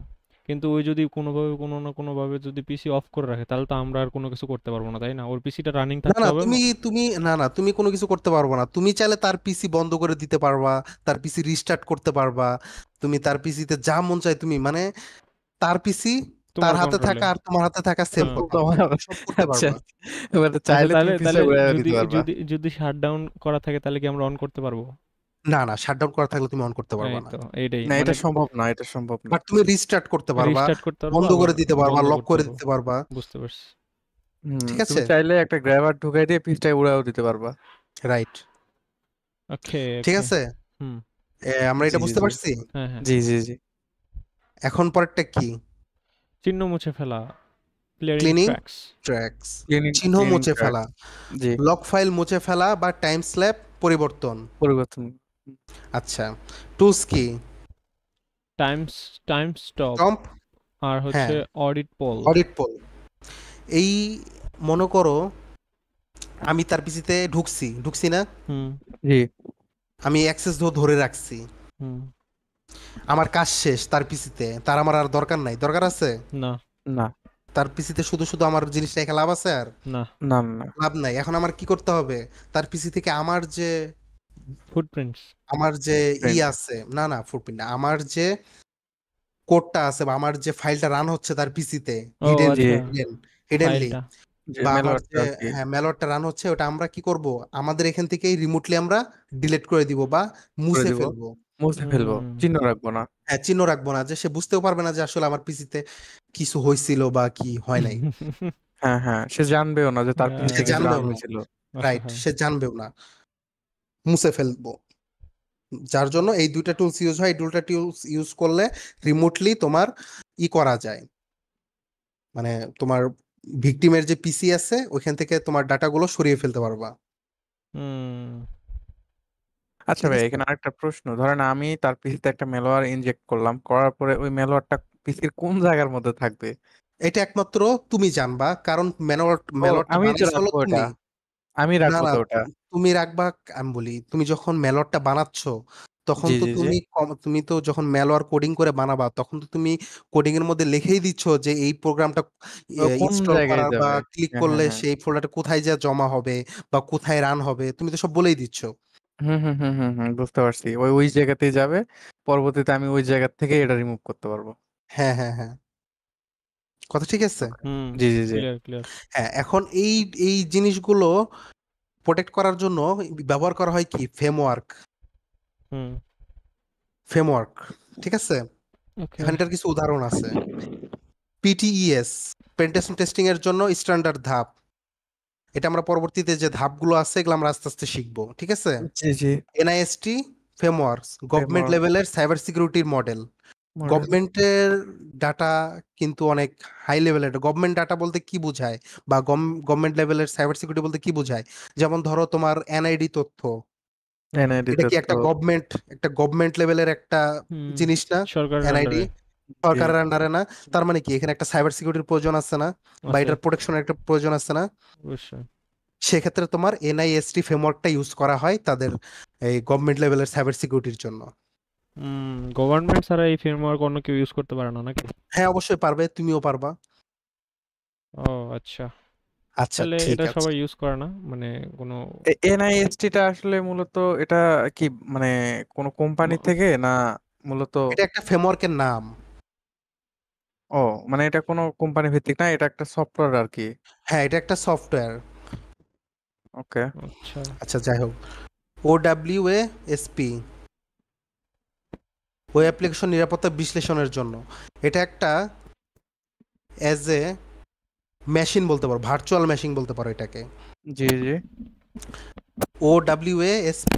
কিন্তু ওই যদি কোনোভাবে কোনো না কোনোভাবে যদি পিসি অফ করে রাখে তাহলে তো আমরা আর কোনো কিছু করতে পারবো না, তাই না? ওর পিসিটা রানিং না থাকতে না, হবে। তুমি না না, তুমি কোনো কিছু করতে পারবে না, তুমি চাইলে তার পিসি বন্ধ করে দিতে পারবা, তার পিসি রিস্টার্ট করতে পারবা, তুমি তার পিসিতে যা মন চায় তুমি, মানে তার পিসি তোমার তার হাতে কন্ট্রোলে। থাকা আর তোমার হাতে থাকা সেম হ্যাঁ। কথা, তোমার সব করতে আচ্ছা পারবা। মানে আচ্ছা, চাইলে তাহলে তুমি পিসটা তাহলে উড়াইয়া যদি দিতে পারবা। যদি যদি শাটডাউন করা থাকে তাহলে কি আমরা অন করতে পারবো? না না, শাটডাউন করা থাকলে তুমি অন করতে পারবা এই না, তো এইটাই না মানে এটা সম্ভব না, এটা সম্ভব না। বাট তুমি রিস্টার্ট করতে পারবা, রিস্টার্ট করতে পারবো, বন্ধ আবার করে দিতে পারবা, বন্ধ লক করতে করে পারবো। দিতে পারবা। বুঝতে পারছি। ঠিক তুমি আছে, চাইলে একটা গ্র্যাবার ঢুকাই দিয়ে পিসটা উড়াইও দিতে পারবা। রাইট। ওকে, ঠিক ওকে। আছে, হুম। আমরা জি এটা জি বুঝতে জি পারছি। হ্যাঁ, হ্যাঁ। জি জি জি। এখন পরেরটা কি? চিহ্ন মুছে ফেলা। Clearing cleaning tracts. Tracts, cleaning চিহ্ন ক্লিনিং মুছে ট্র্যাক। ফেলা, জি, লক ফাইল মুছে ফেলা বা টাইম স্ল্যাব পরিবর্তন। পরিবর্তন। আচ্ছা, টুলস কি? টাইম স্টপ টম্প, আর হচ্ছে হ্যাঁ, অডিট পোল। Audit pole. এই মনে করো আমি তার পিসিতে ঢুকছি না, হুম জি, আমি অ্যাক্সেস ধরে রাখছি, হুম আমার কাজ শেষ তার পিসিতে, তার আমার আর দরকার নাই, দরকার আছে? না না তার পিসিতে শুধু শুধু আমার জিনিসটা একা লাভ আছে? আর না না না লাভ নাই। এখন আমার কি করতে হবে? তার পিসি থেকে ফুটপ্রিন্টস। আমার যে ফ্রেন্ড। আছে, না না ফুটপ্রিন্ট, আমার যে কোডটা আছে বা আমার যে ফাইলটা রান হচ্ছে তার পিসিতে ও জি, আচ্ছা, হিডেনলি, ফাইলটা। যে বা আমার মেলোয়ারটা যে আর কি। হ্যাঁ ম্যালওয়্যারটা রান হচ্ছে, ওটা আমরা কি করব? আমাদের এখান থেকেই রিমোটলি আমরা ডিলিট করে দিব বা করে মুছে দিব, ফেলবো। মুছে ফেলবো, হুম চিহ্ন রাখবো না। হ্যাঁ, চিহ্ন রাখবো না, যে সে বুঝতেও পারবে না যে আসলে আমার পিসিতে কিছু হয়েছিল বা কি হয় নাই। হ্যাঁ হ্যাঁ, সে জানবেও না যে তার সে পিছনে কিছু রান জানবেও না, হয়েছিল। রাইট, অসহায়। সে জানবেও না, মুছে ফেলবো। যার জন্য এই দুইটা টুলস ইউজ হয়। এই দুইটা টুলস ইউজ করলে রিমোটলি তোমার করা যায়, মানে তোমার ভিকটিমের যে পিসি আছে ওইখান থেকে তোমার ডাটাগুলো সরিয়ে ফেলতে পারবা। হুম আচ্ছা ঠিক ভাই, আছে, এখানে আরেকটা প্রশ্ন, ধরেন আমি তার পিসিতে একটা ম্যালওয়্যার ইনজেক্ট করলাম, করার পরে ওই ম্যালওয়্যারটা পিসির কোন জায়গার মধ্যে থাকবে? এটা একমাত্র তুমি জানবা, কারণ ও, ম্যালওয়্যারটা আমি তো বানাইছো হলো রাখবো ওটা, তুমি। আমি না রাখবো না, তো ওটা। তুমি রাখবা। আমি বলি, তুমি যখন ম্যালওয়্যারটা বানাচ্ছ তখন জি তো জি জি। তুমি তো যখন ম্যালওয়্যার কোডিং করে বানাবা তখন তো তুমি কোডিং এর মধ্যে লিখেই দিচ্ছ যে এই প্রোগ্রামটা ও কোন ইনস্টল জায়গায় করার বা যাবে? ক্লিক হ্যাঁ হ্যাঁ করলে হ্যাঁ। সেই ফোল্ডারটা কোথায় যা জমা হবে বা কোথায় রান হবে, তুমি তো সব বলেই দিচ্ছ। বুঝতে পারছি, ওই ওই জায়গাতেই যাবে, পরবর্তীতে আমি ওই জায়গা থেকে এটা রিমুভ করতে পারবো। হ্যাঁ হ্যাঁ হ্যাঁ, কথা ঠিক আছে। Okay. হুম জি জি জি। Clear clear. হ্যাঁ, এখন এই এই জিনিসগুলো প্রোটেক্ট করার জন্য ব্যবহার করা হয় কি? হুম ফ্রেমওয়ার্ক, ঠিক আছে। ওকে। এখানে এটার কিছু উদাহরণ আছে। পিটিইএস, পেন্টেস্টিং টেস্টিং এর জন্য স্ট্যান্ডার্ড ধাপ। এটা আমরা পরবর্তীতে যে ধাপগুলো আছে এগুলো আমরা আস্তে আস্তে শিখবো, ঠিক আছে। জি জি। এনআইএসটি ফ্রেমওয়ার্কস, গভর্নমেন্ট ফ্রেমওয়ার্ক লেভেলের সাইবার সিকিউরিটির মডেল। মডেল। গভর্নমেন্টের ডাটা কিন্তু অনেক হাই লেভেলের। গভর্নমেন্ট ডাটা বলতে কি বোঝায় বা গভর্নমেন্ট লেভেলের সাইবার সিকিউরিটি বলতে কি বোঝায়? যেমন ধরো তোমার এনআইডি তথ্য, হুম এনআইডি এটা কি তথ্য। একটা গভর্নমেন্ট লেভেলের একটা হুম জিনিস না? সরকারের এনআইডি আন্ডারে জি সরকারের আন্ডারে না? তার মানে কি এখানে একটা সাইবার সিকিউরিটির প্রয়োজন আছে না, বা আছে এটার প্রোটেকশনের একটা প্রয়োজন আছে না? অবশ্যই। সেক্ষেত্রে তোমার এনআইএসটি ফ্রেমওয়ার্কটা ইউজ করা হয় তাদের এই গভর্নমেন্ট লেভেলের সাইবার সিকিউরিটির জন্য। গভর্নমেন্ট ছাড়া এই ফ্রেমওয়ার্ক অন্য কেউ ইউজ করতে পারে না নাকি? হ্যাঁ, অবশ্যই পারবে, তুমিও পারবা। ও আচ্ছা, আচ্ছা, তাহলে ঠিক এটা আছে। সবাই ইউজ করে না, মানে কোনো এনআইএসটি টা আসলে মূলত এটা কি, মানে কোনো কোম্পানি ম- থেকে না মূলত? এটা একটা ফ্রেমওয়ার্কের নাম। ও, মানে এটা কোনো কোম্পানি ভিত্তিক না, এটা একটা সফটওয়্যার আর কি। হ্যাঁ, এটা একটা সফটওয়্যার। ওকে। আচ্ছা। আচ্ছা, যাই হোক, OWASP, ওয়েব অ্যাপ্লিকেশন নিরাপত্তা বিশ্লেষণের জন্য। এটা একটা অ্যাজ এ মেশিন বলতে পারো, ভার্চুয়াল মেশিন বলতে পারো এটাকে। জি জি। OWASP,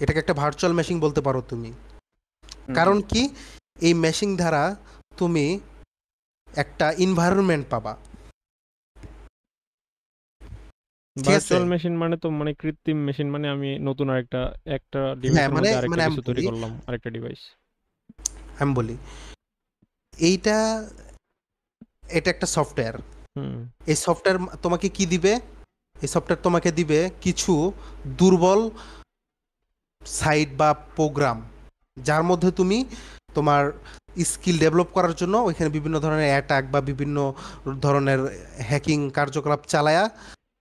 এটাকে একটা ভার্চুয়াল মেশিন বলতে পারো তুমি। হুম, কারণ কি? এই মেশিন দ্বারা তুমি একটা এনভায়রনমেন্ট পাবা, ঠিক আছে। ভার্চুয়াল মেশিন মানে তো মানে কৃত্রিম মেশিন, মানে আমি নতুন আরেকটা একটা হ্যাঁ, ডিভাইসের মানে মধ্যে আরেকটা মানে কিছু তৈরি করলাম, আরেকটা ডিভাইস। আমি বলি এইটা, এটা একটা সফটওয়্যার। হুম এই সফটওয়্যার তোমাকে কি দিবে? এই সফটওয়্যার তোমাকে দিবে কিছু দুর্বল সাইট বা প্রোগ্রাম, যার মধ্যে তুমি তোমার স্কিল ডেভেলপ করার জন্য ওইখানে বিভিন্ন ধরনের অ্যাটাক বা বিভিন্ন ধরনের হ্যাকিং কার্যকলাপ চালায়া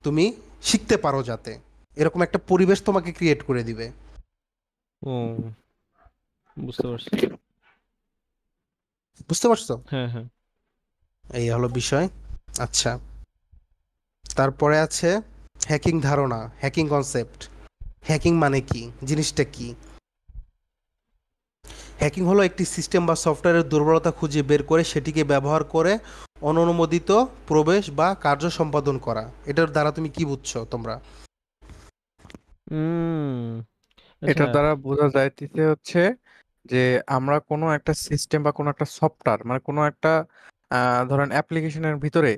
তুমি শিখতে পারো, যাতে এরকম একটা পরিবেশ তোমাকে ক্রিয়েট করে দিবে। ও বুঝতে পারছি। বুঝতে পারছো? হ্যাঁ হ্যাঁ। এই হলো বিষয়। আচ্ছা, তারপরে আছে হ্যাকিং ধারণা, হ্যাকিং কনসেপ্ট। হ্যাকিং মানে কি, জিনিসটা কি? হ্যাকিং হলো একটি সিস্টেম বা সফটওয়্যারের দুর্বলতা খুঁজে বের করে সেটিকে ব্যবহার করে অননুমোদিত প্রবেশ বা কার্য সম্পাদন করা। এটার দ্বারা তুমি কি বুঝছো তোমরা? হুম আচ্ছা। এটার দ্বারা বোঝা যাইতেছে হচ্ছে যে আমরা কোনো একটা সিস্টেম বা কোনো একটা সফটওয়্যার, মানে কোনো একটা ধরেন অ্যাপ্লিকেশনের ভিতরে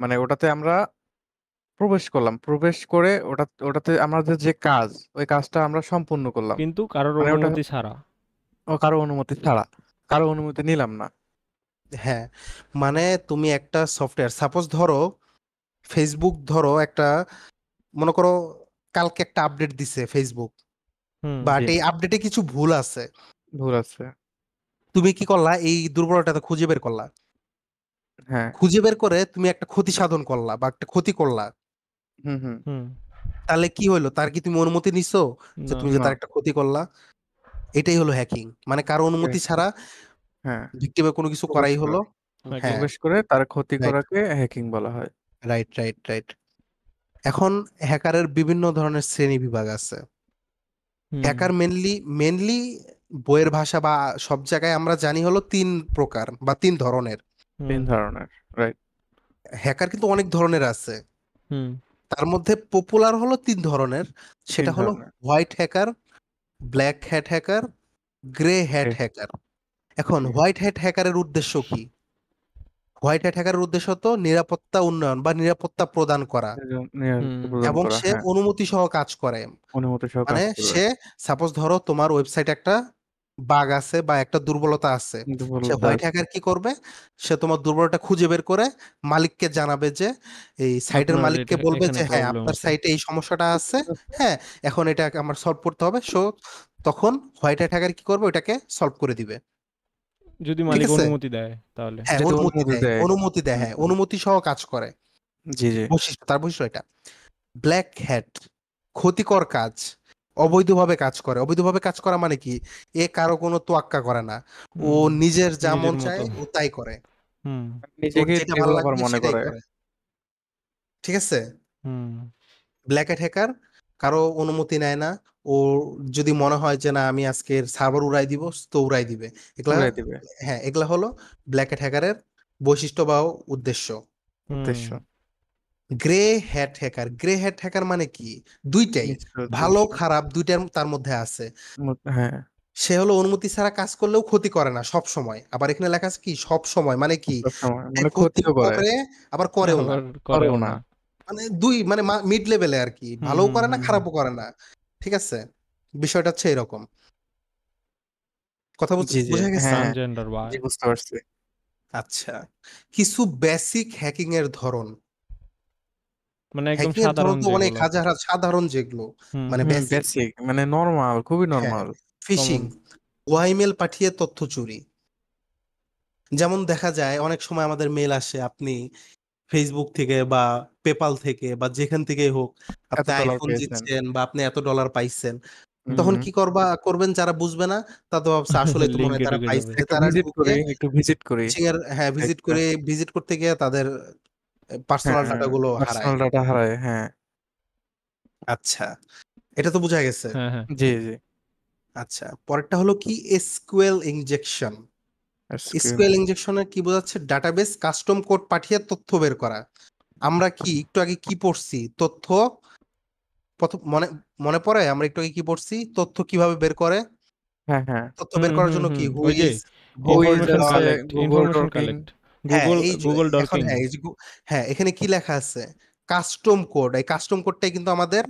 মানে ওটাতে আমরা প্রবেশ করলাম, প্রবেশ করে ওটাতে আমাদের যে কাজ, ওই কাজটা আমরা সম্পূর্ণ করলাম। কিন্তু কারোর মানে ওটা অনুমতি ছাড়া। কারো অনুমতি ছাড়া, কারো অনুমতি নিলাম না। হ্যাঁ, মানে তুমি একটা সফটওয়্যার, সাপোজ ধরো ফেসবুক, ধরো একটা, মনে করো কালকে একটা আপডেট দিছে ফেসবুক, হুম বাট জি, এই আপডেটে কিছু ভুল আছে। ভুল আছে। তুমি কি করলা, এই দুর্বলতাটা খুঁজে বের করলা, হ্যাঁ। খুঁজে বের করে তুমি একটা ক্ষতি সাধন করলা বা একটা ক্ষতি করলা, হুম হুম। হুম। তাহলে কি হইলো? তার কি তুমি অনুমতি নিছো যে না। তুমি যে না। তার একটা ক্ষতি করলা? এটাই হলো হ্যাকিং, মানে কারো অনুমতি ছাড়া হ্যাঁ, ভিক্টিমে কোনো কিছু প্রবেশ করাই করা, হলো। হ্যাকিং। হ্যাঁ, প্রবেশ করে তার ক্ষতি রাইট করাকে হ্যাকিং বলা হয়। Right right right. এখন হ্যাকারের বিভিন্ন ধরনের শ্রেণী বিভাগ আছে। হুম হ্যাকার মেনলি বইয়ের ভাষা বা সব জায়গায় আমরা জানি হলো তিন প্রকার বা তিন ধরনের। তিন হুম ধরনের, রাইট। হ্যাকার কিন্তু অনেক ধরনের আছে, হুম তার মধ্যে পপুলার হলো তিন ধরনের। তিন সেটা হলো ধরনের। White hacker, black hat hacker, grey hat hacker. এখন জি। হোয়াইট হ্যাট হ্যাকারের উদ্দেশ্য কি? হোয়াইট হ্যাট হ্যাকারের উদ্দেশ্য তো নিরাপত্তা উন্নয়ন বা নিরাপত্তা প্রদান করা, হুম নিরাপত্তা প্রদান এবং করা, সে হ্যাঁ, অনুমতি সহ কাজ করে। অনুমতি সহ মানে কাজ করবে। সে, সাপোজ ধরো তোমার ওয়েবসাইটে একটা বাগ আছে বা একটা দুর্বলতা আছে, সে দুর্বলতা হোয়াইট আছে। হ্যাকার কি করবে? সে তোমার দুর্বলতা খুঁজে বের করে মালিককে জানাবে, যে এই সাইটের আপনার মালিককে এটা বলবে এখানে যে হ্যাঁ প্রবলেম আপনার আছে। সাইটে এই সমস্যাটা আছে, হ্যাঁ এখন এটা আমার সলভ করতে হবে। তখন হোয়াইট হ্যাকার কি করবে? ওটাকে সলভ করে দিবে। যদি ঠিক মালিক আছে, অনুমতি দেয় তাহলে। হ্যাঁ যদি অনুমতি অনুমতি দেয়, দেয়। অনুমতি দেয়, হুম হ্যাঁ হুম। অনুমতি সহ কাজ করে। জি জি। তার বৈশিষ্ট্য এটা। ব্ল্যাক হ্যাট, ক্ষতিকর কাজ, অবৈধভাবে কাজ করে। অবৈধভাবে কাজ করা মানে কি? এ কারো কোনো তোয়াক্কা করে না, ও হুম নিজের যা মন নিজের চায় মতো। ও তাই করে, হুম ওর নিজেকে যেটা ভালো ডেভেলপার লাগবে মনে সেটাই করে। করে। ঠিক আছে, হুম ব্ল্যাক হ্যাট হ্যাকার কারো অনুমতি নেয় না। ও যদি মনে হয় যে না আমি আজকের সার্ভার উড়াই দিব, তো উড়াই দিবে। এগুলা, উড়াই দিবে। হ্যাঁ এগুলা হলো ব্ল্যাক হ্যাট হ্যাকারের বৈশিষ্ট্য বা উদ্দেশ্য। হুম উদ্দেশ্য। Grey hat hacker, grey hat hacker মানে কি? দুইটাই, মিশ্র ভালো উদ্দেশ্য। খারাপ দুইটার তার মধ্যে আছে। হ্যাঁ, সে হলো অনুমতি ছাড়া কাজ করলেও ক্ষতি করে না সব সময়। আবার এখানে লেখা আছে কি সব সময়, মানে কি সবসময় সে মানে ক্ষতি ক্ষতিও করে, করে আবার করেও না। আবার করেও করেও না। না। মানে দুই, মানে মিড লেভেলে আর কি, হুম ভালোও হুম করে না হুম হুম। খারাপও করে না। ঠিক আছে, বিষয়টা হচ্ছে এরকম। কথা জি জি। বোঝা গেছে? হ্যাঁ, নন জেন্ডার জি বাই। বুঝতে পারছি। আচ্ছা, কিছু বেসিক হ্যাকিং এর ধরন। মানে একদম হ্যাকিং এর ধরন সাধারণ তো অনেক যেগুলো। হাজার হাজার, সাধারণ যেগুলো হুম মানে হুম, বেসিক। বেসিক মানে নরমাল, খুবই হ্যাঁ, নরমাল, ফিশিং, কমন। ওয়াইমেল পাঠিয়ে তথ্য চুরি। যেমন দেখা যায় অনেক সময় আমাদের মেল আসে, আপনি ফেসবুক থেকে বা পেপাল থেকে বা যেখান থেকেই হোক এত আপনি ডলার আইফোন পেয়েছেন। জিতছেন বা আপনি এত ডলার পাইছেন, হুম তখন হুম। কি করবেন? যারা বুঝবে না তারা তো ভাবছে আসলে তো মনে হয় লিঙ্কে তারা ঢুকে যাবে। পাইছে, একটু তারা ভিজিট ঢুকে করি, একটু ভিজিট করি ফিশিং এর, হ্যাঁ সাইটটা। ভিজিট করতে গিয়ে তাদের হ্যাঁ, পার্সোনাল ডাটা গুলো হারায়। পার্সোনাল ডাটা হারায়, হ্যাঁ। আচ্ছা, এটা তো বোঝা গেছে। হ্যাঁ হ্যাঁ। জি জি। আচ্ছা, পরেরটা হলো কি? SQL injection. এসকিউএল। এসকিউএল ইনজেকশনে কি বোঝাচ্ছে? ডাটাবেস কাস্টম কোড পাঠিয়ে তথ্য বের করা। আমরা কি একটু আগে কি পড়ছি? তথ্য, প্রথম মনে মনে পড়ে আমরা একটু আগে কি পড়ছি? তথ্য কিভাবে বের করে? হ্যাঁ হ্যাঁ। তথ্য হুম বের করার হুম জন্য হুম। কি ওই যে হুইজ, গুগল হুইজ ইনফরমেশন আছে, dork, collect, Google information dorking. Collect. হ্যাঁ গুগল এই যে গুগল এখন, ডকিং। হ্যাঁ এই যে হ্যাঁ এখানে কি লেখা আছে? Custom code. এই কাস্টম কোডটাই কিন্তু আমাদের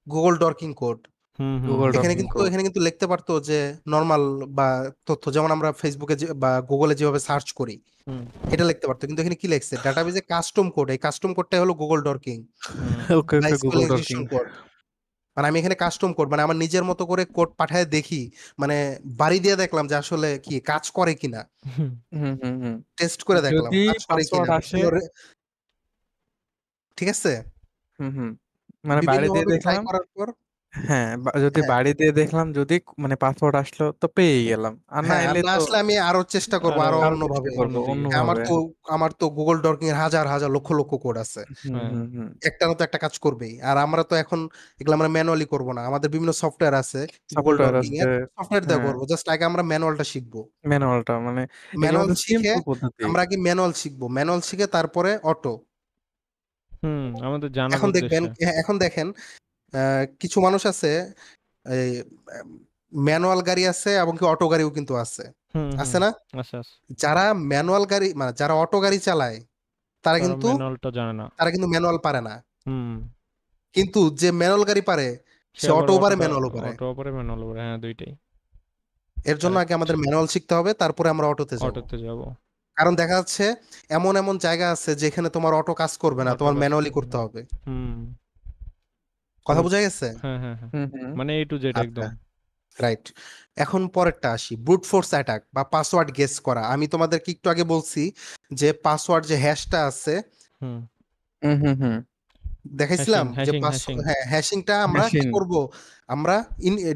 গুগল ডকিং কোড। হুম হুম গুগল হুম এখানে ডকিং কিন্তু কোড। এখানে কিন্তু লিখতে পারতো যে নর্মাল বা তথ্য, যেমন আমরা ফেসবুকে বা গুগলে যেভাবে সার্চ করি হুম এটা লিখতে পারতো, কিন্তু এখানে কি লিখছে? ডাটাবেজে কাস্টম কোড। এই কাস্টম কোডটাই হলো গুগল ডকিং হুম ওকে বা okay, SQL Google dorking. Injection code. মানে আমি এখানে কাস্টম কোড, মানে আমার নিজের মতো করে কোড পাঠায় দেখি, মানে বাড়ি দিয়ে দেখলাম যে আসলে কি কাজ করে কিনা, হুম হুম হুম হুম। টেস্ট করে দেখলাম যদি কাজ করে কিনা পাসওয়ার্ড আসে, বিভিন্ন ঠিক আছে, হুম হুম, মানে বিভিন্ন বাড়ি দিয়ে ভাবে ট্রাই দেখলাম। করার পর, হ্যাঁ, যদি হ্যাঁ বাড়ি দিয়ে দেখলাম, যদি মানে পাসওয়ার্ড আসলো তো পেয়ে গেলাম, আর না হ্যাঁ, আর এলে না তো আসলে আমি আরো চেষ্টা করবো আরো আরো আরো চেষ্টা অন্যভাবে। করবো অন্যদিকে। হ্যাঁ, অন্যভাবে। আমার তো গুগল ডকিং এর হাজার হাজার লক্ষ লক্ষ কোড আছে, হুম হ্যাঁ। হুম হুম। একটা না তো একটা কাজ করবেই। আর আমরা তো এখন এগুলো আমরা ম্যানুয়ালি করবো না, আমাদের বিভিন্ন সফটওয়্যার আছে গুগল সফটওয়্যার ডকিং আছে। এর, সফটওয়্যার দিয়ে হ্যাঁ, করবো। জাস্ট আগে আমরা ম্যানুয়ালটা শিখবো। ম্যানুয়ালটা মানে এগুলো ম্যানুয়াল হচ্ছে শিখে, সিম্পল পদ্ধতি। আমরা আগে ম্যানুয়াল শিখবো, ম্যানুয়াল শিখে তারপরে অটো। হুম আমাদের জানার এখন দেখবেন, উদ্দেশ্যে। এখন দেখেন কিছু মানুষ আছে এই ম্যানুয়াল গাড়ি আছে এবং কি অটো গাড়িও কিন্তু আছে, হুম হুম। আছে না? আচ্ছা আচ্ছা। যারা ম্যানুয়াল গাড়ি, মানে যারা অটো গাড়ি চালায় তারা তারা কিন্তু ম্যানুয়ালটা জানে না। ম্যানুয়াল পারে না, হুম। কিন্তু যে ম্যানুয়াল গাড়ি পারে সে সে আবার অটোও পারে অটোটা ম্যানুয়ালও পারে। অটো পারে ম্যানুয়াল পারে, হ্যাঁ দুইটাই। এর জন্য আগে কারেক্ট। আমাদের ম্যানুয়াল শিখতে হবে, তারপরে আমরা অটোতে যাব। অটোতে যাব। কারণ দেখা যাচ্ছে এমন এমন জায়গা আছে যেখানে তোমার অটো কাজ করবে না, অটো তোমার কাজ ম্যানুয়ালি করবে করতে না। হবে। হুম। কথা তোমার বোঝা গেছে? হ্যাঁ হ্যাঁ হ্যাঁ, হুম হুম মানে A to Z আচ্ছা, একদম। রাইট। এখন পরেরটা আসি, ব্রুট ফোর্স অ্যাটাক বা পাসওয়ার্ড গেস করা। আমি তোমাদেরকে একটু আগে বলছি যে পাসওয়ার্ড যে হ্যাশটা আছে হুম। হুম হুম হুম দেখাইছিলাম যে হ্যাশিং। হ্যাঁ, হ্যাশিংটা আমরা কি মেশিন। করব, আমরা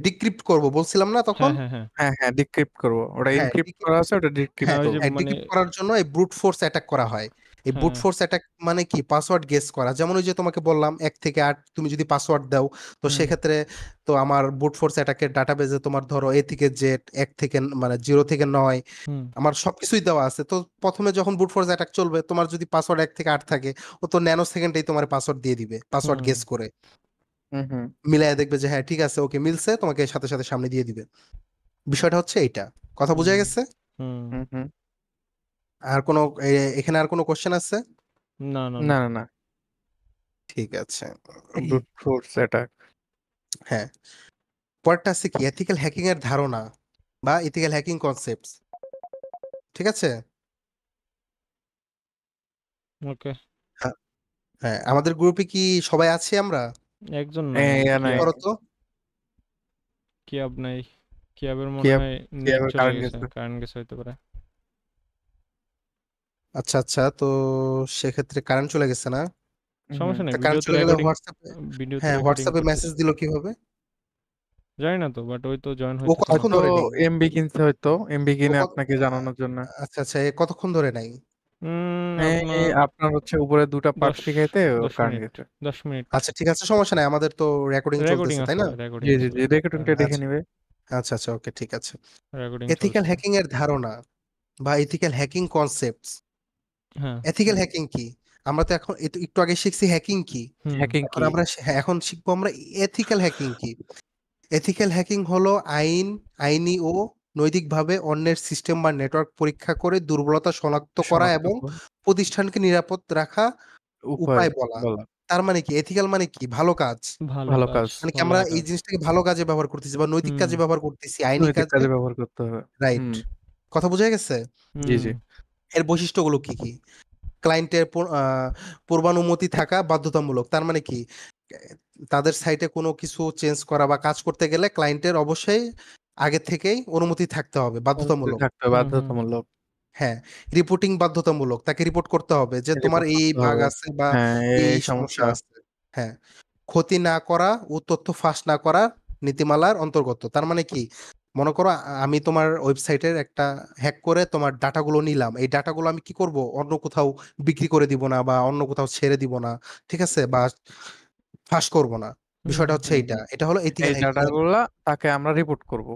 ডিক্রিপ্ট করব বলছিলাম না তখন? হ্যাঁ হ্যাঁ হ্যাঁ হ্যাঁ হ্যাঁ ডিক্রিপ্ট করবো, ওটা হ্যাঁ, ইনক্রিপ্ট করা আছে, ওটা ডিক্রিপ্ট হ্যাঁ, ওই যে করবো। মানে ডিক্রিপ্ট করার জন্য এই ব্রুট ফোর্স অ্যাটাক করা হয়। এই ব্রুট হ্যাঁ। ফোর্স অ্যাটাক মানে কি, পাসওয়ার্ড গেস করা। যেমন ওই যে তোমাকে বললাম 1 থেকে 8 তুমি যদি পাসওয়ার্ড দাও, তো হুম সেক্ষেত্রে তো আমার ব্রুট ফোর্স অ্যাটাকের ডাটাবেজে তোমার ধরো A থেকে Z, 1 থেকে মানে 0 থেকে 9 হুম আমার সবকিছুই দেওয়া আছে। তো প্রথমে যখন ব্রুট ফোর্স অ্যাটাক চলবে, তোমার যদি পাসওয়ার্ড 1 থেকে 8 থাকে, ও তো ন্যানো সেকেন্ডেই তোমার পাসওয়ার্ড দিয়ে দিবে, পাসওয়ার্ড হুম গেস করে হুম হুম মিলায় দেখবে যে হ্যাঁ ঠিক আছে, ওকে মিলছে, তোমাকে সাথে সাথে সামনে দিয়ে দিবে। বিষয়টা হচ্ছে এইটা। কথা বোঝা হুম গেছে? হুম। হুম হুম আর কোনো এখানে আর কোনো কোশ্চেন আছে? না না না না। না না, ঠিক আছে। Brute force attack. হ্যাঁ, পরেরটা আছে কি, এথিক্যাল হ্যাকিং এর ধারণা বা এথিক্যাল হ্যাকিং কনসেপ্টস। ঠিক আছে? ওকে। হ্যাঁ, হ্যাঁ, আমাদের গ্রুপে কি সবাই আছি আমরা? একজন নাই, একটু নাই, করো তো। কিয়াব নাই। কিয়াবের কি মনে হয় নেট আবার চলে কারেন্ট গেছে, গেছে। কারেন্ট গেছে হইতে পারে। আচ্ছা আচ্ছা, তো সেক্ষেত্রে কারেন্ট চলে গেছে না? হুম সমস্যা নেই, তা ভিডিও কারেন্ট তো চলে গেলে রেকর্ডিং, হোয়াটসঅ্যাপে, ভিডিও তো হ্যাঁ রেকর্ডিং হোয়াটসঅ্যাপে মেসেজ করতেছে। দিল কিভাবে? জানি না তো, বাট ওই তো জয়েন ও হইতেছে না। কতক্ষণ তো ধরে নেই? এমবি কিনতে হয়তো, এমবি ও কিনে কত আপনাকে জানানোর জন্য। আচ্ছা আচ্ছা, এ কতক্ষণ ধরে নাই? আপনার আপনার হচ্ছে উপরে দুটা পার্ট 10 শিখাইতে 10 কারেন্ট মিনিট, গেছে। 10 মিনিট আচ্ছা ঠিক আছে, সমস্যা নাই, আমাদের তো রেকর্ডিং রেকর্ডিং চলতেছে তাই আছে, না? রেকর্ডিং জি জি আছে। জি, রেকর্ডিংটা দেখে আচ্ছা নিবে। আচ্ছা আচ্ছা, ওকে ঠিক আছে। রেকর্ডিং এথিক্যাল চলছে। হ্যাকিং এর ধারণা বা এথিক্যাল হ্যাকিং কনসেপ্টস। হ্যাঁ। এথিক্যাল হ্যাকিং কি? আমরা তো এখন একটু আগে শিখছি হ্যাকিং কি। হুম হ্যাকিং এখন কি? আমরা এখন শিখবো আমরা এথিক্যাল হ্যাকিং কি। এথিক্যাল হ্যাকিং হলো আইনি ও নৈতিকভাবে অন্যের সিস্টেম বা নেটওয়ার্ক পরীক্ষা করে দুর্বলতা শনাক্ত করা শনাক্ত এবং করা, প্রতিষ্ঠানকে নিরাপদ রাখা উপায় উপায় বলা। বলা, তার মানে কি, এথিক্যাল মানে কি, ভালো কাজ। ভালো ভালো কাজ, কাজ, মানে কি ভালো আমরা এই কাজ। জিনিসটাকে ভালো কাজে ব্যবহার করতেছি বা নৈতিক হুম কাজে ব্যবহার করতেছি, আইনি নৈতিক কাজে। কাজে ব্যবহার করতে হবে। রাইট। হুম কথা বোঝা গেছে? জি হুম জি। এর বৈশিষ্ট্যগুলো কি কি? ক্লায়েন্টের পূর্বানুমতি থাকা বাধ্যতামূলক। তার মানে কি, তাদের সাইটে কোনো কিছু চেঞ্জ করা বা কাজ করতে গেলে ক্লায়েন্টের অবশ্যই আগে থেকেই অনুমতি থাকতে হবে, অনুমতি বাধ্যতামূলক। থাকতে হবে, হুম হুম বাধ্যতামূলক। হ্যাঁ, রিপোর্টিং বাধ্যতামূলক, তাকে রিপোর্ট করতে হবে যে তোমার রিপোর্ট এই করতে বাগ হবে। আছে বা হ্যাঁ, এই এই এই সমস্যা সমস্যা। আছে। হ্যাঁ, ক্ষতি না করা ও তথ্য ফাঁস না করা নীতিমালার অন্তর্গত। তার মানে কি, মনে করো আমি তোমার ওয়েবসাইটের একটা হ্যাক করে তোমার ডাটাগুলো নিলাম, এই ডাটাগুলো আমি কি করব, অন্য কোথাও বিক্রি করে দিব না বা অন্য কোথাও ছেড়ে দিব না, ঠিক আছে, বা ফাঁস করব না। হুম বিষয়টা হচ্ছে হুম এইটা, হুম। এটা হলো এই এথিক্যাল হ্যাকিং এর। ডাটাগুলা তাকে আমরা রিপোর্ট করব,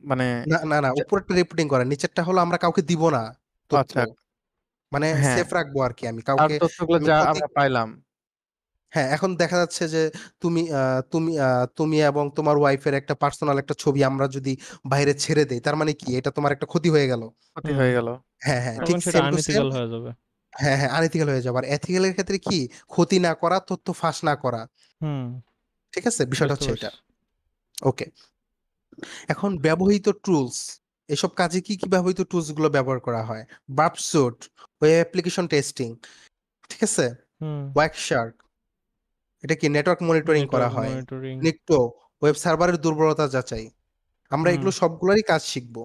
মানে না না না, উপরেরটা রিপোর্টিং করা, নিচেরটা হলো আমরা কাউকে দিব না তথ্য, আচ্ছা, মানে হ্যাঁ, সেফ রাখবো আর কি, আমি আর কাউকে তথ্যগুলো আমি যা ক্ষতি। আমরা পাইলাম। হ্যাঁ, এখন দেখা যাচ্ছে যে তুমি এবং তোমার ওয়াইফের একটা পার্সোনাল একটা ছবি আমরা যদি বাইরে ছেড়ে দেই, তার মানে কি, এটা তোমার একটা ক্ষতি হয়ে গেল। ক্ষতি হুম, হয়ে গেল। হ্যাঁ হ্যাঁ, হ্যাঁ, ঠিক তখন সেটা সেম টু সেম। আনইথিক্যাল হয়ে যাবে। হ্যাঁ হ্যাঁ, আনইথিক্যাল হয়ে যাবে। আর এথিক্যালের ক্ষেত্রে কি, ক্ষতি না করা, তথ্য ফাঁস না করা। হুম, ঠিক আছে, বিষয়টা বুঝতে হচ্ছে পারছি। এটা। ওকে, এখন ব্যবহৃত টুলস, এসব কাজে কি কি ব্যবহৃত টুলস গুলো ব্যবহার করা হয়? বার্বসুট, ওয়েব অ্যাপ্লিকেশন টেস্টিং, ঠিক আছে, হুম, ওয়ার্কশার্ক, এটা কি নেটওয়ার্ক মনিটরিং করা নেটওয়ার্ক হয়, মনিটরিং। নিকটো, ওয়েব সার্ভারের দুর্বলতা যাচাই। আমরা হুম, এগুলো সবগুলোরই কাজ শিখবো।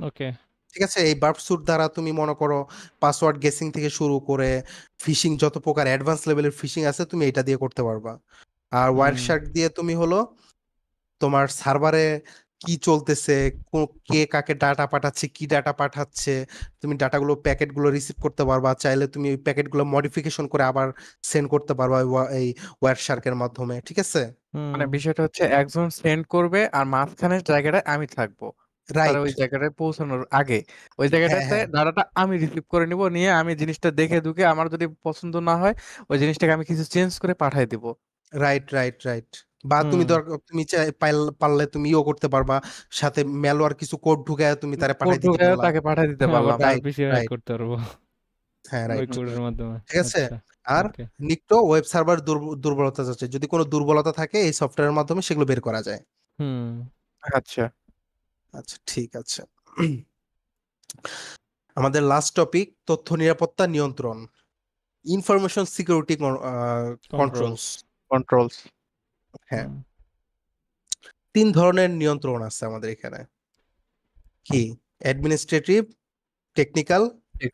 ওকে। ঠিক আছে, এই বার্ব স্যুট দ্বারা তুমি মনে করো পাসওয়ার্ড গেসিং থেকে শুরু করে ফিশিং, যত প্রকার অ্যাডভান্স লেভেলের ফিশিং আছে তুমি এটা দিয়ে করতে পারবা। আর ওয়ার হুম, শার্ক দিয়ে তুমি হলো তোমার সার্ভারে কি চলতেছে, কে কাকে ডাটা পাঠাচ্ছে, কি ডাটা পাঠাচ্ছে, তুমি ডাটাগুলো প্যাকেটগুলো রিসিভ করতে পারবা, চাইলে তুমি ওই প্যাকেটগুলো মডিফিকেশন করে আবার সেন্ড করতে পারবা এই ওয়ার শার্কের মাধ্যমে। ঠিক আছে, হুম, মানে বিষয়টা হচ্ছে একজন সেন্ড করবে আর মাঝখানের জায়গাটায় আমি থাকবো, তার রাইট। ওই জায়গাটায় পৌঁছানোর আগে ওই হ্যাঁ জায়গাটাতে হ্যাঁ, ডাটাটা আমি রিসিভ করে নিব, নিয়ে আমি জিনিসটা দেখে দুকে আমার যদি পছন্দ না হয় ওই জিনিসটাকে আমি কিছু চেঞ্জ করে পাঠাই দিব। Right right right. বা তুমি হুম। দরকার, তুমি পারলে তুমি ইও করতে পারবা, সাথে ম্যালওয়্যার কিছু কোড ঢুকায় তুমি তারে কোড পাঠাই দিতে ঢুকে পারলা। তাকে পাঠাই দিতে হ্যাঁ, আবার পারলাম। তার রাইট পিসি রাইট রাইট। করতে পারবো। হ্যাঁ ওই রাইট, কোডের মাধ্যমে। ঠিক আছে। আচ্ছা, আর ওকে। নিকটো ওয়েব সার্ভার দুর্বলতা যাচ্ছে, যদি কোনো দুর্বলতা থাকে এই সফটওয়্যারের মাধ্যমে সেগুলো বের করা যায়। হুম, আচ্ছা আচ্ছা ঠিক আছে। আমাদের লাস্ট টপিক তথ্য নিরাপত্তা নিয়ন্ত্রণ, information security controls. Controls. Controls. হ্যাঁ, হুম, 3 ধরনের নিয়ন্ত্রণ আছে আমাদের এখানে। কি? অ্যাডমিনিস্ট্রেটিভ, টেকনিক্যাল,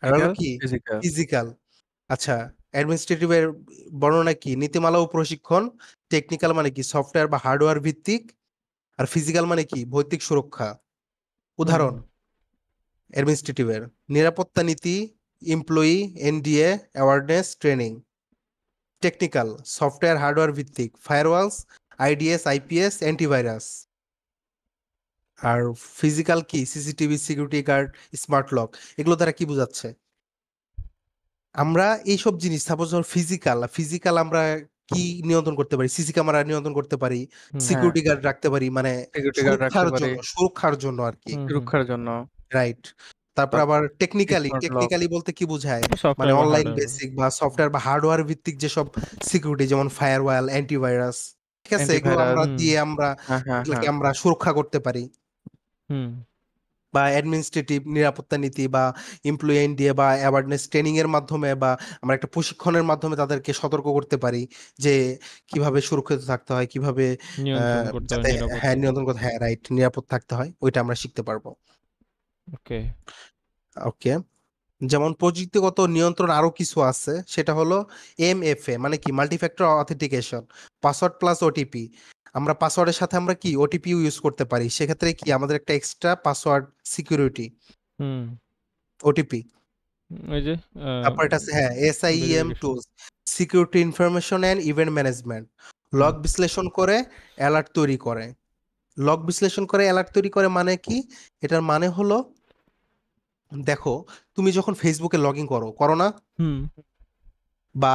আর হলো টেকনিক্যাল, কি ফিজিক্যাল। ফিজিক্যাল। আচ্ছা, অ্যাডমিনিস্ট্রেটিভের বর্ণনা কি? নীতিমালা ও প্রশিক্ষণ। টেকনিক্যাল মানে কি? সফটওয়্যার বা হার্ডওয়্যার ভিত্তিক। আর ফিজিক্যাল মানে কি? ভৌতিক সুরক্ষা। হুম, উদাহরণ অ্যাডমিনিস্ট্রেটিভের নিরাপত্তা নীতি, employee, NDA, awareness, training. Technical software hardware ভিত্তিক, ফায়ারওয়ালস, আইডিএস, আইপিএস, অ্যান্টিভাইরাস। আর ফিজিক্যাল কি? CCTV, security guard, smart lock. এগুলো দ্বারা কি বোঝাচ্ছে? আমরা এইসব জিনিস সাপোজ ফিজিক্যাল ফিজিক্যাল আমরা কি নিয়ন্ত্রণ করতে পারি? সিসি ক্যামেরা নিয়ন্ত্রণ করতে পারি, হুম, হ্যাঁ, সিকিউরিটি গার্ড রাখতে পারি, মানে সিকিউরিটি গার্ড রাখতে পারি সুরক্ষার জন্য আর কি। হুম, হুম। সুরক্ষার জন্য। রাইট। তারপর তারপর আবার টেকনিক্যালি স্মার্ট লক। টেকনিক্যালি বলতে কি বোঝায়? মানে সফটওয়্যার বা অনলাইন হার্ডওয়্যার। বেসিক বা সফটওয়্যার বা হার্ডওয়্যার ভিত্তিক যেসব সিকিউরিটি, যেমন ফায়ারওয়াল, অ্যান্টিভাইরাস, ঠিক আছে, এগুলো অ্যান্টিভাইরাস। আমরা হুম, দিয়ে আমরা হ্যাঁ হ্যাঁ এগুলোকে হ্যাঁ। আমরা সুরক্ষা করতে পারি। হুম, বা অ্যাডমিনিস্ট্রেটিভ নিরাপত্তা নীতি বা এমপ্লয়ি এনডিএ বা অ্যাওয়ারনেস ট্রেনিং এর মাধ্যমে বা আমরা একটা প্রশিক্ষণের মাধ্যমে তাদেরকে সতর্ক করতে পারি যে কিভাবে সুরক্ষিত থাকতে হয়, কিভাবে নিয়ন্ত্রণ করতে হবে যাতে হ্যাঁ নিরাপত্তা। নিয়ন্ত্রণ করতে, হ্যাঁ রাইট, নিরাপদ থাকতে হয়, ওইটা আমরা শিখতে পারবো। ওকে। ওকে। যেমন প্রযুক্তিগত নিয়ন্ত্রণ আরো কিছু আছে, সেটা হলো এমএফএ, মানে কি multi factor authentication, password plus OTP. আমরা পাসওয়ার্ডের সাথে আমরা কি ওটিপি ইউজ করতে পারি, সেক্ষেত্রে কি আমাদের একটা এক্সট্রা পাসওয়ার্ড সিকিউরিটি, হুম, ওটিপি। ওই যে তারপর এটা আছে হ্যাঁ SIM verification. Tools, security information and event management. হুম, লগ বিশ্লেষণ করে অ্যালার্ট তৈরি করে। লগ বিশ্লেষণ করে অ্যালার্ট তৈরি করে মানে কি? এটার মানে হলো, দেখো, তুমি যখন ফেসবুকে লগ ইন করো না, হুম, বা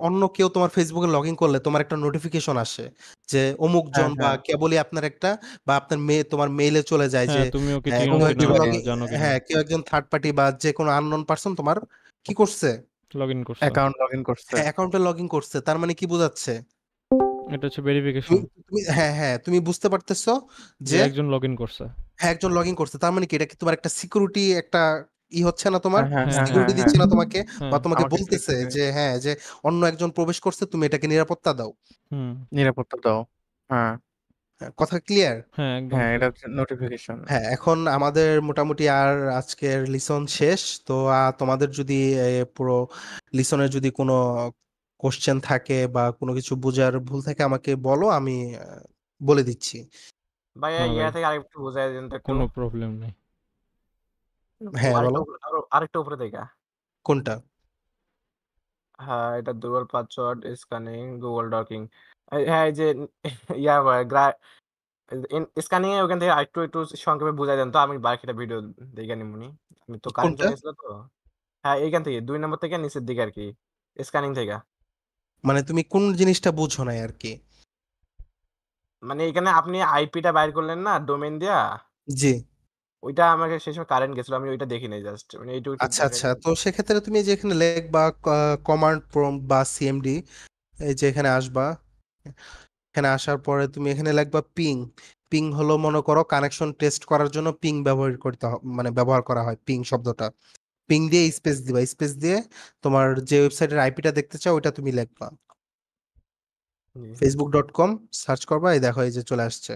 অন্য কেউ তোমার ফেসবুকে লগ ইন করলে তোমার একটা নোটিফিকেশন আসে যে অমুক হ্যাঁ জন, বা হ্যাঁ। কেবলই আপনার একটা, বা আপনার তোমার মেইলে চলে যায় যে হ্যাঁ, তুমি ওকে চিনো কেউ অমুক কিনা একজন বা লগইন, জানো কিনা হ্যাঁ কেউ একজন থার্ড পার্টি বা যে কোনো আননোন পারসন তোমার কি করছে, লগ ইন করছো। অ্যাকাউন্ট লগ ইন করছে। হ্যাঁ অ্যাকাউন্টে লগ ইন করছে। তার মানে কি বোঝাচ্ছে? এটা হচ্ছে তুমি ভেরিফিকেশন হ্যাঁ হ্যাঁ তুমি বুঝতে পারতেছো যে যে একজন লগ ইন করছে। হ্যাঁ একজন লগ ইন করছে, তার মানে কি এটা কি তোমার একটা সিকিউরিটি, একটা হচ্ছে না, তোমার হ্যাঁ হ্যাঁ হ্যাঁ, হ্যাঁ হ্যাঁ, সিকিউরিটি হ্যাঁ হ্যাঁ। দিচ্ছে না তোমাকে, বা হ্যাঁ, তোমাকে আমাকে বলতেছে দিতেছে যে হ্যাঁ যে অন্য একজন প্রবেশ করছে, তুমি এটাকে নিরাপত্তা দাও। হুম, নিরাপত্তা দাও। হ্যাঁ হ্যাঁ, কথা ক্লিয়ার? হ্যাঁ, একদম হ্যাঁ, এটা ক্লিয়ার। হচ্ছে নোটিফিকেশন। হ্যাঁ এখন আমাদের মোটামুটি আর আজকের লিসন শেষ তো। তোমাদের যদি পুরো লিসনের যদি কোনো কোশ্চেন থাকে বা কোনো কিছু বোঝার ভুল থাকে আমাকে বলো, আমি বলে দিচ্ছি। ভাইয়া না ইয়া ভাই, থেকে আরেকটু বুঝাই দিন তো একটু। কোনো প্রবলেম নেই। হ্যাঁ আরেকটু বলো। আরেকটু উপরে থেকে। কোনটা? হ্যাঁ, এটা dual password scanning, Google docking. হ্যাঁ, এই যে ইয়া স্ক্যানিং এ ওখান থেকে আরেকটু একটু সংক্ষেপে বুঝাই দেন তো, আমি বাকিটা ভিডিও দেখে নিমুনি। আমি তো কারেন্ট কোনটা চলে গেছিল তো। হ্যাঁ, এইখান থেকে ২ নম্বর থেকে নিচের দিকে আরকি। স্ক্যানিং থেকে। মানে তুমি কোন জিনিসটা বুঝো নাই আর কি? মানে এখানে আপনি আইপিটা বাইর করলেন না ডোমেইন দিয়া? জি। ওইটা আমাকে সেই সময় কারেন্ট গেছিল। আমি ওইটা দেখি নাই জাস্ট। মানে এইটুকু একটু আচ্ছা দেখাই আচ্ছা, দিবেন? তো সেক্ষেত্রে তুমি যে এখানে লিখবা কমান্ড প্রম্পট বা সিএমডি, এই যে এখানে আসবা, এখানে আসার পরে তুমি এখানে লিখবা পিং। পিং হলো মনে করো কানেকশন টেস্ট করার জন্য পিং ব্যবহার করতে মানে ব্যবহার করা হয় পিং শব্দটা। পিং দিয়ে স্পেস দিবা, স্পেস দিয়ে তোমার যে ওয়েবসাইটের আইপিটা দেখতে চাও ওইটা তুমি লিখবা। জি, facebook.com সার্চ করবা, এই দেখো এই যে চলে আসছে,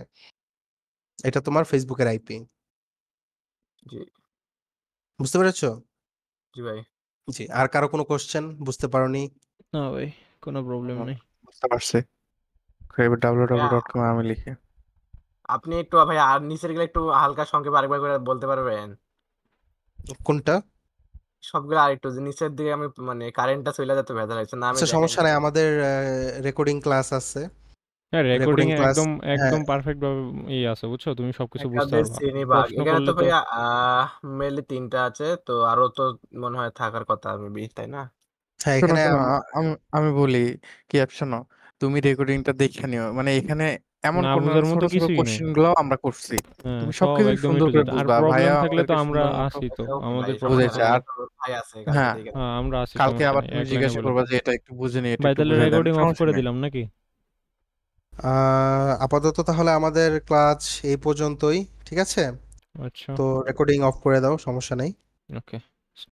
এটা তোমার ফেসবুকের আইপি। জি, বুঝতে পেরেছো? জি ভাই। জি। আর কারো কোনো কোশ্চেন বুঝতে পারোনি? না ভাই, কোনো প্রবলেম হুম, নেই। বুঝতে পারছি। ভাইয়া www.com আমি লিখি। আপনি একটু ভাই আর নিচের গুলো একটু হালকা সংক্ষেপে আরেকবার করে বলতে পারবেন? কোনটা? সবগুলো আরেকটু যে নিচের দিকে আমি মানে কারেন্টটা চইলা যাচ্ছে ভেজাল হইছে। না আমি আচ্ছা দেখাই সমস্যা নাই, নিছি। আমাদের রেকর্ডিং ক্লাস আছে। হ্যাঁ, রেকর্ডিং রেকর্ডিং এ ক্লাস, একদম হ্যাঁ একদম পারফেক্ট ভাবে আছে, বুঝছো, তুমি সবকিছু বুঝতে একাদের পারবা। শ্রেণীভাগ। প্রশ্ন এখানে করলে তো তো ভাইয়া মেইনলি ৩ টা আছে। তো আরো তো মনে হয় থাকার কথা মেবি, তাই না? হ্যাঁ শোনো এখানে শোনো আমি আমি বলি কি শোনো, তুমি রেকর্ডিংটা দেখে নিও, মানে এখানে এমন না কোন বুঝার ছোট মতো ছোট কিছুই নেই। কোশ্চেন গুলো আমরা করছি, হ্যাঁ, তুমি সব সবকিছু একদম সুন্দর টু করে জেড। আর বুঝবা, প্রবলেম ভাইয়া থাকলে তো আমাদেরকে আমরা সুন্দর মতো আছি তো, ওকে আমাদের ভাই, প্রবলেম বুঝেছে। সমস্যা থাকলে। নাই, আর তো ভাই আছে কালকে হ্যাঁ, দেখে হ্যাঁ, আমরা আছি, কালকে সমস্যা আবার নেই, তুমি এক লাইনে জিজ্ঞাসা বলে করবা দেন। যে এটা একটু বুঝে নি, এটা ভাই একটু তাহলে বুঝাই দেন, রেকর্ডিং অফ সমস্যা করে নেই। দিলাম নাকি? আপাতত তাহলে আমাদের ক্লাস এই পর্যন্তই, ঠিক আছে? আচ্ছা, তো রেকর্ডিং অফ করে দাও, সমস্যা নেই। ওকে।